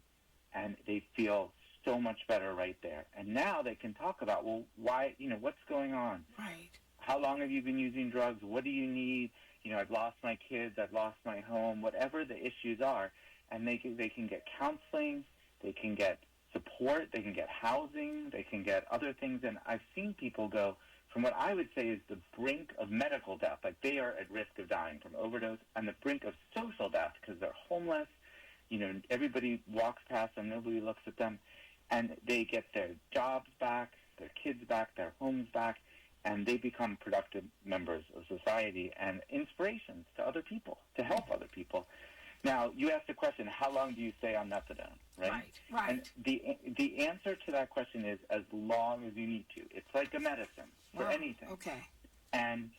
and they feel so much better right there. And now they can talk about, well, why, what's going on? Right. How long have you been using drugs? What do you need? I've lost my kids, I've lost my home, whatever the issues are. And they can get counseling, they can get support, they can get housing, they can get other things. And I've seen people go from what I would say is the brink of medical death, like they are at risk of dying from overdose, and the brink of social death because they're homeless. Everybody walks past them, nobody looks at them, and they get their jobs back, their kids back, their homes back, and they become productive members of society and inspirations to other people, to help other people. Now, you asked the question, how long do you stay on methadone, right? Right. And the answer to that question is as long as you need to. It's like a medicine for anything. Okay. And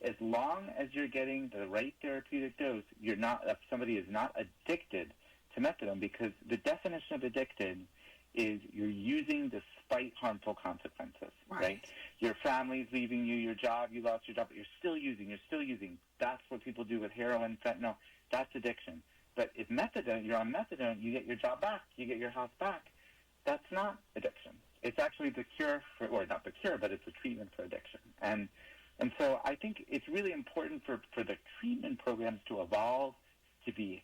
as long as you're getting the right therapeutic dose, if somebody is not addicted to methadone, because the definition of addicted is you're using despite harmful consequences, right? your family's leaving you, your job, you lost your job, but you're still using. That's what people do with heroin, fentanyl. That's addiction. But if methadone, you're on methadone, you get your job back, you get your house back. That's not addiction. It's actually the cure for, or not the cure, but it's a treatment for addiction. And so I think it's really important for the treatment programs to evolve, to be,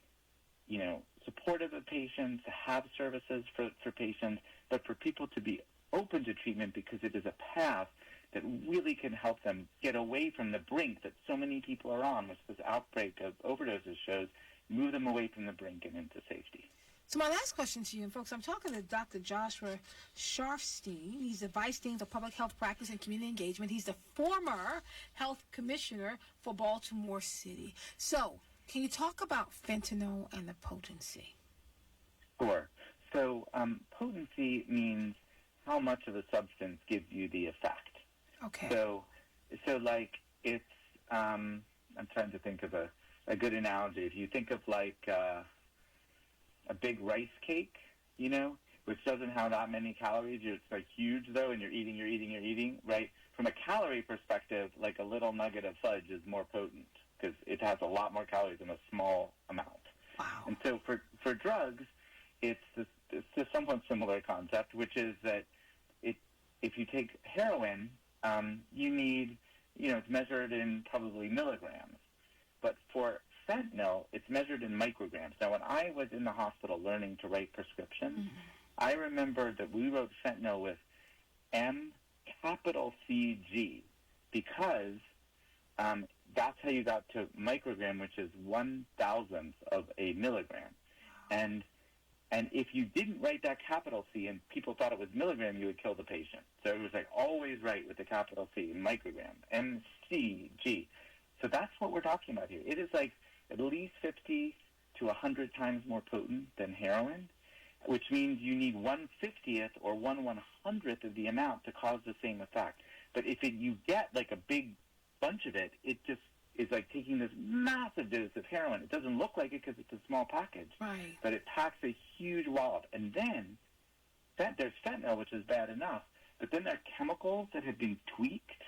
supportive of patients, to have services for patients, but for people to be open to treatment because it is a path that really can help them get away from the brink that so many people are on, which this outbreak of overdoses shows, move them away from the brink and into safety. So my last question to you, and folks, I'm talking to Dr. Joshua Sharfstein. He's the Vice Dean of Public Health Practice and Community Engagement. He's the former Health Commissioner for Baltimore City. So can you talk about fentanyl and the potency? Sure. So potency means how much of a substance gives you the effect. Okay. So like it's, I'm trying to think of a good analogy. If you think of like a big rice cake, which doesn't have that many calories, it's like huge though, and you're eating, right? From a calorie perspective, like a little nugget of fudge is more potent because it has a lot more calories in a small amount. Wow. And so for drugs, it's a somewhat similar concept, which is that if you take heroin, you need, it's measured in probably milligrams. But for fentanyl, it's measured in micrograms. Now, when I was in the hospital learning to write prescriptions, I remember that we wrote fentanyl with MCG because that's how you got to microgram, which is 1/1000th of a milligram. And if you didn't write that capital C and people thought it was milligram, you would kill the patient. So it was like always write with the capital C, microgram, MCG. So that's what we're talking about here. It is like at least 50 to 100 times more potent than heroin, which means you need 1/50th or 1/100th of the amount to cause the same effect. But if you get like a big bunch of it, it just is like taking this massive dose of heroin. It doesn't look like it because it's a small package, right? But it packs a huge wallop. And then there's fentanyl, which is bad enough, but then there are chemicals that have been tweaked,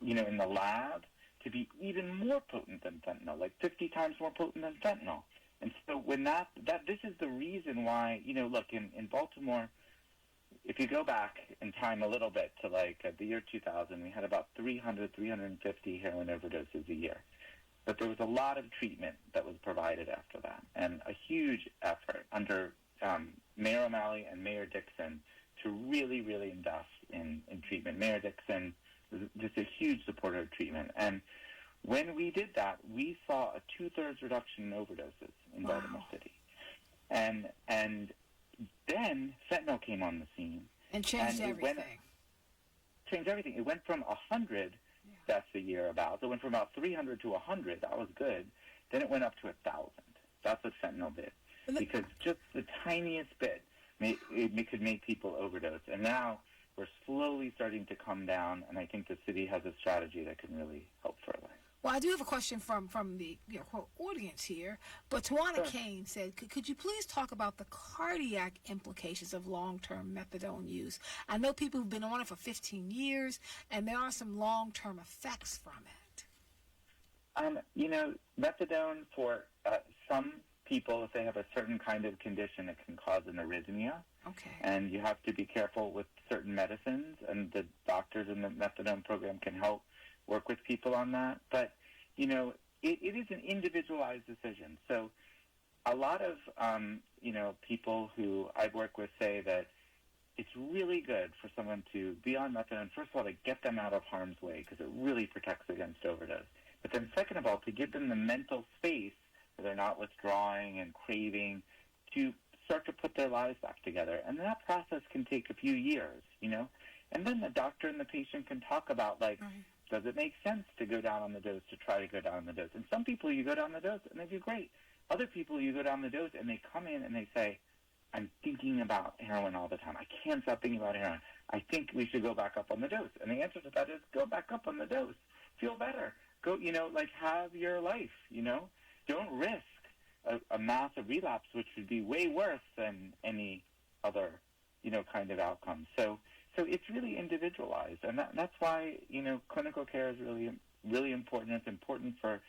in the lab to be even more potent than fentanyl, like 50 times more potent than fentanyl. And so when this is the reason why, look, in Baltimore, if you go back in time a little bit to like the year 2000, we had about 350 heroin overdoses a year. But there was a lot of treatment that was provided after that, and a huge effort under Mayor O'Malley and Mayor Dixon to really, really invest in treatment. Mayor Dixon was just a huge supporter of treatment. And when we did that, we saw a 2/3 reduction in overdoses in Baltimore City. And then fentanyl came on the scene. And changed everything. Changed everything. It went from 100 deaths a year about. It went from about 300 to 100. That was good. Then it went up to 1,000. That's what fentanyl did. Because just the tiniest bit could make people overdose. And now we're slowly starting to come down, and I think the city has a strategy that can really help further. Well, I do have a question from the quote, audience here, but Tawana Kane said, could you please talk about the cardiac implications of long-term methadone use? I know people who've been on it for 15 years, and there are some long-term effects from it. Methadone for some people, if they have a certain kind of condition, it can cause an arrhythmia. Okay. And you have to be careful with certain medicines, and the doctors in the methadone program can help work with people on that. But, it is an individualized decision. So a lot of, people who I work with say that it's really good for someone to be on methadone, first of all, to get them out of harm's way because it really protects against overdose. But then second of all, to give them the mental space so they're not withdrawing and craving to start to put their lives back together. And that process can take a few years, And then the doctor and the patient can talk about, does it make sense to go down on the dose, to try to go down on the dose? And some people, you go down the dose, and they do great. Other people, you go down the dose, and they come in and they say, I'm thinking about heroin all the time. I can't stop thinking about heroin. I think we should go back up on the dose. And the answer to that is go back up on the dose. Feel better. Go, have your life, Don't risk a massive relapse, which would be way worse than any other, kind of outcome. So So it's really individualized, and that's why, clinical care is really, really important. It's important for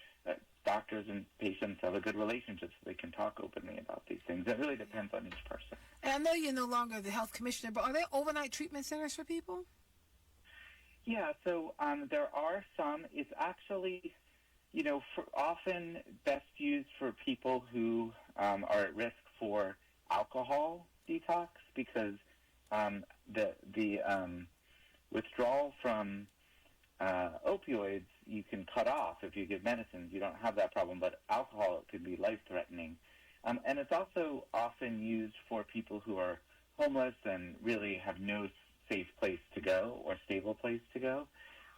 doctors and patients to have a good relationship so they can talk openly about these things. It really depends on each person. And I know you're no longer the health commissioner, but are there overnight treatment centers for people? Yeah, so there are some. It's actually, often best used for people who are at risk for alcohol detox, because the withdrawal from opioids you can cut off if you give medicines. You don't have that problem, but alcohol could be life-threatening. And it's also often used for people who are homeless and really have no safe place to go or stable place to go,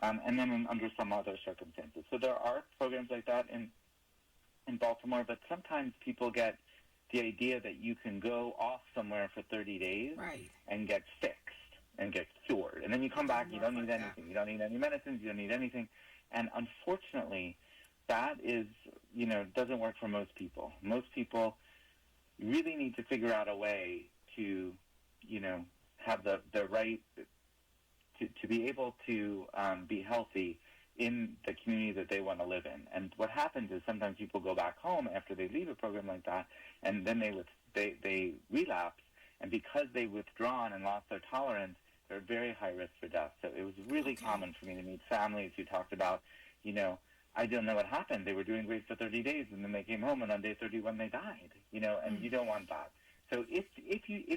and then under some other circumstances. So there are programs like that in Baltimore, but sometimes people get the idea that you can go off somewhere for 30 days and get fixed and get cured. And then you come back, you don't need anything. You don't need any medicines, you don't need anything. And unfortunately, that is, doesn't work for most people. Most people really need to figure out a way to, have the right to be able to be healthy in the community that they want to live in. And what happens is sometimes people go back home after they leave a program like that, and then they relapse, and because they've withdrawn and lost their tolerance, they're at very high risk for death. So it was really common for me to meet families who talked about, I don't know what happened. They were doing great for 30 days, and then they came home, and on day 31 they died, and you don't want that. So if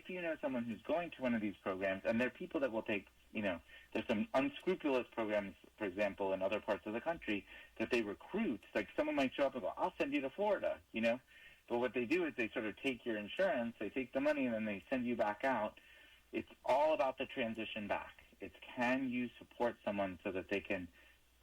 you know someone who's going to one of these programs, and there are people that will take, there's some unscrupulous programs, for example, in other parts of the country that they recruit. Like someone might show up and go, I'll send you to Florida, But what they do is they sort of take your insurance, they take the money, and then they send you back out. It's all about the transition back. It's can you support someone so that they can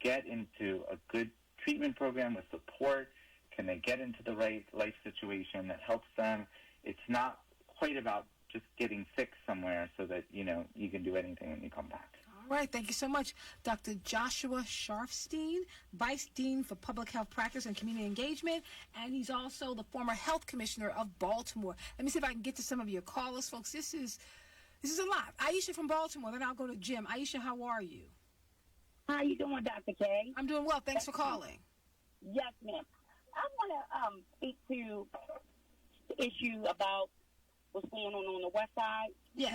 get into a good treatment program with support? Can they get into the right life situation that helps them? It's not quite about just getting fixed somewhere so that, you can do anything when you come back. All right, thank you so much, Dr. Joshua Sharfstein, Vice Dean for Public Health Practice and Community Engagement, and he's also the former Health Commissioner of Baltimore. Let me see if I can get to some of your callers, folks. This is a lot. Aisha from Baltimore, then I'll go to Jim. Aisha, how are you? How you doing, Dr. K? I'm doing well. Thanks for calling. Yes, ma'am. I want to speak to the issue about what's going on the west side. Yes.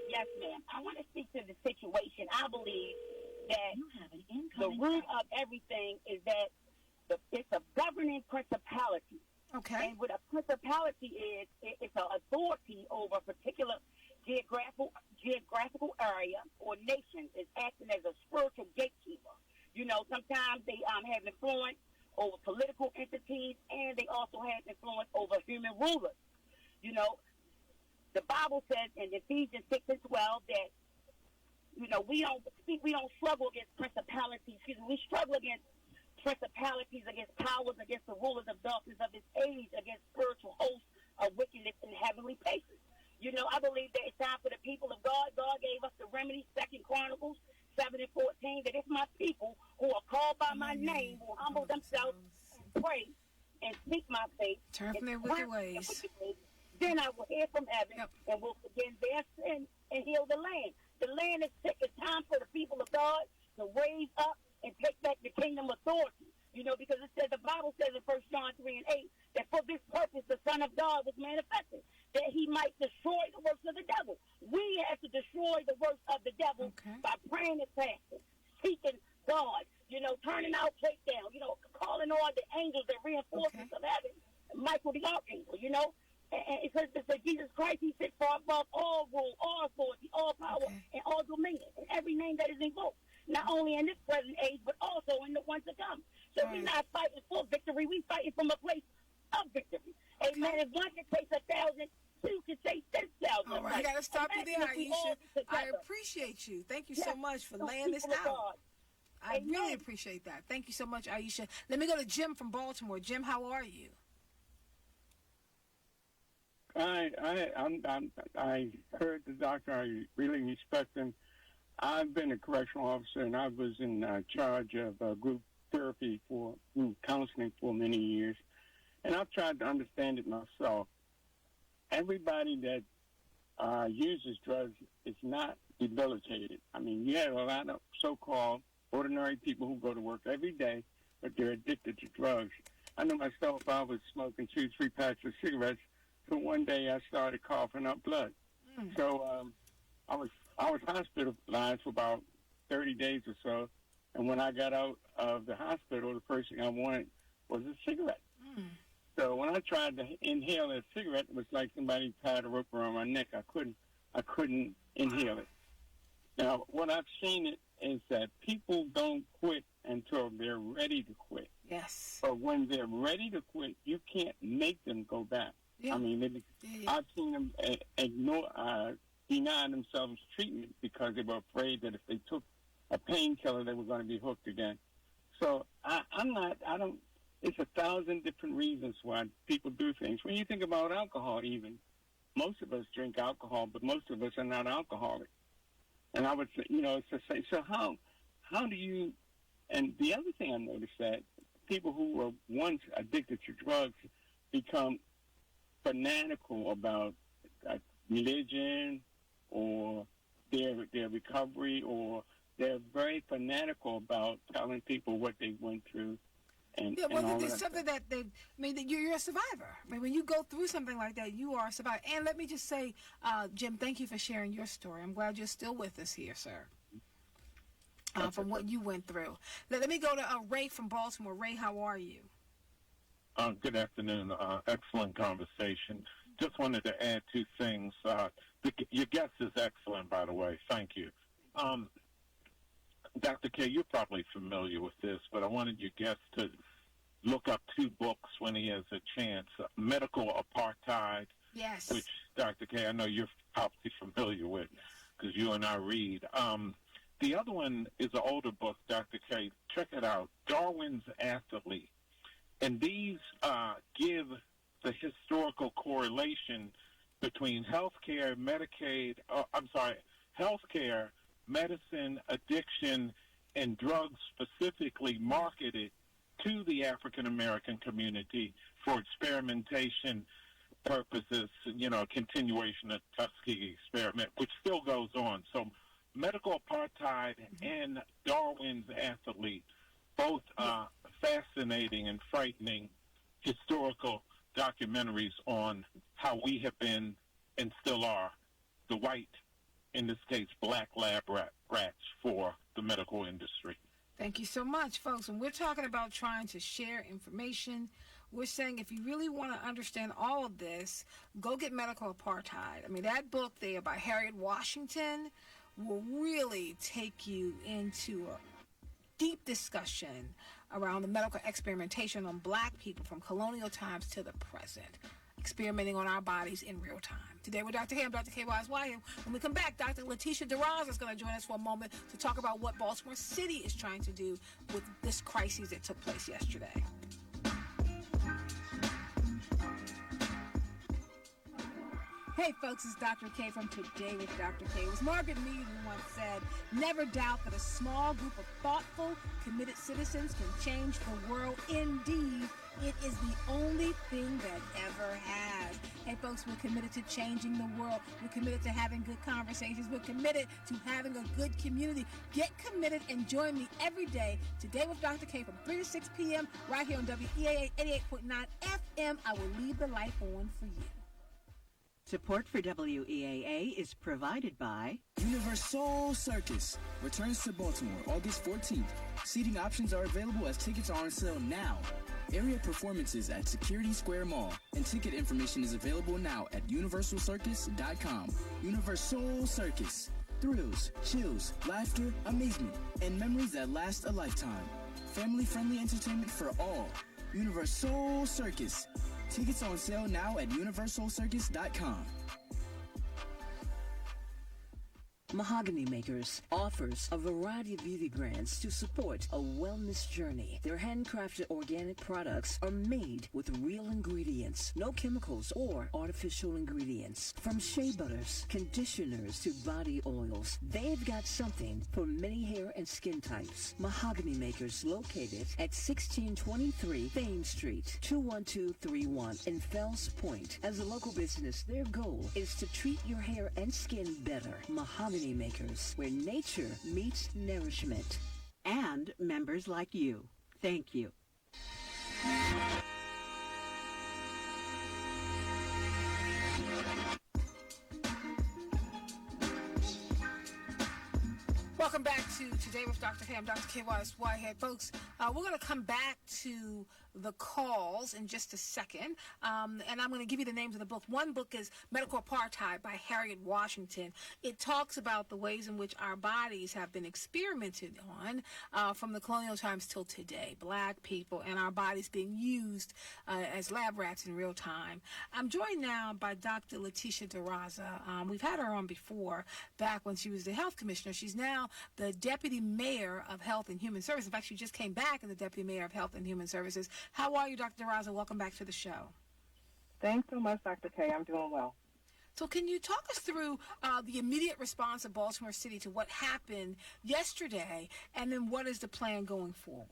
Yes, ma'am. I want to speak to the situation. I believe that the root of everything is that it's a governing principality. Okay. And what a principality is, it's an authority over a particular geographical area or nation. Is acting as a spiritual gatekeeper. Sometimes they have influence over political entities, and they also have influence over human rulers. The Bible says in Ephesians 6 and 12 that, we don't struggle against principalities. We struggle against principalities, against powers, against the rulers of darkness of this age, against spiritual hosts of wickedness in heavenly places. I believe that it's time for the people of God. God gave us the remedy, 2 Chronicles 7 and 14, that if my people who are called by my name will humble themselves and pray and seek my face, turn from their wicked ways, then I will hear from heaven and will forgive their sin and heal the land. The land is sick. It's time for the people of God to raise up and take back the kingdom authority. Because it says, the Bible says in 1 John 3 and 8, that for this purpose the Son of God was manifested, that he might destroy the works of the devil. We have to destroy the works of the devil by praying and fasting, seeking God, turning our plate down, calling on the angels and reinforcements of heaven, Michael the Archangel, And it says that Jesus Christ, he sits far above all rule, all authority, all power, and all dominion, and every name that is invoked, not only in this present age, but also in the ones to come. So we're not fighting for victory, we're fighting from a place of victory. Amen. If one can chase 1,000, two can chase 10,000. All right, I got to stop you there, Aisha. I appreciate you. Thank you so much for laying this out. I really appreciate that. Thank you so much, Aisha. Let me go to Jim from Baltimore. Jim, how are you? I heard the doctor. I really respect him. I've been a correctional officer, and I was in charge of group therapy group counseling for many years, and I've tried to understand it myself. Everybody that uses drugs is not debilitated. I mean, you have a lot of so-called ordinary people who go to work every day, but they're addicted to drugs. I know myself, I was smoking 2-3 packs of cigarettes, so one day I started coughing up blood. So I was hospitalized for about 30 days or so, and when I got out of the hospital, the first thing I wanted was a cigarette. So when I tried to inhale a cigarette, it was like somebody tied a rope around my neck. I couldn't inhale it. Now, what I've seen it is that people don't quit until they're ready to quit. Yes. But when they're ready to quit, you can't make them go back. Yeah. I mean, I've seen them deny themselves treatment because they were afraid that if they took a painkiller, they were going to be hooked again. So it's 1,000 different reasons why people do things. When you think about alcohol even, most of us drink alcohol, but most of us are not alcoholics. And I would say, it's the same. So how do you, and the other thing I noticed that people who were once addicted to drugs become fanatical about religion or their recovery, or they're very fanatical about telling people what they went through. And There's something that you're a survivor. I mean, when you go through something like that, you are a survivor. And let me just say, Jim, thank you for sharing your story. I'm glad you're still with us here, sir, from what you went through. Let me go to Ray from Baltimore. Ray, how are you? Good afternoon. Excellent conversation. Just wanted to add two things. Your guest is excellent, by the way. Thank you. Dr. K, you're probably familiar with this, but I wanted your guest to look up two books when he has a chance. Medical Apartheid, yes, which, Dr. K, I know you're probably familiar with because you and I read. The other one is an older book, Dr. K. Check it out, Darwin's Athlete. And these give the historical correlation between healthcare, healthcare, medicine, addiction, and drugs specifically marketed to the African American community for experimentation purposes, continuation of Tuskegee experiment, which still goes on. So Medical Apartheid and Darwin's Athlete, both fascinating and frightening historical documentaries on how we have been and still are the white, in this case, black lab rats for the medical industry. Thank you so much, folks. When we're talking about trying to share information, we're saying if you really want to understand all of this, go get Medical Apartheid. I mean, that book there by Harriet Washington will really take you into a deep discussion around the medical experimentation on black people from colonial times to the present, experimenting on our bodies in real time. Today with Dr. K, I'm Dr. K. Wise White. When we come back, Dr. Letitia DeRosa is going to join us for a moment to talk about what Baltimore City is trying to do with this crisis that took place yesterday. Hey folks, it's Dr. K from Today with Dr. K. It was Margaret Mead who once said, never doubt that a small group of thoughtful, committed citizens can change the world. Indeed, it is the only thing that ever has. Hey folks, we're committed to changing the world. We're committed to having good conversations. We're committed to having a good community. Get committed and join me every day, Today with Dr. K from 3 to 6 p.m. right here on WEAA 88.9 FM. I will leave the light on for you. Support for WEAA is provided by Universal Circus returns to Baltimore August 14th. Seating options are available as tickets are on sale now. Area performances at Security Square Mall, and ticket information is available now at universalcircus.com. Universal Circus. Thrills, chills, laughter, amazement, and memories that last a lifetime. Family-friendly entertainment for all. Universal Circus. Tickets on sale now at universalcircus.com. Mahogany Makers offers a variety of beauty brands to support a wellness journey. Their handcrafted organic products are made with real ingredients, no chemicals or artificial ingredients. From shea butters, conditioners to body oils, they've got something for many hair and skin types. Mahogany Makers located at 1623 Thames Street, 21231 in Fells Point. As a local business, their goal is to treat your hair and skin better. Mahogany Makers, where nature meets nourishment. And members like you. Thank you. Welcome back to Today with Dr. K. I'm Dr. K. Whitehead. Folks, we're going to come back to the calls in just a second, and I'm going to give you the names of the book. One book is Medical Apartheid by Harriet Washington. It talks about the ways in which our bodies have been experimented on from the colonial times till today. Black people and our bodies being used as lab rats in real time. I'm joined now by Dr. Letitia DeRaza. We've had her on before, back when she was the health commissioner. She's now the Deputy Mayor of Health and Human Services. In fact, she just came back as the Deputy Mayor of Health and Human Services. How are you, Dr. DeRaza? Welcome back to the show. Thanks so much, Dr. K. I'm doing well. So can you talk us through the immediate response of Baltimore City to what happened yesterday, and then what is the plan going forward?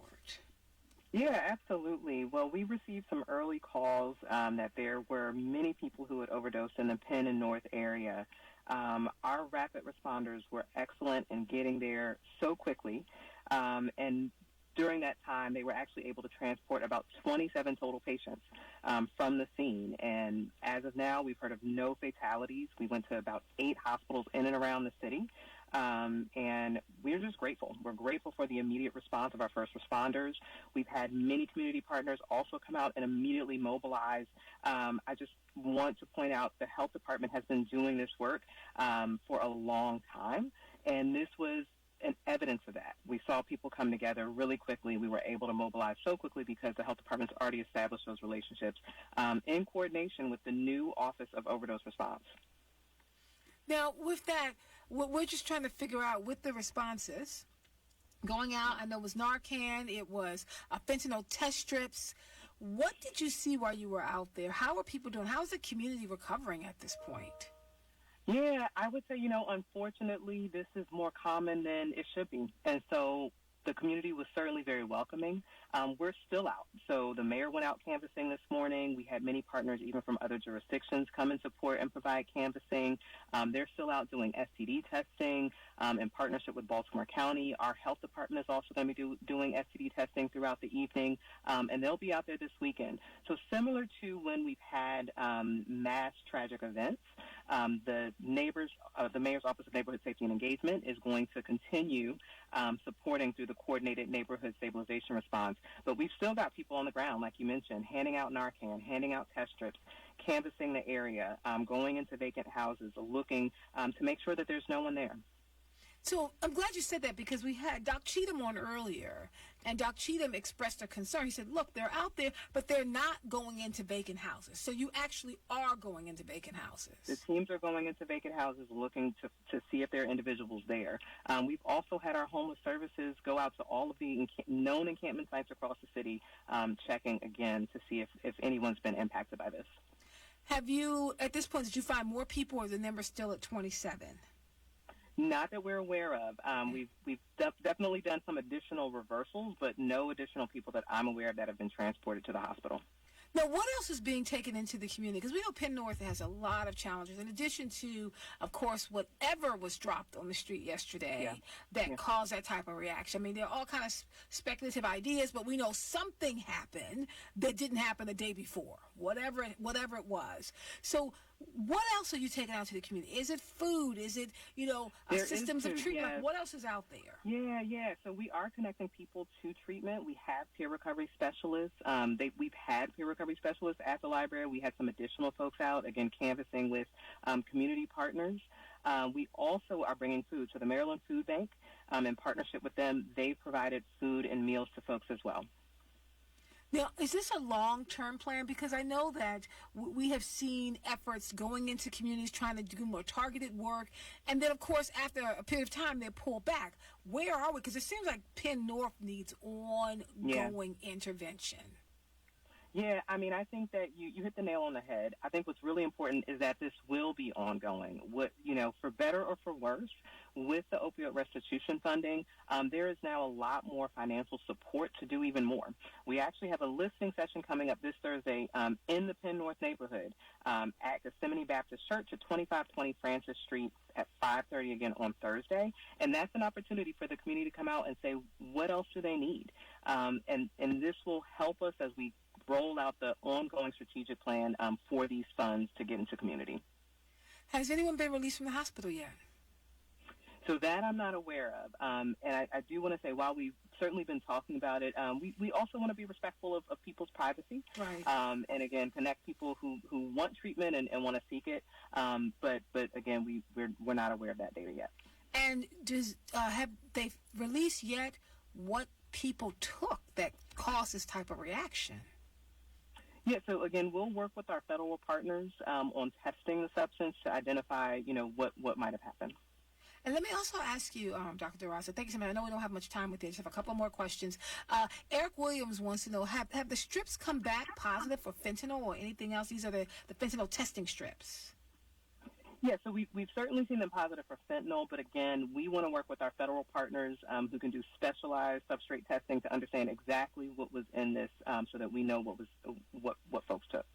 Yeah, absolutely. Well, we received some early calls that there were many people who had overdosed in the Penn and North area. Our rapid responders were excellent in getting there so quickly, and during that time, they were actually able to transport about 27 total patients from the scene. And as of now, we've heard of no fatalities. We went to about 8 hospitals in and around the city, and we're just grateful. We're grateful for the immediate response of our first responders. We've had many community partners also come out and immediately mobilize. I just want to point out the health department has been doing this work for a long time, and this was an evidence of that. We saw people come together really quickly. We were able to mobilize so quickly because the health department's already established those relationships in coordination with the new Office of Overdose Response. Now, with that, what we're just trying to figure out with the responses going out, I know it was Narcan, it was fentanyl test strips. What did you see while you were out there? How are people doing? How is the community recovering at this point? Yeah, I would say, unfortunately, this is more common than it should be. And so the community was certainly very welcoming. We're still out. So the mayor went out canvassing this morning. We had many partners, even from other jurisdictions, come and support and provide canvassing. They're still out doing STD testing in partnership with Baltimore County. Our health department is also going to be doing STD testing throughout the evening, and they'll be out there this weekend. So similar to when we've had mass tragic events, the Mayor's Office of Neighborhood Safety and Engagement is going to continue supporting through the coordinated neighborhood stabilization response. But we've still got people on the ground, like you mentioned, handing out Narcan, handing out test strips, canvassing the area, going into vacant houses, looking to make sure that there's no one there. So I'm glad you said that, because we had Doc Cheatham on earlier, and Doc Cheatham expressed a concern. He said, look, they're out there, but they're not going into vacant houses. So you actually are going into vacant houses. The teams are going into vacant houses looking to see if there are individuals there. We've also had our homeless services go out to all of the known encampment sites across the city, checking again to see if anyone's been impacted by this. Have you, at this point, did you find more people, or is the number still at 27? Not that we're aware of. We've definitely done some additional reversals, but no additional people that I'm aware of that have been transported to the hospital. Now, what else is being taken into the community? Because we know Penn North has a lot of challenges, in addition to, of course, whatever was dropped on the street yesterday that caused that type of reaction. I mean, there are all kind of speculative ideas, but we know something happened that didn't happen the day before, whatever it was. So what else are you taking out to the community? Is it food? Is it, systems of treatment? Yes. What else is out there? Yeah. So we are connecting people to treatment. We have peer recovery specialists. We've had peer recovery specialists at the library. We had some additional folks out, again, canvassing with community partners. We also are bringing food. So the Maryland Food Bank, in partnership with them, they've provided food and meals to folks as well. Now, is this a long-term plan? Because I know that we have seen efforts going into communities trying to do more targeted work, and then, of course, after a period of time, they pull back. Where are we? Because it seems like Penn North needs ongoing intervention. Yeah, I mean, I think that you hit the nail on the head. I think what's really important is that this will be ongoing. For better or for worse, with the opioid restitution funding, there is now a lot more financial support to do even more. We actually have a listening session coming up this Thursday in the Penn North neighborhood at Gethsemane Baptist Church at 2520 Francis Street at 5:30 again on Thursday. And that's an opportunity for the community to come out and say, what else do they need? And this will help us as we roll out the ongoing strategic plan for these funds to get into community. Has anyone been released from the hospital yet? So that I'm not aware of. And I do want to say, while we've certainly been talking about it, we also want to be respectful of people's privacy. Right. And again, connect people who want treatment and want to seek it. But again, we're not aware of that data yet. And have they released yet what people took that caused this type of reaction? Yeah, so again, we'll work with our federal partners on testing the substance to identify, what might have happened. And let me also ask you, Dr. DeRosa, thank you so much. I know we don't have much time with this. I have a couple more questions. Eric Williams wants to know, have the strips come back positive for fentanyl or anything else? These are the fentanyl testing strips. Yeah, so we've certainly seen them positive for fentanyl, but again, we want to work with our federal partners who can do specialized substrate testing to understand exactly what was in this so that we know what folks took.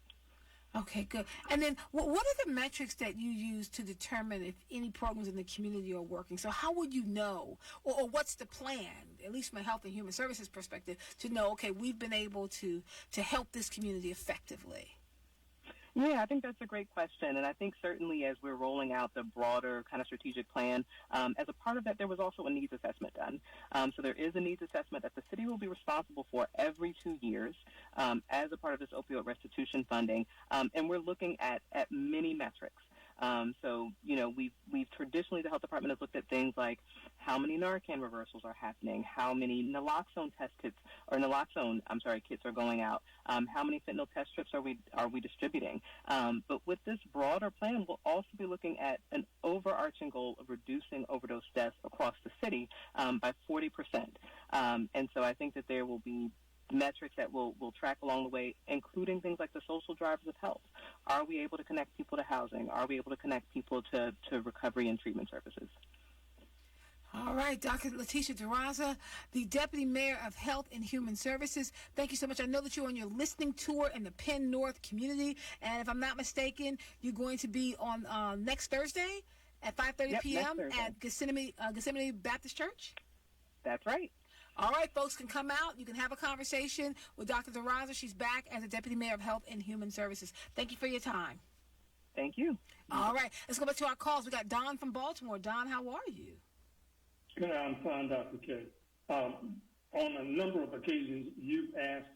Okay, good. And then what are the metrics that you use to determine if any programs in the community are working? So how would you know, or what's the plan, at least from a Health and Human Services perspective, to know, okay, we've been able to help this community effectively? Yeah, I think that's a great question. And I think certainly as we're rolling out the broader kind of strategic plan, as a part of that, there was also a needs assessment done. So there is a needs assessment that the city will be responsible for every 2 years as a part of this opioid restitution funding. And we're looking at many metrics. So, we've traditionally, the health department has looked at things like how many Narcan reversals are happening, how many naloxone kits are going out, how many fentanyl test strips are we distributing. But with this broader plan, we'll also be looking at an overarching goal of reducing overdose deaths across the city by 40%. And so I think that there will be metrics that we'll track along the way, including things like the social drivers of health. Are we able to connect people to housing? Are we able to connect people to recovery and treatment services? All right, Dr. Letitia DeRosa, the Deputy Mayor of Health and Human Services. Thank you so much. I know that you're on your listening tour in the Penn North community, and if I'm not mistaken, you're going to be on next Thursday at 5:30 p.m. at Gethsemane Baptist Church? That's right. All right, folks can come out. You can have a conversation with Dr. DeRosa. She's back as the Deputy Mayor of Health and Human Services. Thank you for your time. Thank you. All right, let's go back to our calls. We got Don from Baltimore. Don, how are you? Good, I'm fine, Dr. K. On a number of occasions, you've asked,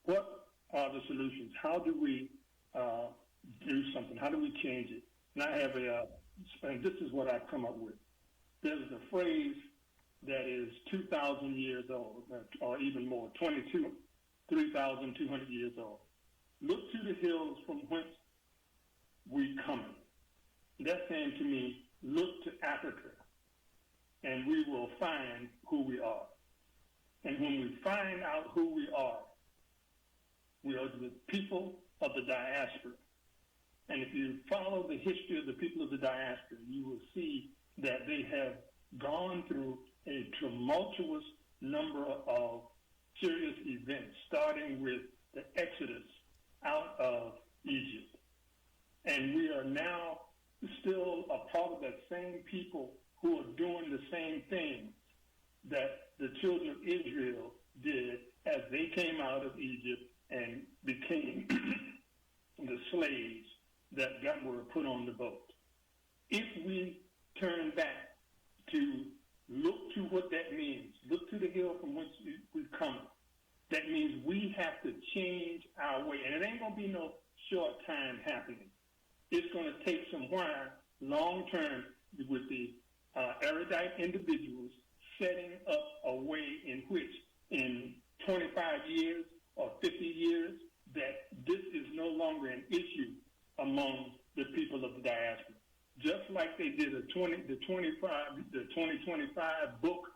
what are the solutions? How do we do something? How do we change it? And I have and this is what I've come up with. There's a phrase that is 2,000 years old, or even more, 3,200 years old. Look to the hills from whence we come. That's saying to me, look to Africa, and we will find who we are. And when we find out who we are the people of the diaspora. And if you follow the history of the people of the diaspora, you will see that they have gone through a tumultuous number of serious events, starting with the Exodus out of Egypt. And we are now still a part of that same people who are doing the same thing that the children of Israel did as they came out of Egypt and became the slaves that were put on the boat. If we turn back to look to what that means, look to the hill from which we've come, that means we have to change our way. And it ain't going to be no short time happening. It's going to take some while, long term, with the erudite individuals setting up a way in which in 25 years or 50 2025 book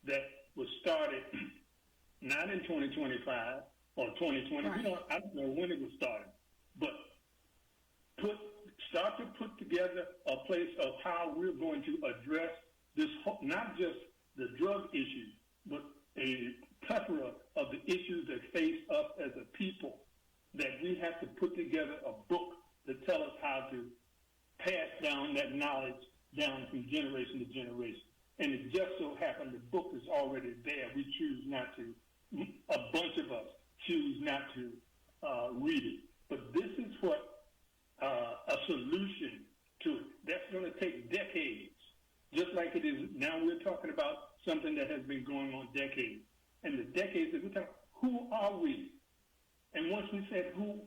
that was started not in 2025 or 2020. Right. I don't know when it was started, but start to put together a place of how we're going to address this, not just the drug issue, but a plethora of the issues that face us as a people, that we have to put together a book to tell us how to pass down that knowledge down from generation to generation. And it just so happened the book is already there. We choose not to. A bunch of us choose not to read it. But this is what a solution to it. That's going to take decades. Just like it is now, we're talking about something that has been going on decades. And the decades that we're talking, who are we? And once we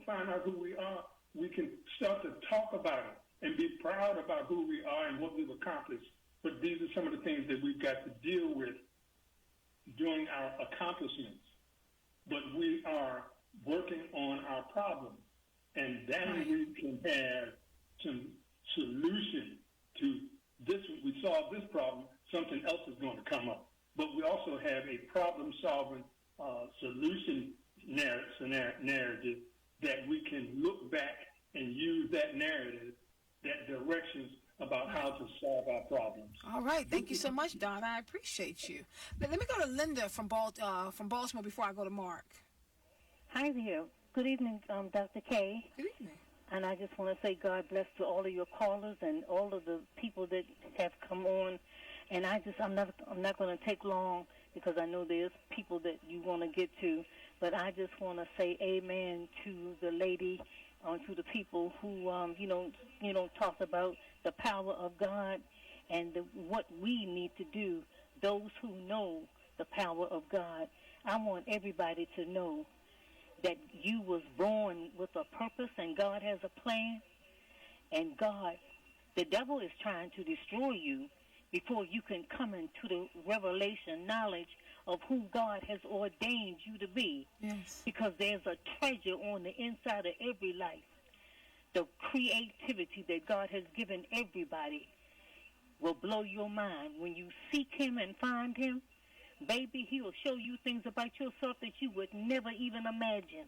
find out who we are, we can start to talk about it and be proud about who we are and what we've accomplished. But these are some of the things that we've got to deal with during our accomplishments. But we are working on our problems. And then we can have some solution to this. We solve this problem, something else is going to come up. But we also have a problem-solving solution narrative that we can look back and use that narrative, that directions about how to solve our problems. All right. Thank you so much, Don. I appreciate you. Let me go to Linda from Baltimore before I go to Mark. Hi there. Good evening, Dr. K. Good evening. And I just want to say God bless to all of your callers and all of the people that have come on. And I'm not going to take long because I know there's people that you want to get to. But I just want to say amen to the lady, to the people who, talked about the power of God and what we need to do, those who know the power of God. I want everybody to know that you was born with a purpose and God has a plan. And God, the devil is trying to destroy you before you can come into the revelation knowledge of who God has ordained you to be. Yes. Because there's a treasure on the inside of every life. The creativity that God has given everybody will blow your mind. When you seek him and find him, baby, he'll show you things about yourself that you would never even imagine.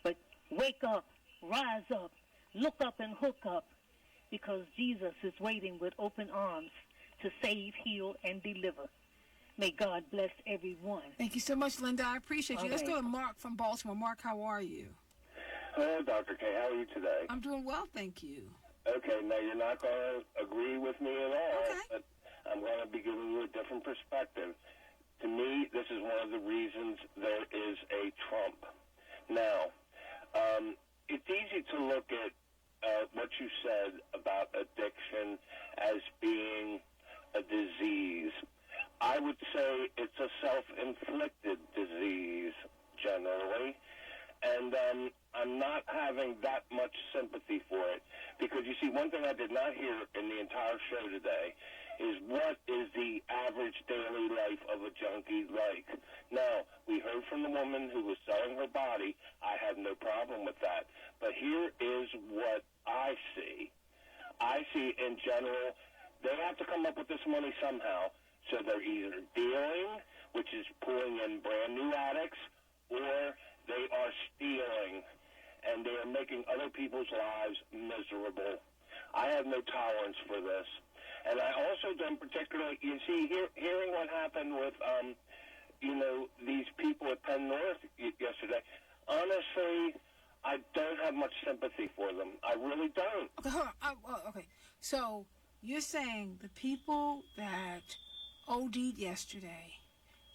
But wake up, rise up, look up and hook up, because Jesus is waiting with open arms to save, heal, and deliver. May God bless everyone. Thank you so much, Linda. I appreciate you. Okay. Let's go to Mark from Baltimore. Mark, how are you? Hello, Dr. K. How are you today? I'm doing well, thank you. Okay, now you're not going to agree with me at all, okay. But I'm going to be giving you a different perspective. To me, this is one of the reasons there is a Trump. Now, it's easy to look at what you said about addiction as being a disease. I would say it's a self-inflicted disease, generally. And I'm not having that much sympathy for it. Because, you see, one thing I did not hear in the entire show today is what is the average daily life of a junkie like. Now, we heard from the woman who was selling her body. I have no problem with that. But here is what I see. I see, in general, they have to come up with this money somehow. So they're either dealing, which is pulling in brand new addicts, or they are stealing, and they are making other people's lives miserable. I have no tolerance for this. And I also don't particularly, you see, hearing what happened with, these people at Penn North yesterday, honestly, I don't have much sympathy for them. I really don't. Okay, hold on. Okay, so you're saying the people that OD'd yesterday,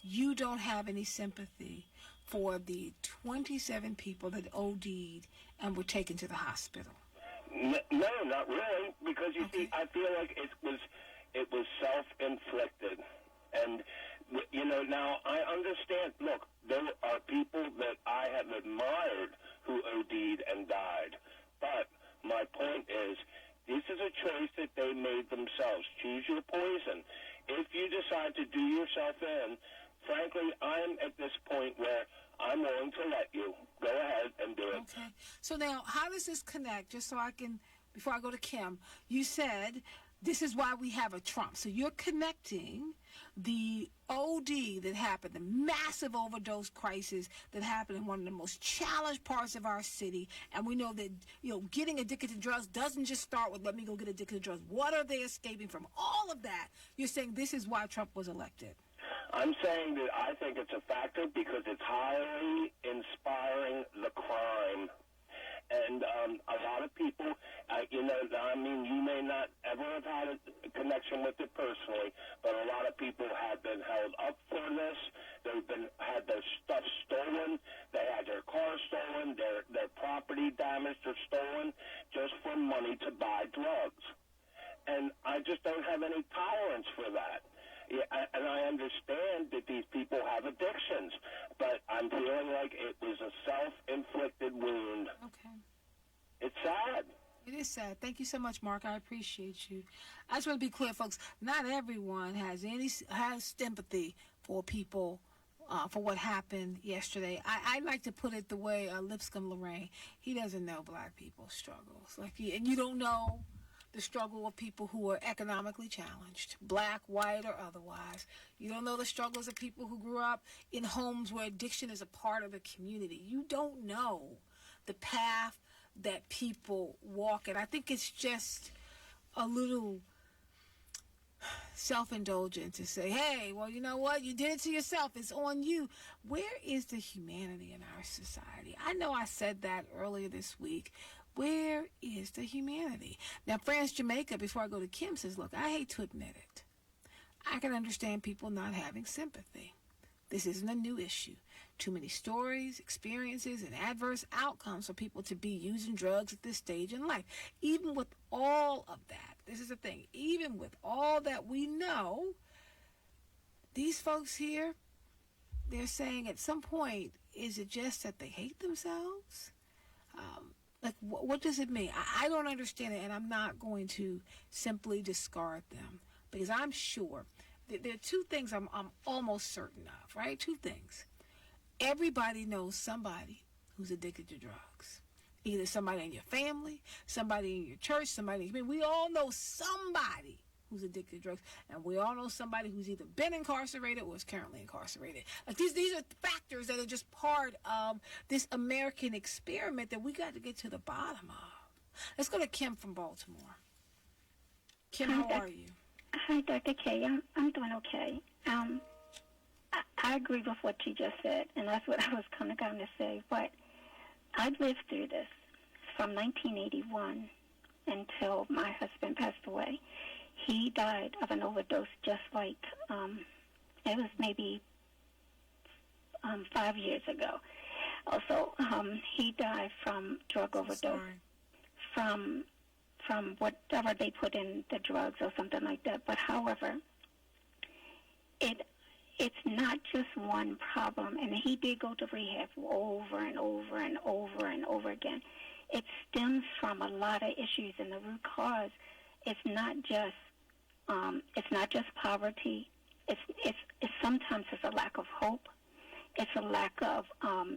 you don't have any sympathy for the 27 people that OD'd and were taken to the hospital? No, not really, because you see, I feel like it was self-inflicted, and now I understand. Look, there are people that I have admired who OD'd and died, but my point is, this is a choice that they made themselves. Choose your poison. If you decide to do yourself in, frankly, I'm at this point where I'm willing to let you. Go ahead and do it. Okay. So now, how does this connect? Just so I can, before I go to Kim, you said this is why we have a Trump. So you're connecting the OD that happened, the massive overdose crisis that happened in one of the most challenged parts of our city. And we know that, getting addicted to drugs doesn't just start with, let me go get addicted to drugs. What are they escaping from? All of that. You're saying this is why Trump was elected. I'm saying that I think it's a factor because it's highly inspiring the crime. And a lot of people, you may not ever have had a connection with it personally, but a lot of people have been held up for this. They've had their stuff stolen. They had their car stolen, their property damaged or stolen just for money to buy drugs. And I just don't have any tolerance for that. Yeah, and I understand that these people have addictions, but I'm feeling like it was a self-inflicted wound. Okay. It's sad. It is sad. Thank you so much, Mark. I appreciate you. I just want to be clear, folks. Not everyone has sympathy for people for what happened yesterday. I like to put it the way Lipscomb Lorraine. He doesn't know black people's struggles. And you don't know the struggle of people who are economically challenged, black, white, or otherwise. You don't know the struggles of people who grew up in homes where addiction is a part of the community. You don't know the path that people walk. And I think it's just a little self-indulgent to say, hey, well, you know what? You did it to yourself. It's on you. Where is the humanity in our society? I know I said that earlier this week. Where is the humanity? Now, France Jamaica, before I go to Kim, says, look, I hate to admit it. I can understand people not having sympathy. This isn't a new issue. Too many stories, experiences, and adverse outcomes for people to be using drugs at this stage in life. Even with all of that, this is the thing, even with all that we know, these folks here, they're saying at some point, is it just that they hate themselves? What does it mean? I don't understand it, and I'm not going to simply discard them because I'm sure that there are two things I'm almost certain of, right? Two things. Everybody knows somebody who's addicted to drugs. Either somebody in your family, somebody in your church, somebody in your community. We all know somebody who's addicted to drugs, and we all know somebody who's either been incarcerated or is currently incarcerated. These are factors that are just part of this American experiment that we got to get to the bottom of. Let's go to Kim from Baltimore. Kim, how are you? Hi, Dr. K. I'm doing okay. I agree with what you just said, and that's what I was kind of going to say. But I've lived through this from 1981 until my husband passed away. He died of an overdose just like, it was maybe 5 years ago. Also, he died from drug overdose, from whatever they put in the drugs or something like that. But however, it's not just one problem. And he did go to rehab over and over and over and over again. It stems from a lot of issues, and the root cause is not just poverty. It's sometimes it's a lack of hope. It's a lack of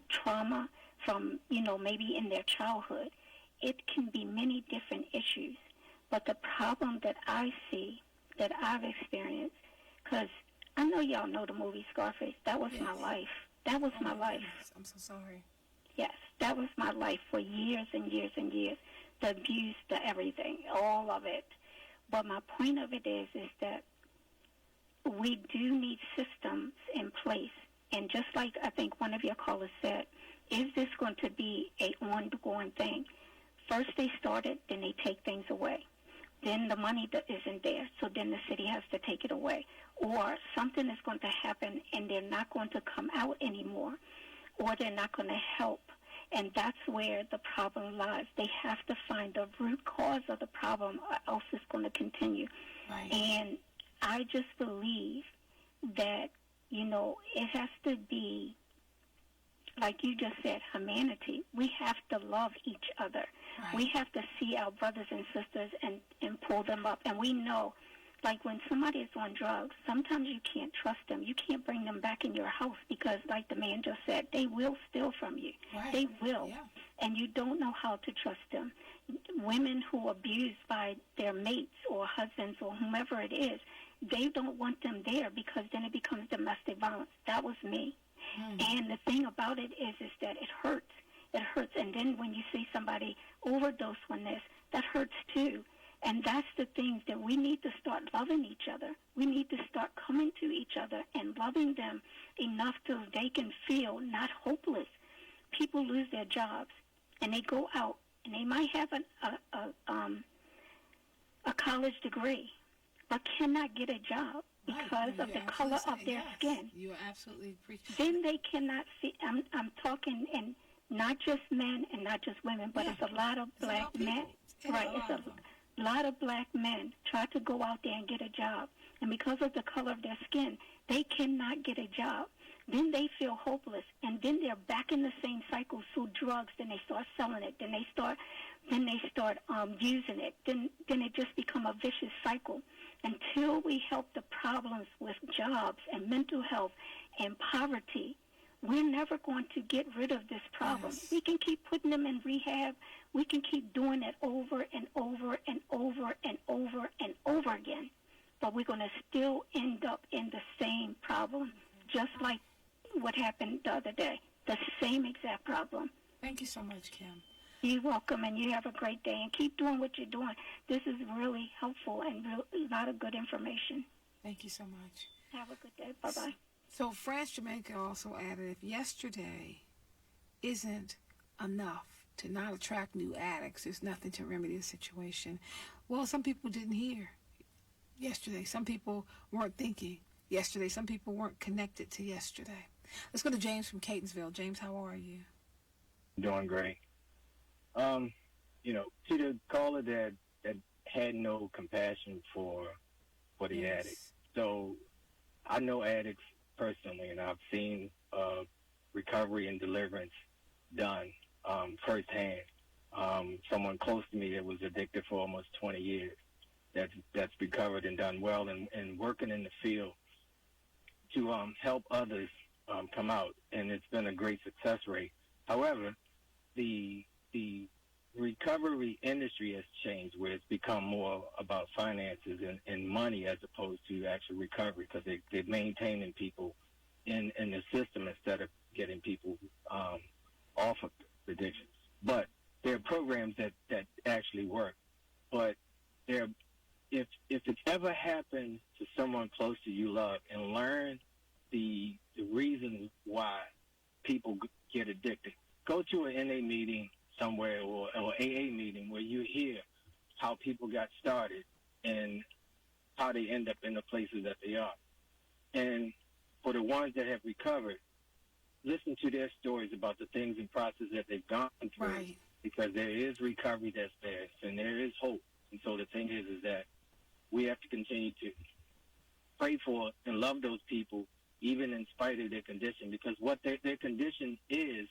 trauma from maybe in their childhood. It can be many different issues. But the problem that I see, that I've experienced, because I know y'all know the movie Scarface. That was my life. That was my life. I'm so sorry. Yes, that was my life for years and years and years. The abuse, the everything, all of it. But my point of it is that we do need systems in place. And just like I think one of your callers said, is this going to be an ongoing thing? First they started, then they take things away. Then the money that isn't there, so then the city has to take it away. Or something is going to happen and they're not going to come out anymore, or they're not going to help. And that's where the problem lies. They have to find the root cause of the problem, or else it's going to continue. Right. And I just believe that, it has to be, like you just said, humanity. We have to love each other. Right. We have to see our brothers and sisters and pull them up. And we know, like when somebody is on drugs, sometimes you can't trust them. You can't bring them back in your house because, like the man just said, they will steal from you. Right. They will. Yeah. And you don't know how to trust them. women who are abused by their mates or husbands or whomever it is, they don't want them there because then it becomes domestic violence. That was me. And the thing about it is that it hurts. It hurts. And then when you see somebody overdose on this, that hurts too. And that's the things that we need to start loving each other. We need to start coming to each other and loving them enough so they can feel not hopeless. People lose their jobs, and they go out, and they might have a college degree, but cannot get a job because of the color of their skin. You are absolutely preaching. Then they cannot see. I'm talking, and not just men and not just women, but it's a lot of black men. Right, it's a lot of black men try to go out there and get a job, and because of the color of their skin, they cannot get a job. Then they feel hopeless, and then they're back in the same cycle through drugs. Then they start selling it. Then they start using it. Then it just become a vicious cycle. Until we help the problems with jobs and mental health and poverty, we're never going to get rid of this problem. Yes. We can keep putting them in rehab. We can keep doing it over and over and over and over and over again, but we're going to still end up in the same problem, just like what happened the other day, the same exact problem. Thank you so much, Kim. You're welcome, and you have a great day, and keep doing what you're doing. This is really helpful and a lot of good information. Thank you so much. Have a good day. Bye-bye. So France Jamaica also added, if yesterday isn't enough to not attract new addicts, there's nothing to remedy the situation. Well, some people didn't hear yesterday. Some people weren't thinking yesterday. Some people weren't connected to yesterday. Let's go to James from Catonsville. James, how are you? Doing great. To the caller that had no compassion for the addicts. So I know addicts personally, and I've seen recovery and deliverance done firsthand. Someone close to me that was addicted for almost 20 years that's recovered and done well, and working in the field to help others come out, and it's been a great success rate. However, the recovery industry has changed, where it's become more about finances and money as opposed to actual recovery, because they're maintaining people in the system instead of getting people off of addictions. But there are programs that actually work. But if it's ever happened to someone close to you love and learn the reasons why people get addicted, go to an NA meeting somewhere or AA meeting where you hear how people got started and how they end up in the places that they are. And for the ones that have recovered, listen to their stories about the things and process that they've gone through, right, because there is recovery that's there, and there is hope. And so the thing is that we have to continue to pray for and love those people, even in spite of their condition, because what their condition is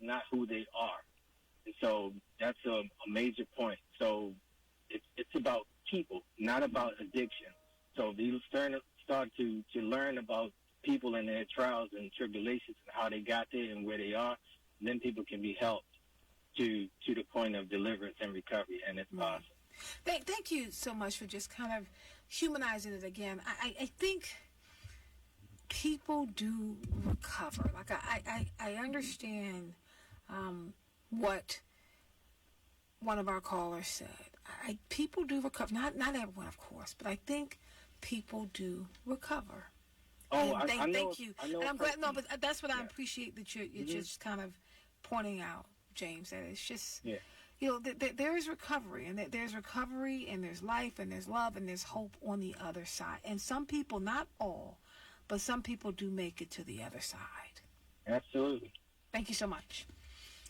not who they are. And so that's a major point. So it's about people, not about addiction. So if you start to learn about people and their trials and tribulations and how they got there and where they are, then people can be helped to the point of deliverance and recovery, and it's possible. Thank you so much for just kind of humanizing it again. I think people do recover. Like I understand what one of our callers said. People do recover. Not everyone, of course, but I think people do recover. Oh, thank you. And I'm glad. No, but that's what I Yeah. appreciate that you're just kind of pointing out, James. That it's just, Yeah. There is recovery, and there's recovery, and there's life, and there's love, and there's hope on the other side. And some people, not all, but some people do make it to the other side. Absolutely. Thank you so much.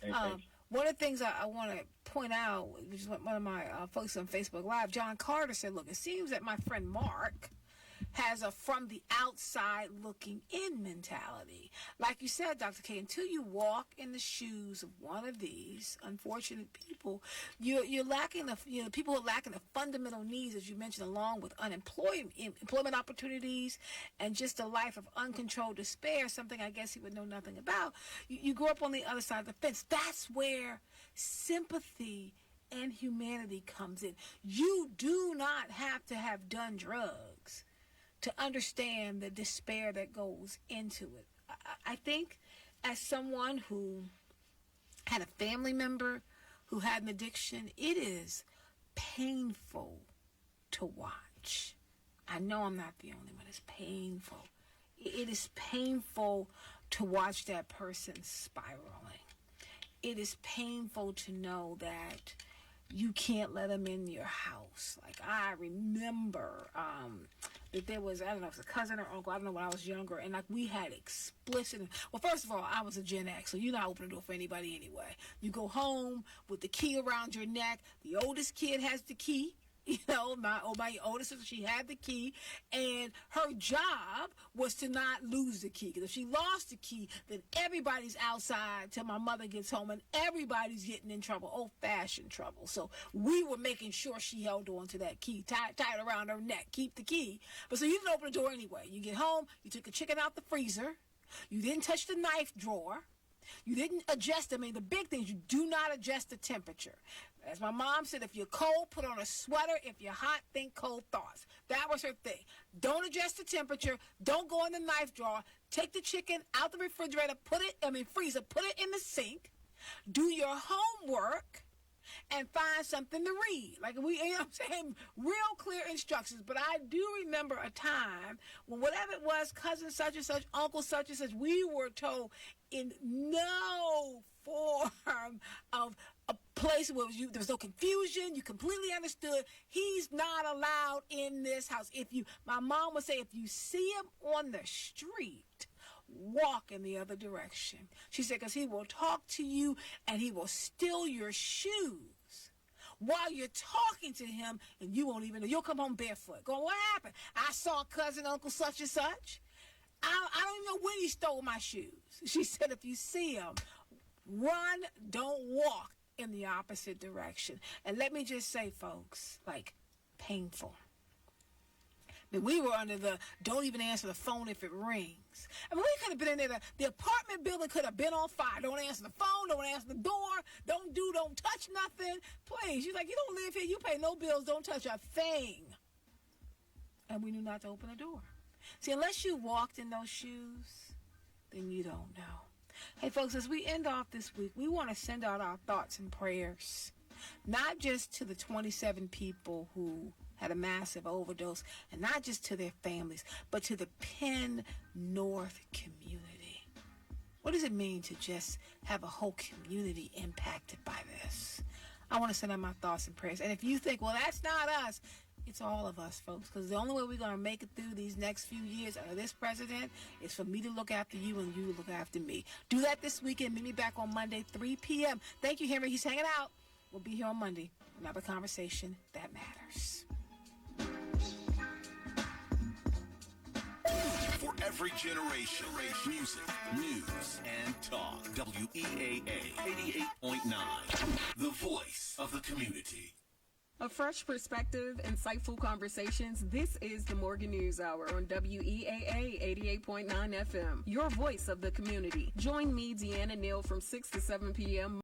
Thank you. One of the things I want to point out, which is one of my folks on Facebook Live, John Carter said, look, it seems that my friend Mark has a from the outside looking in mentality. Like you said, Dr. K, until you walk in the shoes of one of these unfortunate people, you're lacking people are lacking the fundamental needs, as you mentioned, along with employment opportunities and just a life of uncontrolled despair, something I guess he would know nothing about. You grow up on the other side of the fence. That's where sympathy and humanity comes in. You do not have to have done drugs to understand the despair that goes into it. I think as someone who had a family member who had an addiction, it is painful to watch. I know I'm not the only one. It's painful. It is painful to watch that person spiraling. It is painful to know that you can't let them in your house. Like, I remember that there was, I don't know if it was a cousin or uncle, I don't know, when I was younger, and like we had explicit, well, first of all, I was a Gen X, so you're not opening the door for anybody anyway. You go home with the key around your neck. The oldest kid has the key. You know, my oldest sister, she had the key, and her job was to not lose the key. Because if she lost the key, then everybody's outside till my mother gets home, and everybody's getting in trouble, old-fashioned trouble. So we were making sure she held on to that key, tied it around her neck, keep the key. But so you didn't open the door anyway. You get home, you took a chicken out the freezer, you didn't touch the knife drawer, you didn't adjust, I mean, the big things, you do not adjust the temperature. As my mom said, if you're cold, put on a sweater. If you're hot, think cold thoughts. That was her thing. Don't adjust the temperature. Don't go in the knife drawer. Take the chicken out the refrigerator, freezer, put it in the sink. Do your homework and find something to read. Like, you know what I'm saying? Real clear instructions. But I do remember a time when whatever it was, cousin such and such, uncle such and such, we were told in no form of a place where there was no confusion. You completely understood. He's not allowed in this house. My mom would say, if you see him on the street, walk in the other direction. She said, because he will talk to you and he will steal your shoes while you're talking to him, and you won't even know. You'll come home barefoot. Going, what happened? I saw cousin, uncle such and such. I don't even know when he stole my shoes. She said, if you see him, run, don't walk in the opposite direction. And let me just say, folks, like, painful. I mean, we were under the don't even answer the phone if it rings. I mean, we could have been in there. The apartment building could have been on fire. Don't answer the phone. Don't answer the door. Don't touch nothing. Please. You're like, you don't live here. You pay no bills. Don't touch a thing. And we knew not to open the door. See, unless you walked in those shoes, then you don't know. Hey, folks, as we end off this week, we want to send out our thoughts and prayers, not just to the 27 people who had a massive overdose, and not just to their families, but to the Penn North community. What does it mean to just have a whole community impacted by this? I want to send out my thoughts and prayers. And if you think, well, that's not us, it's all of us, folks, because the only way we're going to make it through these next few years under this president is for me to look after you and you to look after me. Do that this weekend. Meet me back on Monday, 3 p.m. Thank you, Henry. He's hanging out. We'll be here on Monday. Another conversation that matters. For every generation, music, news, and talk. WEAA 88.9, the voice of the community. A fresh perspective, insightful conversations. This is the Morgan News Hour on WEAA 88.9 FM, your voice of the community. Join me, Deanna Neal, from 6 to 7 p.m.